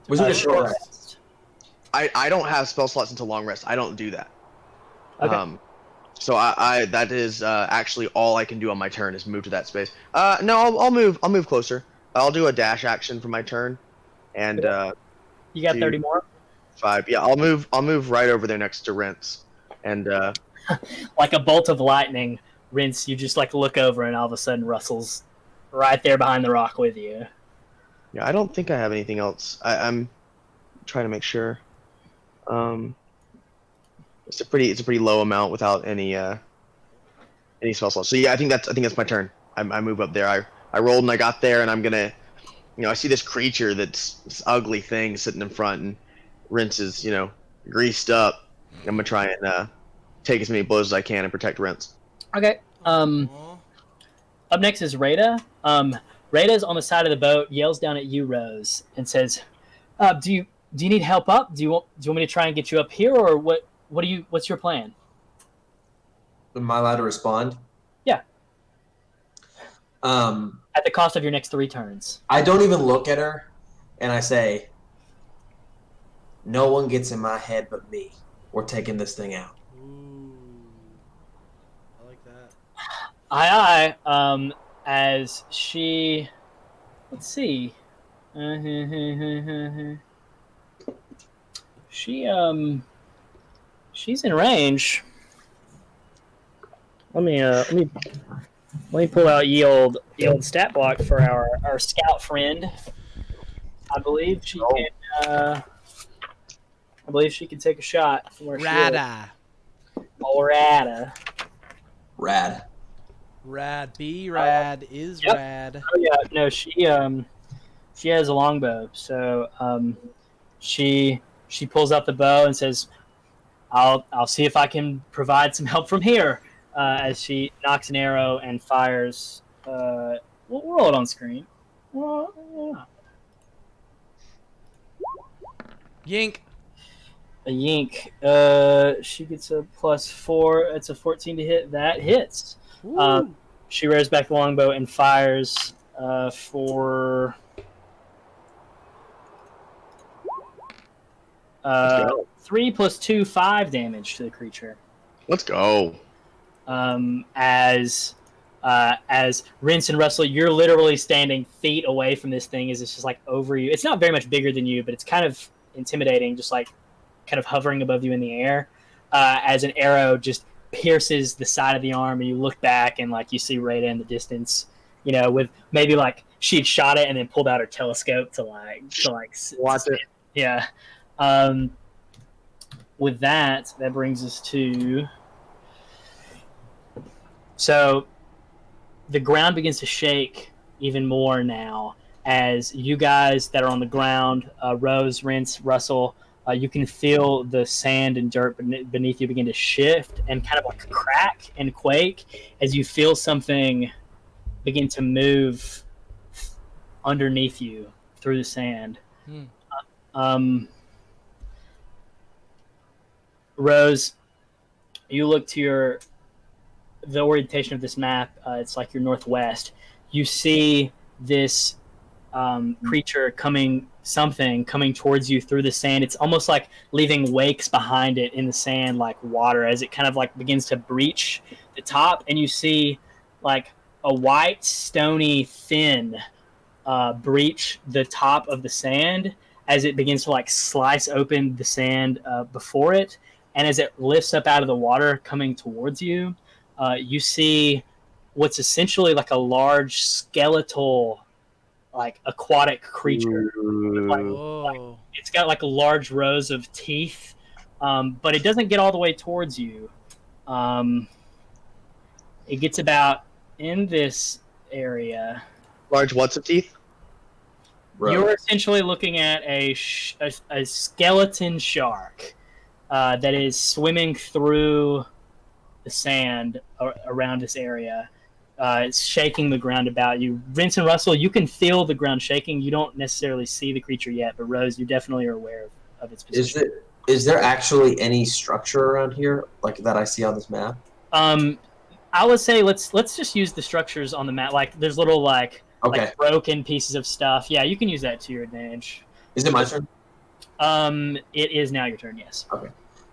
Was it a short rest? I don't have spell slots until long rest. I don't do that. Okay. So I that is actually all I can do on my turn is move to that space. No, I'll move closer. I'll do a dash action for my turn, and you got 30 more. 5. Yeah, I'll move right over there next to Rince, and like a bolt of lightning, Rince. You just like look over, and all of a sudden Russell's right there behind the rock with you. Yeah, I don't think I have anything else. I'm trying to make sure. It's a pretty low amount without any spell slots. So yeah, I think that's my turn. I move up there. I rolled and I got there, and I'm gonna, I see this creature that's this ugly thing sitting in front, and Rince is greased up. I'm gonna try and take as many blows as I can and protect Rince. Okay. Up next is Rada. Rada's on the side of the boat, yells down at you, Rose, and says, "Do you need help up? Do you want me to try and get you up here, or what? What's your plan?" Am I allowed to respond? Yeah. At the cost of your next 3 turns. I don't even look at her, and I say, "No one gets in my head but me. We're taking this thing out." Ooh, I like that. Aye. As she, let's see, she's in range. Let me pull out ye old stat block for our scout friend. I believe she can take a shot from where Rada. Rada. Rad. Rad. Be rad is Yep. rad. Oh yeah, no, she has a longbow, so she pulls out the bow and says, I'll see if I can provide some help from here. As she knocks an arrow and fires. We'll roll it on screen. Yink. A yink. She gets a +4. It's a 14 to hit. That hits. She rears back the longbow and fires for 3 + 2, 5 damage to the creature. Let's go. As Rince and Russell, you're literally standing feet away from this thing as it's just like over you. It's not very much bigger than you, but it's kind of intimidating, just like kind of hovering above you in the air. As an arrow just pierces the side of the arm, and you look back and like you see Rada in the distance, with maybe like she'd shot it and then pulled out her telescope to Watch it. Yeah. With that brings us to. So the ground begins to shake even more now as you guys that are on the ground, Rose, Rince, Russell, you can feel the sand and dirt beneath you begin to shift and kind of like crack and quake as you feel something begin to move underneath you through the sand. Rose, you look to the orientation of this map. It's like your northwest. You see this creature coming towards you through the sand. It's almost like leaving wakes behind it in the sand, like water, as it kind of like begins to breach the top, and you see like a white, stony, thin breach the top of the sand as it begins to like slice open the sand before it, and as it lifts up out of the water coming towards you, you see what's essentially like a large skeletal, like aquatic creature. It's got like large rows of teeth, but it doesn't get all the way towards you. It gets about in this area. Large what's of teeth? You're essentially looking at a skeleton shark that is swimming through the sand around this area. It's shaking the ground about you. Vince and Russell, you can feel the ground shaking. You don't necessarily see the creature yet, but Rose, you definitely are aware of its position. Is there actually any structure around here like that I see on this map? I would say let's just use the structures on the map. Like there's little like broken pieces of stuff. Yeah, you can use that to your advantage. Is it my turn? It is now your turn. Yes. Okay.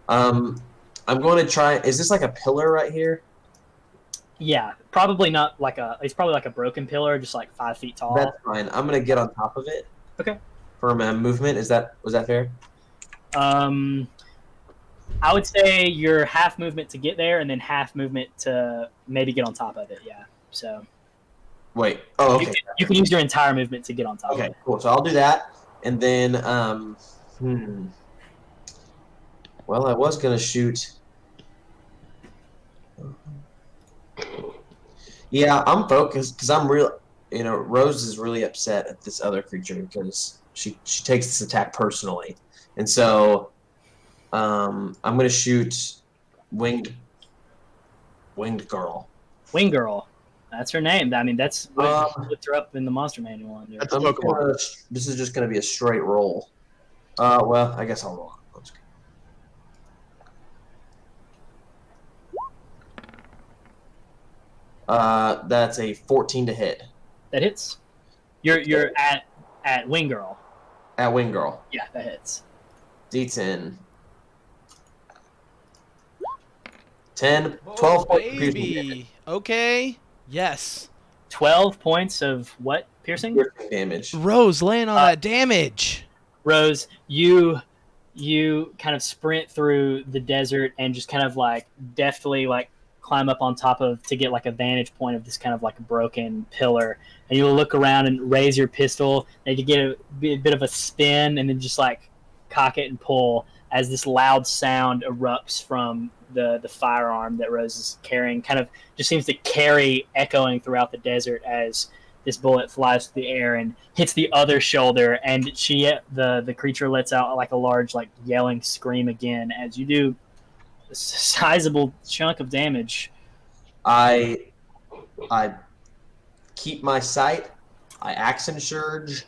I'm going to try. Is this like a pillar right here? Yeah, probably not like it's probably like a broken pillar, just like 5 feet tall. That's fine. I'm gonna get on top of it. Okay. For my movement, was that fair? I would say you're half movement to get there, and then half movement to maybe get on top of it. Yeah. So. Wait. Oh, okay. You can use your entire movement to get on top. Okay, of it. cool. So I'll do that, and then Well, I was gonna shoot. Yeah, I'm focused because I'm real. Rose is really upset at this other creature because she takes this attack personally, and so I'm gonna shoot winged girl. Winged girl, that's her name. I mean, that's what looked her up in the monster manual. That's a Pokemon. This is just gonna be a straight roll. Well, I guess I'll roll. That's a 14 to hit. That hits. You're at Wing Girl. At Wing Girl. Yeah, that hits. D10. 10, 12 baby. Okay. Yes. 12 points of what? Piercing damage. Rose laying on that damage. Rose, you kind of sprint through the desert and just kind of like deftly like climb up on top of to get like a vantage point of this kind of like a broken pillar, and you'll look around and raise your pistol and you get a bit of a spin and then just like cock it and pull as this loud sound erupts from the firearm that Rose is carrying. Kind of just seems to carry echoing throughout the desert as this bullet flies through the air and hits the other shoulder, and the creature lets out like a large like yelling scream again as you do a sizable chunk of damage. I keep my sight. I action surge.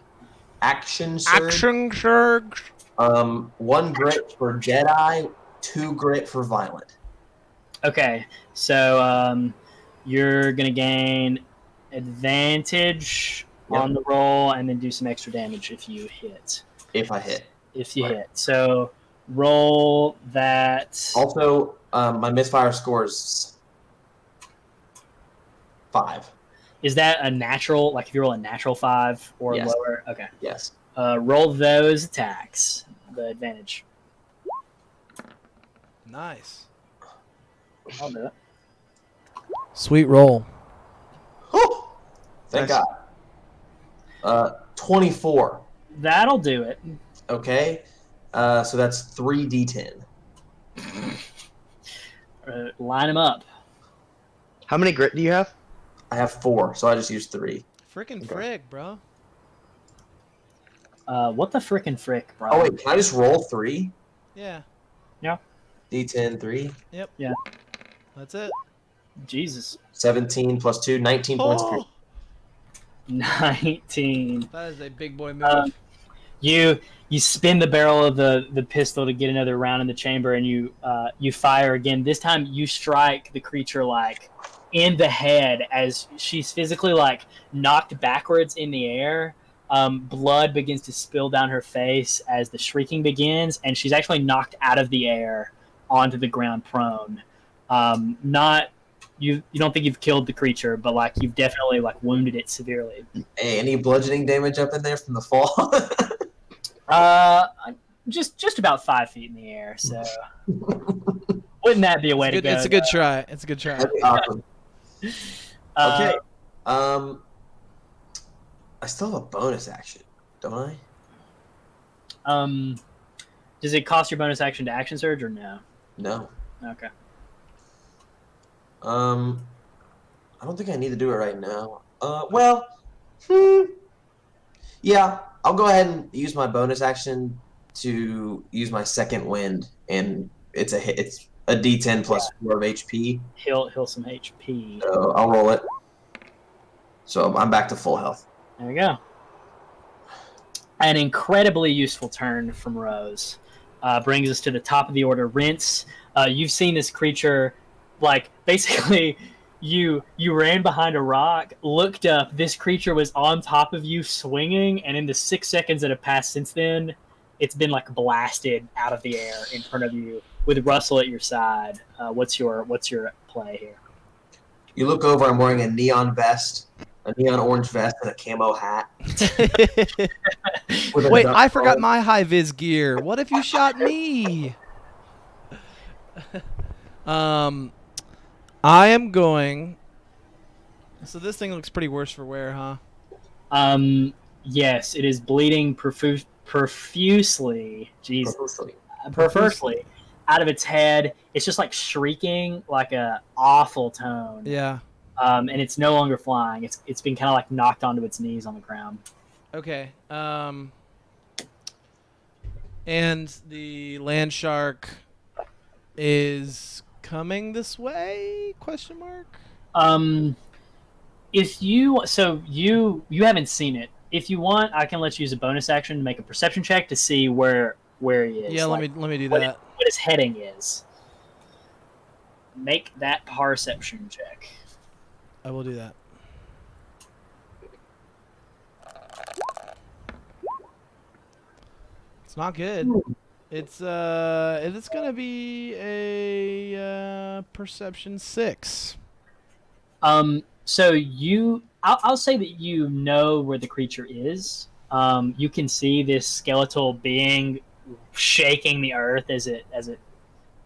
Action surge. 1 grit for Jedi, 2 grit for violent. Okay, so you're gonna gain advantage on the roll and then do some extra damage if you hit. If I hit. If you hit. So roll that. Also, my misfire score is 5. Is that a natural? Like if you roll a natural 5 or lower? Okay. Yes. Roll those attacks. The advantage. Nice. I'll do it. Sweet roll. Oh! Thank Nice. God. 24. That'll do it. Okay. So that's 3d10. Line them up. How many grit do you have? I have 4, so I just used 3. Frickin' Okay. frig, bro. What the frickin' frick, bro? Oh wait, can I just roll 3? Yeah, D10 3. that's it. Jesus. 17 plus 2, 19 points of Oh, 19. that is a big boy move. You spin the barrel of the pistol to get another round in the chamber, and you fire again. This time you strike the creature like in the head as she's physically like knocked backwards in the air. Blood begins to spill down her face as the shrieking begins, and she's actually knocked out of the air onto the ground prone. Not you don't think you've killed the creature, but like you've definitely like wounded it severely. Hey, any bludgeoning damage up in there from the fall? Just about 5 feet in the air. So wouldn't that be a way to go? It's a good try. It's a good try. That'd be awesome. Uh, Okay. I still have a bonus action, don't I? Does it cost your bonus action to action surge or no? No. Okay. I don't think I need to do it right now. Yeah, I'll go ahead and use my bonus action to use my second wind, and it's a D10 plus 4 of HP. Heal some HP. So I'll roll it. So I'm back to full health. There we go. An incredibly useful turn from Rose. Brings us to the top of the order. Rinse. You've seen this creature, like, basically, you ran behind a rock, looked up, this creature was on top of you swinging, and in the 6 seconds that have passed since then, it's been, like, blasted out of the air in front of you with Russell at your side. What's your play here? You look over, I'm wearing a neon vest, a neon orange vest, and a camo hat. With a Wait, duck I forgot bow. my high vis gear. What if you shot me? I am going. So this thing looks pretty worse for wear, huh? Yes, it is bleeding profusely. Jesus. Profusely. Profusely out of its head. It's just like shrieking like a awful tone. Yeah. And it's no longer flying. It's been kind of like knocked onto its knees on the ground. Okay. And the land shark is coming this way? Question mark. If you haven't seen it. If you want, I can let you use a bonus action to make a perception check to see where he is. Yeah, like, let me do what that. what his heading is. Make that perception check. I will do that. It's not good. It's gonna be a perception 6. So I'll say that you know where the creature is. You can see this skeletal being shaking the earth as it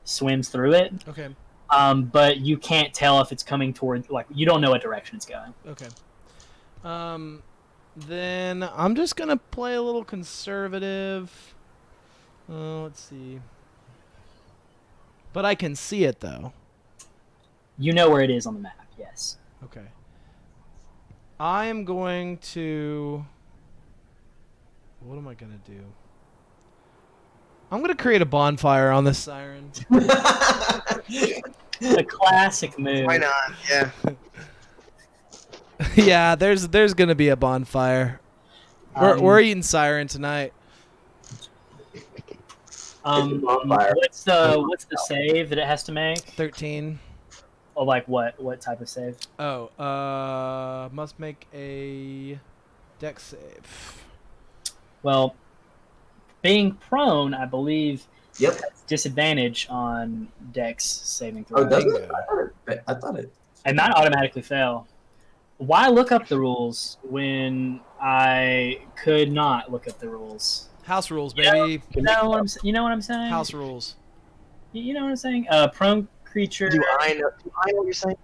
swims through it. Okay. But you can't tell if it's coming toward, like, you don't know what direction it's going. Okay. Then I'm just gonna play a little conservative. Let's see. But I can see it though. You know where it is on the map, yes. Okay. I am going to. What am I gonna do? I'm gonna create a bonfire on this siren. A classic move. Why not? Yeah. Yeah, there's gonna be a bonfire. We're eating siren tonight. bonfire. What's the save that it has to make? 13. Or like what type of save? Oh, must make a dex save. Well, being prone, I believe, Yep. has disadvantage on dex saving throws. Oh, does Bingo. it? I thought it. It might automatically fail. Why look up the rules when I could not look up the rules? House rules, You know- baby. You know what I'm saying? House rules. You know what I'm saying? Prone creature. Do I know what you're saying?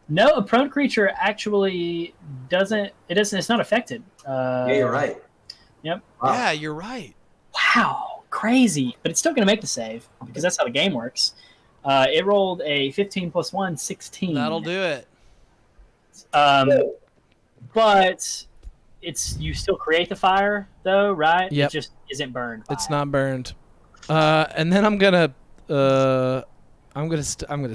No, a prone creature actually doesn't. It doesn't. It's not affected. Yeah, you're right. Yep. Wow. Yeah, you're right. Wow, crazy! But it's still going to make the save because that's how the game works. It rolled a 15 plus 1, 16. That'll do it. But you still create the fire though, right? Yep. It just isn't burned. by It's it. not burned. And then I'm gonna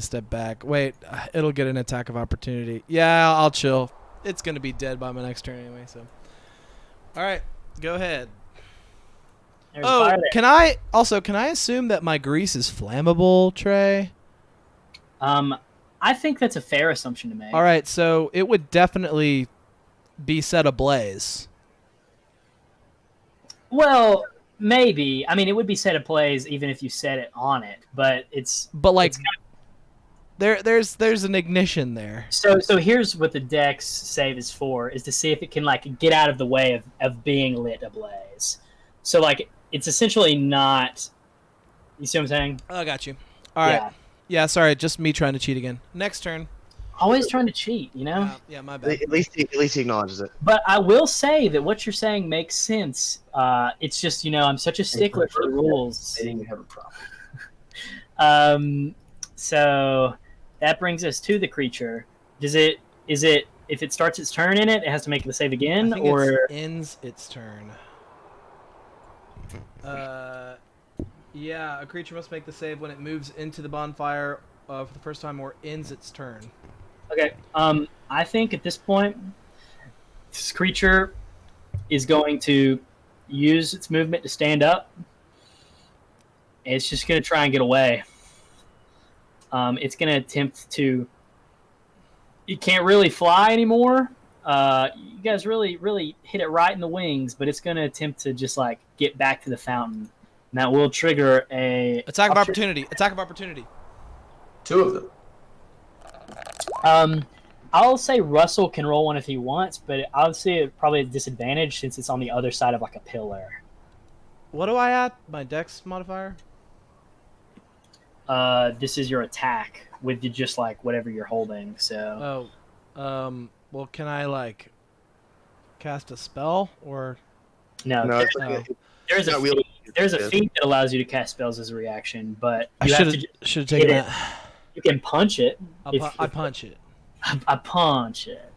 step back. Wait, it'll get an attack of opportunity. Yeah, I'll chill. It's gonna be dead by my next turn anyway. So, all right, go ahead. There's Oh, fire there. can I assume that my grease is flammable, Trey? I think that's a fair assumption to make. All right, so it would definitely be set ablaze. Well, maybe. I mean, it would be set ablaze even if you set it on it, but it's. But like, it's there's an ignition there. So here's what the Dex save is for: is to see if it can like get out of the way of being lit ablaze. So like, it's essentially not. You see what I'm saying? Oh, I got you. All right. Yeah, sorry, just me trying to cheat again. Next turn. Always trying to cheat, you know. Yeah, my bad. At least he acknowledges it. But I will say that what you're saying makes sense. It's just I'm such a stickler for the rules. They didn't have a problem. So that brings us to the creature. Is it if it starts its turn in it has to make the save again, I think or it ends its turn. Yeah, a creature must make the save when it moves into the bonfire for the first time or ends its turn. okay? I think at this point, this creature is going to use its movement to stand up. And it's just going to try and get away. It's going to attempt to. It can't really fly anymore. You guys really hit it right in the wings, but it's going to attempt to just like get back to the fountain. And that will trigger a Attack of opportunity. Attack of opportunity. 2 of them. I'll say Russell can roll one if he wants, but I'll say it probably a disadvantage since it's on the other side of like a pillar. What do I add? My dex modifier? This is your attack with just like whatever you're holding. So Well, can I like cast a spell or? no, No, there's, it's like there's not a wielding feat, there's a it. feat that allows you to cast spells as a reaction, but I you have to should have hit taken it. that. You can punch it. I punch it. I punch it.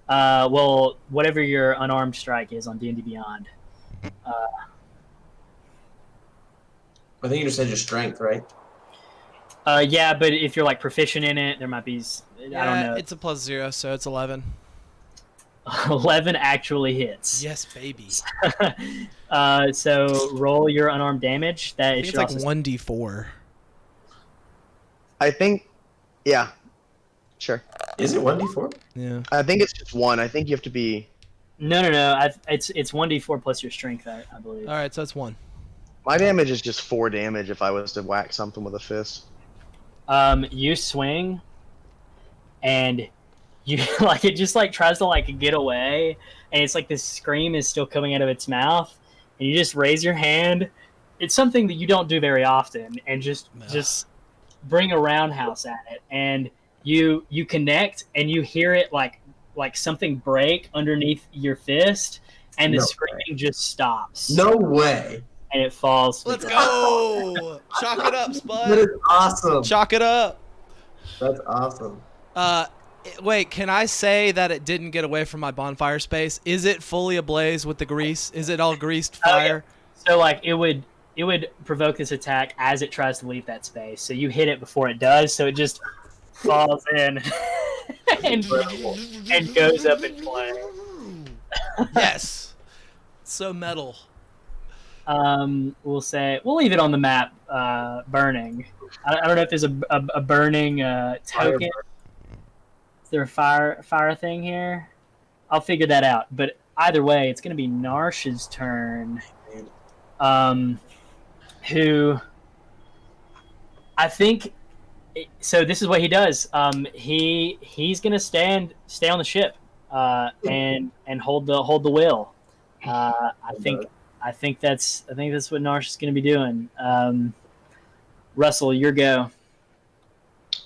Well, whatever your unarmed strike is on D&D Beyond. I think you just said your strength, right? Yeah, but if you're like proficient in it, there might be. I don't know. It's a +0, so it's 11. 11 actually hits. Yes, baby. So roll your unarmed damage. That I it think should it's like also 1d4. I think, yeah, sure. Is it 1d4? Yeah. I think it's just 1. I think you have to be. No. It's 1d4 plus your strength, I believe. All right, so that's 1. My damage is just 4 damage if I was to whack something with a fist. You swing, and you like it just like tries to like get away, and it's like this scream is still coming out of its mouth, and you just raise your hand. It's something that you don't do very often, and just bring a roundhouse at it, and you connect, and you hear it like something break underneath your fist, and the No screaming just stops. No way. And it falls. to the Let's ground. go! Chalk it up, That Spud. is awesome. Chalk it up. That's awesome. Wait, can I say that it didn't get away from my bonfire space? Is it fully ablaze with the grease? Is it all greased fire? So like it would provoke this attack as it tries to leave that space. So you hit it before it does, so it just falls in and goes up in flame. Yes. So metal. We'll leave it on the map, burning. I don't know if there's a burning token. Is there a fire thing here? I'll figure that out. But either way, it's going to be Narsh's turn. Who I think. So this is what he does. He's going to stay on the ship, and hold the wheel. I think that's what Narsh is going to be doing. Russell, your go.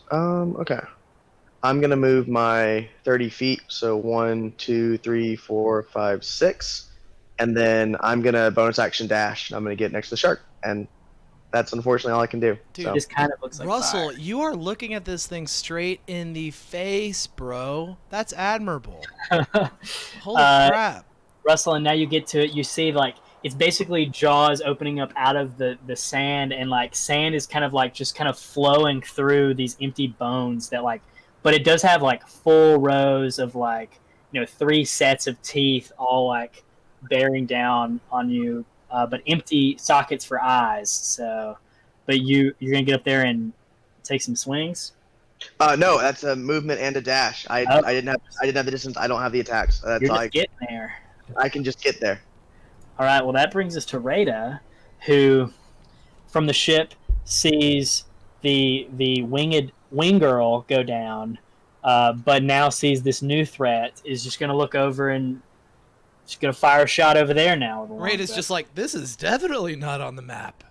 Okay. I'm gonna move my 30 feet. So 1, 2, 3, 4, 5, 6, and then I'm gonna bonus action dash. And I'm gonna get next to the shark, and that's unfortunately all I can do. Dude, so. This kind of looks like Russell, fire. you are looking at this thing straight in the face, bro. That's admirable. Holy crap. Russell, and now you get to it. You see, like, it's basically jaws opening up out of the sand, and like sand is kind of like just kind of flowing through these empty bones that like, but it does have like full rows of like, 3 sets of teeth all like bearing down on you, but empty sockets for eyes. So, but you're gonna get up there and take some swings. No, that's a movement and a dash. I didn't have the distance. I don't have the attacks. That's You're just getting there. I can just get there. All right, well, that brings us to Rada, who, from the ship, sees the wing girl go down, but now sees this new threat, is just going to look over and just going to fire a shot over there now. Rada's just like, this is definitely not on the map.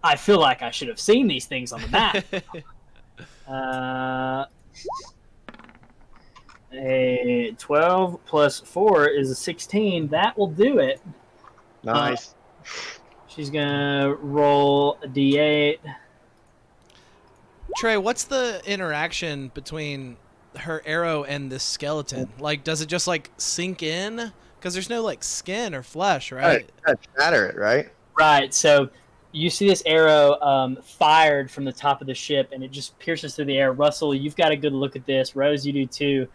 I feel like I should have seen these things on the map. A 12 plus 4 is a 16. That will do it. Nice. She's going to roll a d8. Trey, what's the interaction between her arrow and this skeleton? Like, does it just, like, sink in? Because there's no, like, skin or flesh, right? Shatter it, right? Right, so you see this arrow fired from the top of the ship, and it just pierces through the air. Russell, you've got a good look at this. Rose, you do too.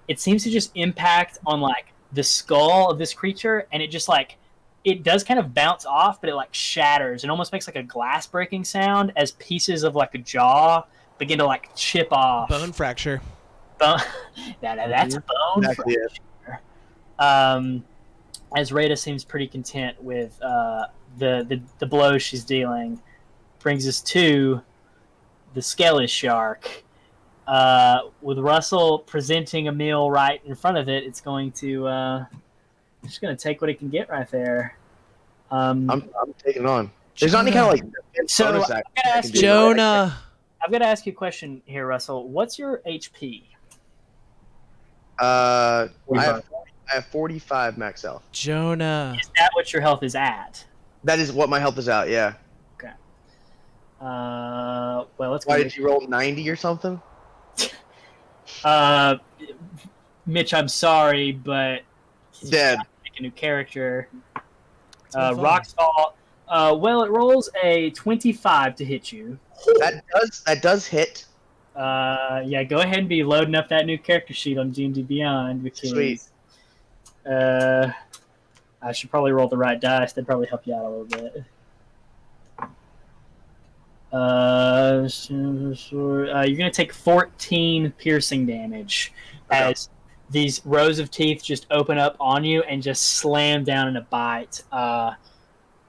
It seems to just impact on like the skull of this creature, and it just like it does kind of bounce off, but it like shatters and almost makes like a glass breaking sound as pieces of like a jaw begin to like chip off. Bone fracture. That's a bone Exactly fracture. As Rada seems pretty content with the blow she's dealing, brings us to the Skelly shark. With Russell presenting a meal right in front of it, it's going to just going to take what it can get right there. I'm taking it on. There's not any kind of like So, bonus I'm action gonna I ask can you- do. Jonah. I've got to ask you a question here, Russell. What's your HP? I have 45 max health. Jonah. Is that what your health is at? That is what my health is out. Yeah. Well, let's go. Why did you roll 90 or something? Mitch, I'm sorry, but Dead. make a new character. It's been fun. Rock's fault. Well, it rolls a 25 to hit you. That does hit. Yeah, go ahead and be loading up that new character sheet on D&D Beyond because Sweet. I should probably roll the right dice. That'd probably help you out a little bit. You're gonna take 14 piercing damage as these rows of teeth just open up on you and just slam down in a bite.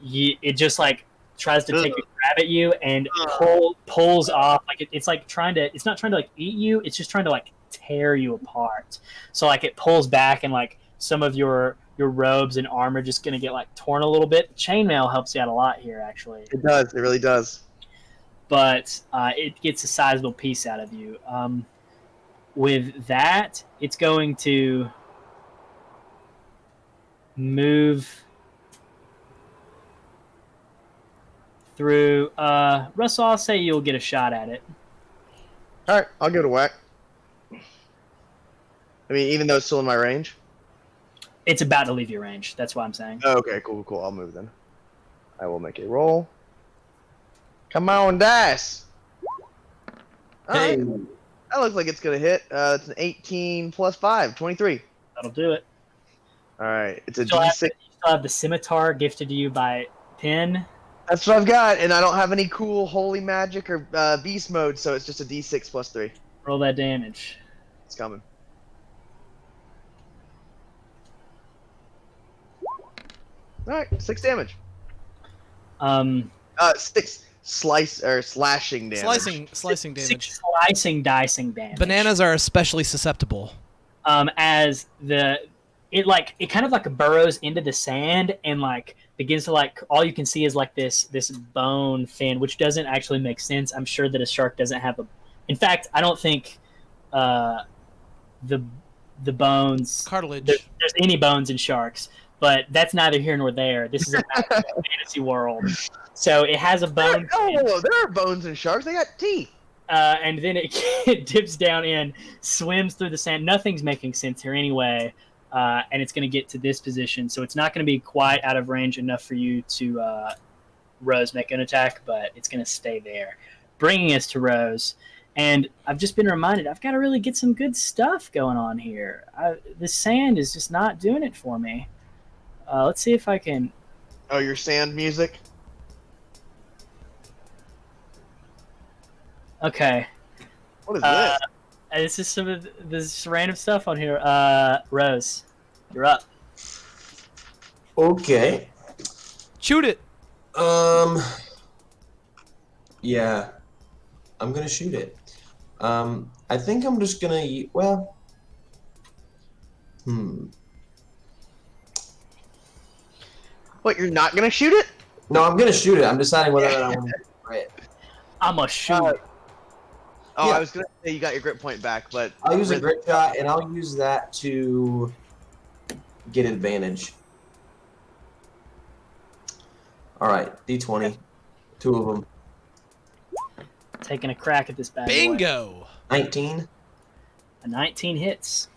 It just like tries to take a grab at you and pulls off like it's like it's not trying to like eat you, it's just trying to like tear you apart. So like it pulls back and like some of your robes and armor just gonna get like torn a little bit. Chainmail helps you out a lot here actually. It does. It really does. But it gets a sizable piece out of you. With that, it's going to move through. Russell, I'll say you'll get a shot at it. All right, I'll give it a whack. I mean, even though it's still in my range. It's about to leave your range. That's what I'm saying. Oh, okay, cool. I'll move then. I will make a roll. Come on, dice. Hey. Alright, that looks like it's gonna hit. It's an 18 plus 5, 23. That'll do it. All right, it's a You still D6. you still have the scimitar gifted to you by Penn. That's what I've got, and I don't have any cool holy magic or beast mode, so it's just a D6 plus 3. Roll that damage. It's coming. All right, 6 damage. 6 slashing damage. Slicing damage. 6 slicing dicing damage. Bananas are especially susceptible. As it kind of like burrows into the sand and like begins to like all you can see is like this bone fin, which doesn't actually make sense. I'm sure that a shark doesn't have In fact, I don't think the bones Cartilage. there's any bones in sharks, but that's neither here nor there. This is a fantasy world, so it has a bone. Oh, there are bones in sharks. They got teeth. And then it dips down in, swims through the sand. Nothing's making sense here anyway, and it's going to get to this position, so it's not going to be quite out of range enough for you to Rose make an attack, but it's going to stay there, bringing us to Rose. And I've just been reminded I've got to really get some good stuff going on here. The sand is just not doing it for me. Let's see if I can. Oh, your sand music. Okay. What is this? This is some of this random stuff on here. Rose, you're up. Okay. Shoot it. Yeah. I'm gonna shoot it. I think I'm just gonna well. What? You're not gonna shoot it? No, I'm gonna shoot it. I'm deciding whether or not I want to try it. I'm a shoot. Oh, Yeah. I was gonna say you got your grip point back, but I'll use a grit shot, and I'll use that to get advantage. All right, D20, 2 of them. Taking a crack at this bad boy. Bingo. 19. A 19 hits.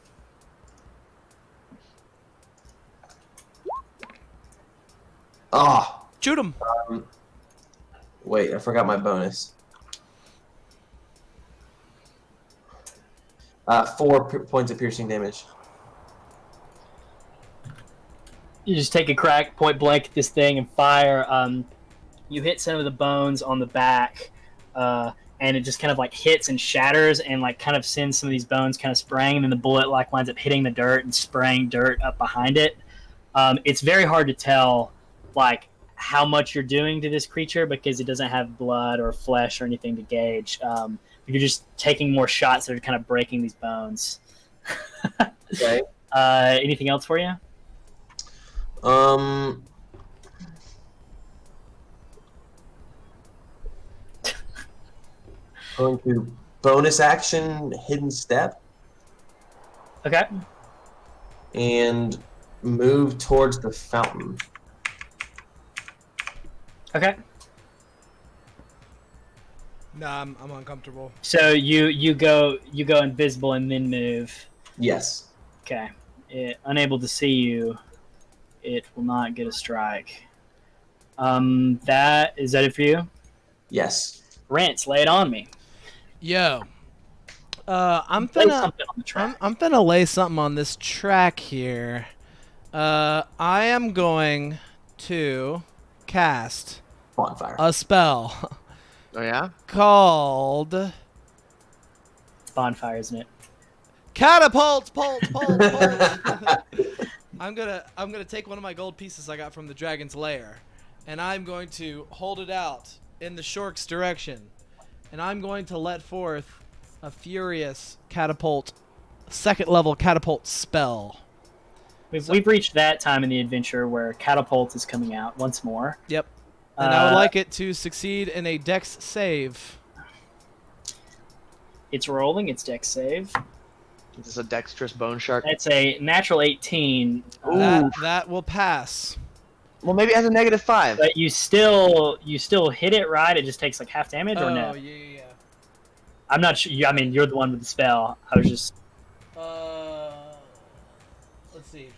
Ah, Shoot him. wait, I forgot my bonus. 4 points of piercing damage. You just take a crack, point blank at this thing, and fire. You hit some of the bones on the back, and it just kind of like hits and shatters, and like kind of sends some of these bones kind of spraying, and then the bullet like winds up hitting the dirt and spraying dirt up behind it. It's very hard to tell like how much you're doing to this creature because it doesn't have blood or flesh or anything to gauge. You're just taking more shots that are kind of breaking these bones. Okay. Anything else for you? Going to bonus action, hidden step, Okay. and move towards the fountain. Okay. Nah, I'm uncomfortable. So you go invisible and then move. Yes. Okay. Unable to see you, it will not get a strike. That is that it for you? Yes. Rance, lay it on me. Yo. I'm Lay finna something on the track. I'm finna lay something on this track here. I am going to cast Bonfire. a spell oh yeah. called It's bonfire, isn't it? Catapult. Pult. I'm gonna take one of my gold pieces I got from the dragon's lair, and I'm going to hold it out in the Shork's direction, and I'm going to let forth a furious catapult, 2nd level catapult spell. We've reached that time in the adventure where catapult is coming out once more. Yep. And I would like it to succeed in a dex save. It's rolling its dex save. Is this a dexterous bone shark? That's a natural 18. That will pass. Well, maybe it has a -5. But you still hit it, right? It just takes like half damage, or no? yeah. I'm not sure. I mean, you're the one with the spell. I was just. Let's see.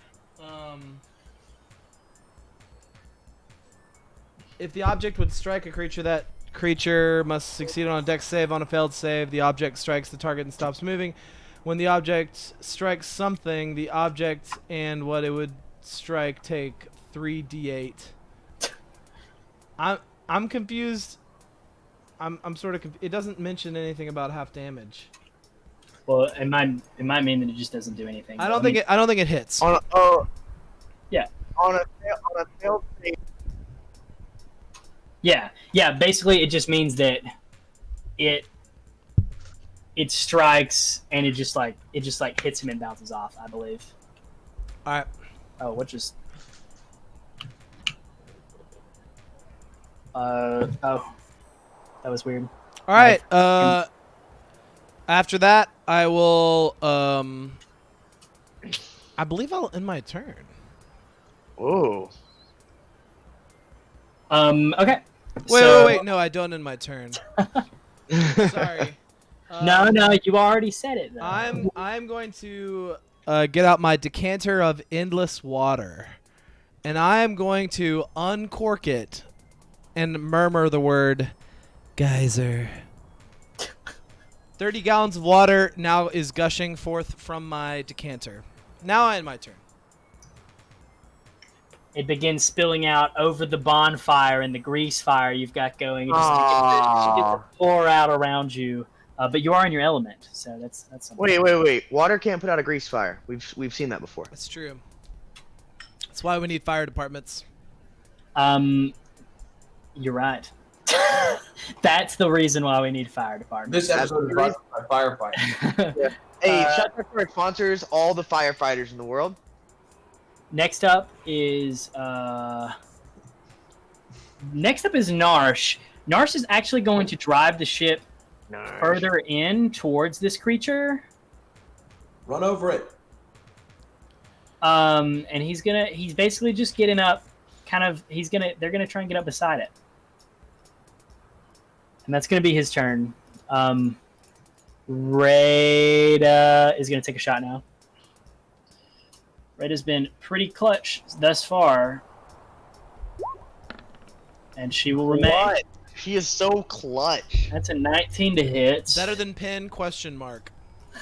If the object would strike a creature, that creature must succeed on a dex save. On a failed save, the object strikes the target and stops moving. When the object strikes something, the object and what it would strike take 3d8. I'm confused. I'm sort of it doesn't mention anything about half damage. Well, it might mean that it just doesn't do anything. I don't think it hits. On Yeah. On a failed save. Yeah. Basically, it just means that it strikes and it just like hits him and bounces off. I believe. All right. Oh, what just? Oh, that was weird. All right. After that, I will. I believe I'll end my turn. Whoa. Okay. Wait. No, I don't end my turn. Sorry. No, you already said it. Though. I'm going to get out my decanter of endless water, and I am going to uncork it and murmur the word geyser. 30 gallons of water now is gushing forth from my decanter. Now I end my turn. It begins spilling out over the bonfire and the grease fire you've got going. It just begins to pour out around you. But you are in your element, so that's something. Wait. Water can't put out a grease fire. We've seen that before. That's true. That's why we need fire departments. You're right. That's the reason why we need fire departments. This episode is brought by firefighters. Yeah. Hey, shout out to our sponsors, all the firefighters in the world. Next up is Narsh. Narsh is actually going to drive the ship further in towards this creature. Run over it. And he's basically just getting up, they're gonna try and get up beside it. And that's gonna be his turn. Rada is gonna take a shot now. Rada's been pretty clutch thus far. And she will remain. What? She is so clutch. That's a 19 to hit. Better than Pin? ?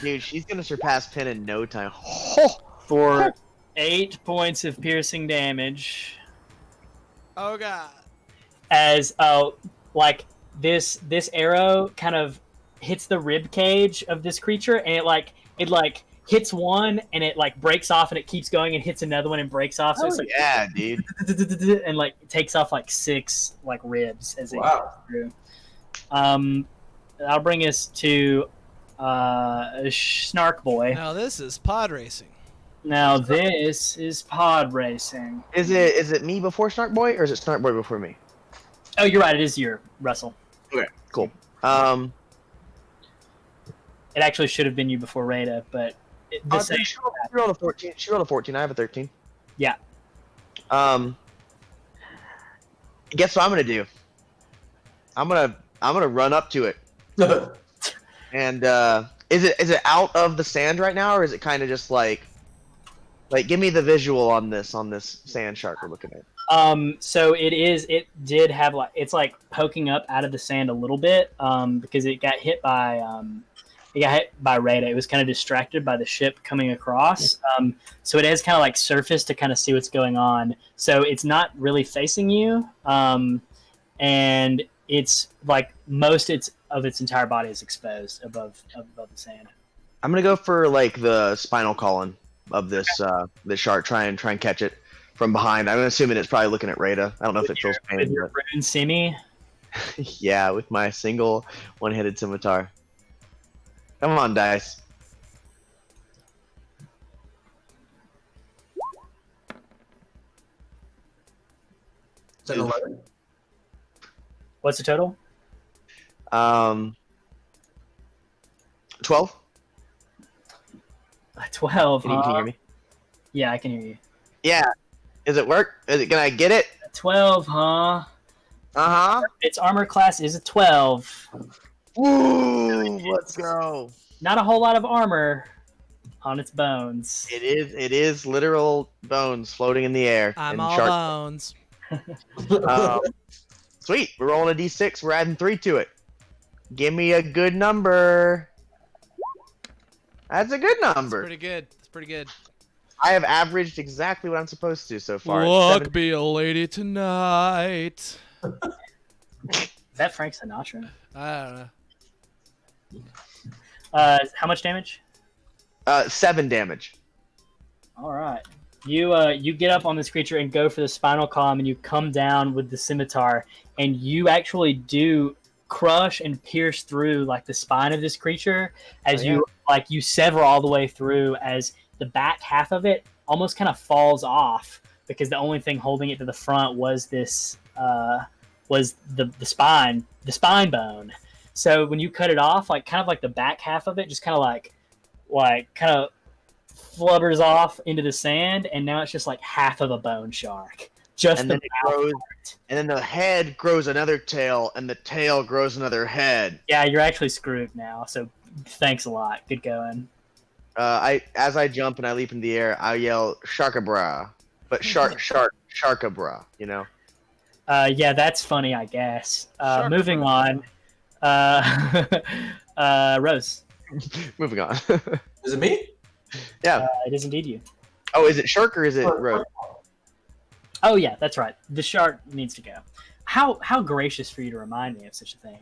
Dude, she's gonna surpass Pin in no time. For 8 points of piercing damage. Oh god. As this arrow kind of hits the rib cage of this creature, and it hits one and it breaks off, and it keeps going and hits another one and breaks off. So it's yeah, dude. And takes off 6 ribs as it goes through. That'll bring us to Snark Boy. Now this is pod racing. This is pod racing. Is it me before Snark Boy, or is it Snark Boy before me? Oh, you're right. It is your Russell. Okay, cool. It actually should have been you before Rada, but she rolled a 14. She rolled a 14. I have a 13. Yeah. Guess what I'm gonna do? I'm gonna run up to it. And is it out of the sand right now, or is it kind of just like give me the visual on this sand shark we're looking at? So it did have it's poking up out of the sand a little bit, because it got hit by Rada. It was kind of distracted by the ship coming across. So it has kind of surfaced to kind of see what's going on. So it's not really facing you. And it's most of its entire body is exposed above the sand. I'm gonna go for the spinal column of this shark. Try and catch it from behind. I'm assuming it's probably looking at Rada. I don't know if it feels pain. With your rune simi? Yeah, with my single one-headed scimitar. Come on, dice. Is that 11? What's the total? 12. 12. Can you hear me? Yeah, I can hear you. Yeah. Does it work? Can I get it? 12, huh? Uh-huh. Its armor class is a 12. Ooh, let's go. Not a whole lot of armor on its bones. It is literal bones floating in the air. I'm and all shark bones. Sweet. We're rolling a d6. We're adding 3 to it. Give me a good number. That's a good number. It's pretty good. I have averaged exactly what I'm supposed to so far. Look, be a lady tonight. Is that Frank Sinatra? I don't know. How much damage? 7 damage. All right. You get up on this creature and go for the spinal column, and you come down with the scimitar, and you actually do crush and pierce through the spine of this creature as you sever all the way through, as the back half of it almost kind of falls off, because the only thing holding it to the front was this was the spine bone. So when you cut it off, like kind of like the back half of it, just kind of flubbers off into the sand, and now it's just like half of a bone shark. Just And the then it mouth grows, part. and then the head grows another tail, and the tail grows another head. Yeah, you're actually screwed now. So thanks a lot. Good going. As I jump and I leap in the air, I yell "Sharkabra," but Sharkabra. You know. Yeah, that's funny, I guess. Shark Moving bra. on. Rose. Moving on. Is it me? Yeah. It is indeed you. Oh, is it Shark or is it Rose? Oh yeah, that's right. The shark needs to go. How gracious for you to remind me of such a thing.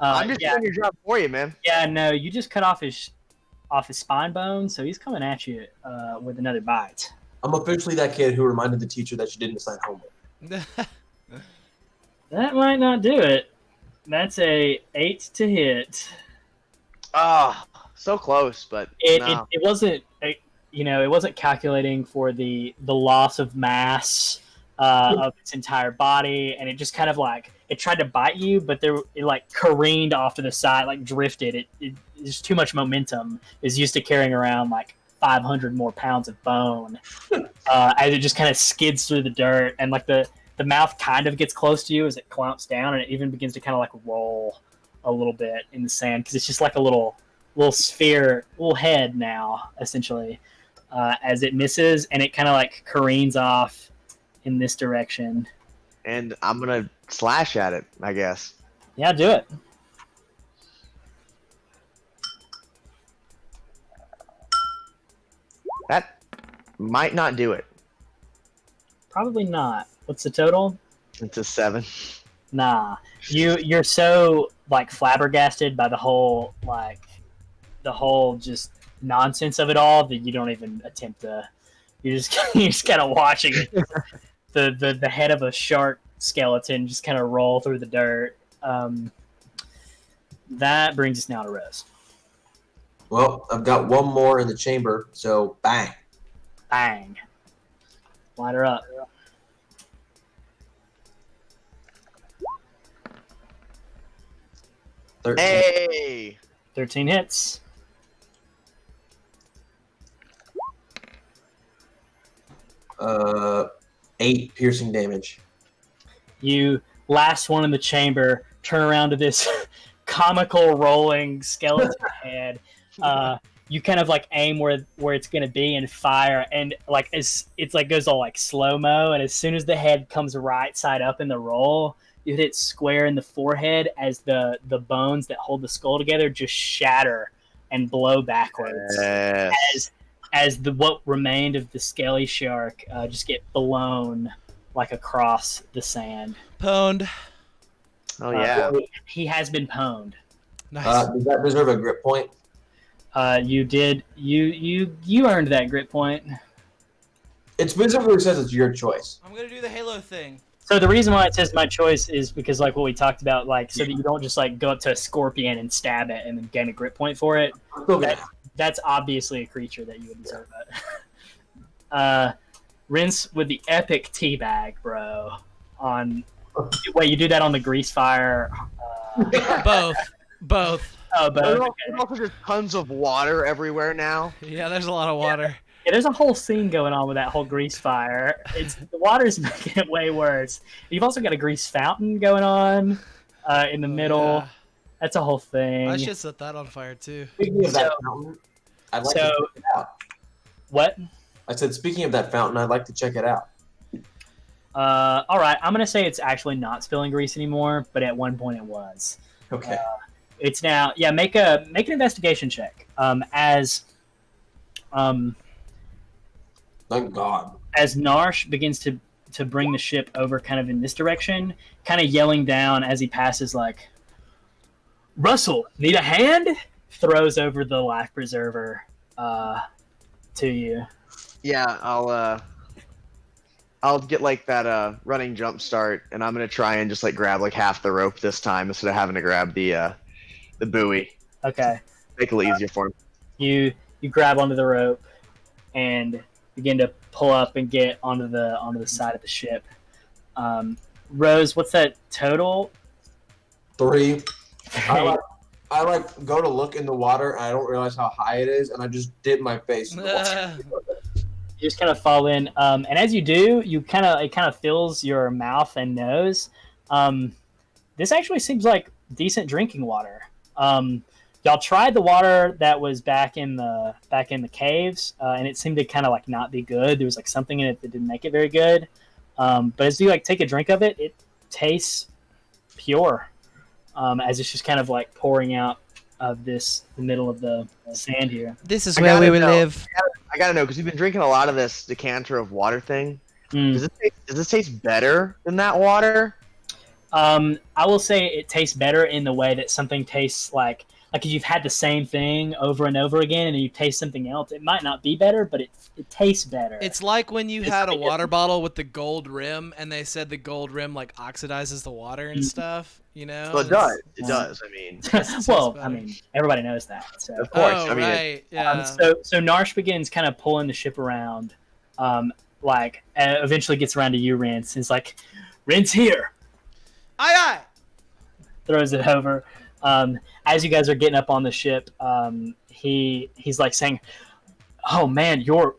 I'm just yeah, doing your job for you, man. yeah. No, you just cut off his spine bone, so he's coming at you with another bite. I'm officially that kid who reminded the teacher that she didn't assign homework. That might not do it. That's a 8 to hit. Ah, so close, but no. It wasn't. It wasn't calculating for the loss of mass of its entire body, and it just kind of like it tried to bite you, but it like careened off to the side, like drifted. There's too much momentum. Is used to carrying around like 500 more pounds of bone, as it just kind of skids through the dirt, and like the mouth kind of gets close to you as it clamps down, and it even begins to kind of like roll a little bit in the sand because it's just like a little sphere, little head now, essentially, as it misses, and it kind of like careens off in this direction. And I'm gonna slash at it, I guess. Yeah, do it. That might not do it. Probably not. What's the total? It's a 7. Nah. You're so like flabbergasted by the whole just nonsense of it all that you don't even attempt to. You're just kind of watching it. the head of a shark skeleton just kind of roll through the dirt. That brings us now to Rose. Well, I've got one more in the chamber, so bang. Bang. Light her up. Hey! 13 hits. Uh, 8 piercing damage. You last one in the chamber, turn around to this comical rolling skeleton head. You kind of like aim where it's gonna be and fire, and like it's like goes all like slow mo, and as soon as the head comes right side up in the roll, you hit it square in the forehead as the bones that hold the skull together just shatter and blow backwards. Yes. As what remained of the scaly shark just get blown like across the sand. Pwned. Oh yeah. He has been pwned. Nice. Does that deserve a grip point? You did. You earned that grit point. It specifically says it's your choice. I'm gonna do the Halo thing. So the reason why it says my choice is because like what we talked about, like so that you don't just like go up to a scorpion and stab it and then gain a grit point for it. That's obviously a creature that you would deserve it. Rinse with the epic teabag, bro. Wait, you do that on the grease fire? Both. Oh, but There's okay. also just tons of water everywhere now. Yeah, there's a lot of water. Yeah, there's a whole scene going on with that whole grease fire. The water's making it way worse. You've also got a grease fountain going on in the middle. Yeah. That's a whole thing. I should set that on fire too. Speaking of that fountain, I'd like to check it out. What? I said, speaking of that fountain, I'd like to check it out. All right, I'm gonna say it's actually not spilling grease anymore, but at one point it was. Okay. It's now. Yeah, make an investigation check. Thank God. As Narsh begins to bring the ship over kind of in this direction, kind of yelling down as he passes like, Russell, need a hand? Throws over the life preserver to you. Yeah, I'll get like that running jump start, and I'm gonna try and just like grab like half the rope this time instead of having to grab the buoy. Okay. Make it a little easier for him. You grab onto the rope and begin to pull up and get onto the side of the ship. Rose, what's that total? 3. I like go to look in the water and I don't realize how high it is, and I just dip my face in the water. You just kind of fall in, and as you do, it kind of fills your mouth and nose. This actually seems like decent drinking water. Y'all tried the water that was back in the caves, and it seemed to kind of like not be good. There was like something in it that didn't make it very good. But as you like take a drink of it, it tastes pure, as it's just kind of like pouring out of the middle of the sand here. This is where we will live. I gotta know, because you've been drinking a lot of this decanter of water thing. Does this taste better than that water? I will say it tastes better in the way that something tastes like if you've had the same thing over and over again and you taste something else. It might not be better, but it tastes better. It's like when you had a water bottle with the gold rim, and they said the gold rim like oxidizes the water and stuff. You know? Well, it does. It does. I mean, well, I mean, everybody knows that. So. Of course. Oh, I mean, right. Yeah. So Narsh begins kind of pulling the ship around, eventually gets around to you, Rince. He's like, Rince here. Aye, aye. Throws it over. As you guys are getting up on the ship, he's like saying, "Oh man, your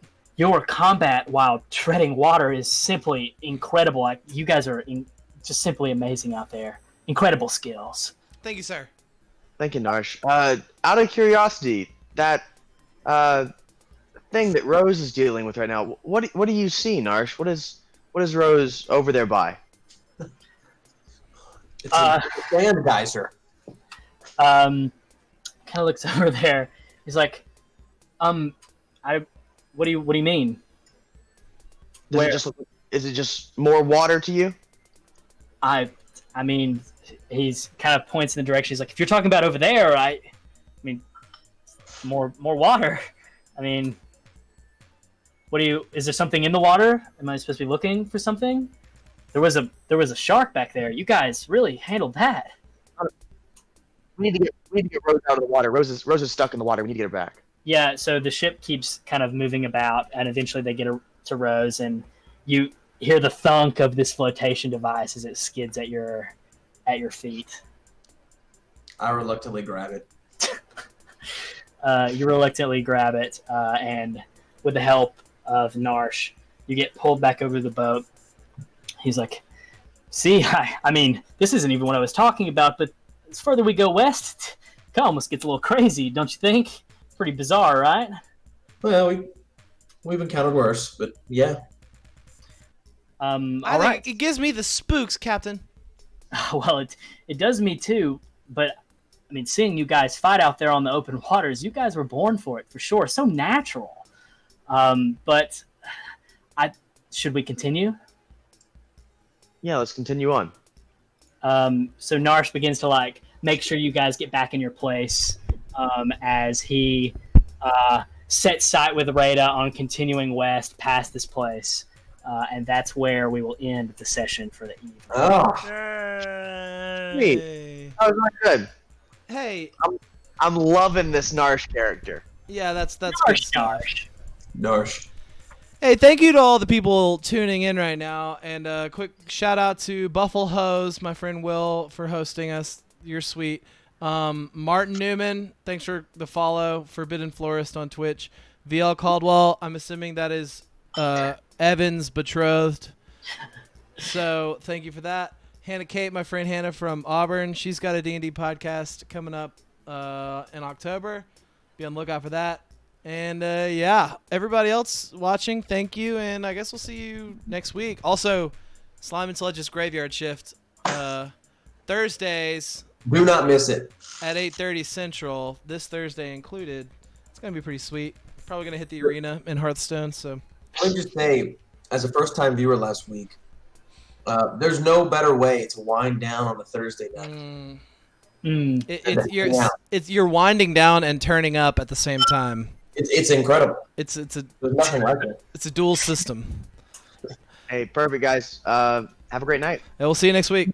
combat while treading water is simply incredible. Like you guys are just simply amazing out there. Incredible skills." Thank you, sir. Thank you, Narsh. Out of curiosity, that thing that Rose is dealing with right now, what do you see, Narsh? What is Rose over there by? It's a sand geyser. Kind of looks over there. He's like, what do you mean? Is it just more water to you? I mean, he's kind of points in the direction. He's like, if you're talking about over there, I mean, more water. I mean, is there something in the water? Am I supposed to be looking for something? There was a shark back there. You guys really handled that. We need to get Rose out of the water. Rose is stuck in the water. We need to get her back. Yeah, so the ship keeps kind of moving about, and eventually they get to Rose, and you hear the thunk of this flotation device as it skids at your feet. I reluctantly grab it. You reluctantly grab it, and with the help of Narsh, you get pulled back over the boat. He's like, see, I mean, this isn't even what I was talking about, but as further we go west, it almost gets a little crazy, don't you think? It's pretty bizarre, right? Well, we've encountered worse, but yeah. All I right. think it gives me the spooks, Captain. Well, it does me too, but I mean, seeing you guys fight out there on the open waters, you guys were born for it, for sure. So natural. But should we continue? Yeah, let's continue on. So Narsh begins to make sure you guys get back in your place as he sets sight with Rada on continuing west past this place. And that's where we will end the session for the evening. Oh, Neat. That was really good. Hey. I'm loving this Narsh character. Yeah, that's good stuff. Narsh. Hey, thank you to all the people tuning in right now, and a quick shout out to Buffalo Hose, my friend Will, for hosting us. You're sweet. Martin Newman, thanks for the follow. Forbidden Florist on Twitch. VL Caldwell, I'm assuming that is Evan's betrothed. So thank you for that. Hannah Kate, my friend Hannah from Auburn, she's got a D&D podcast coming up in October. Be on the lookout for that. And yeah, everybody else watching, thank you, and I guess we'll see you next week. Also, Slime and Sledge's Graveyard Shift, Thursdays. Do not miss it. At 8:30 Central, this Thursday included. It's gonna be pretty sweet. Probably gonna hit the arena in Hearthstone. So Let me just say, as a first-time viewer last week, there's no better way to wind down on a Thursday night. You're winding down and turning up at the same time. It's incredible. It's a There's nothing like it. It's a dual system. Hey, perfect, guys. Have a great night. And we'll see you next week.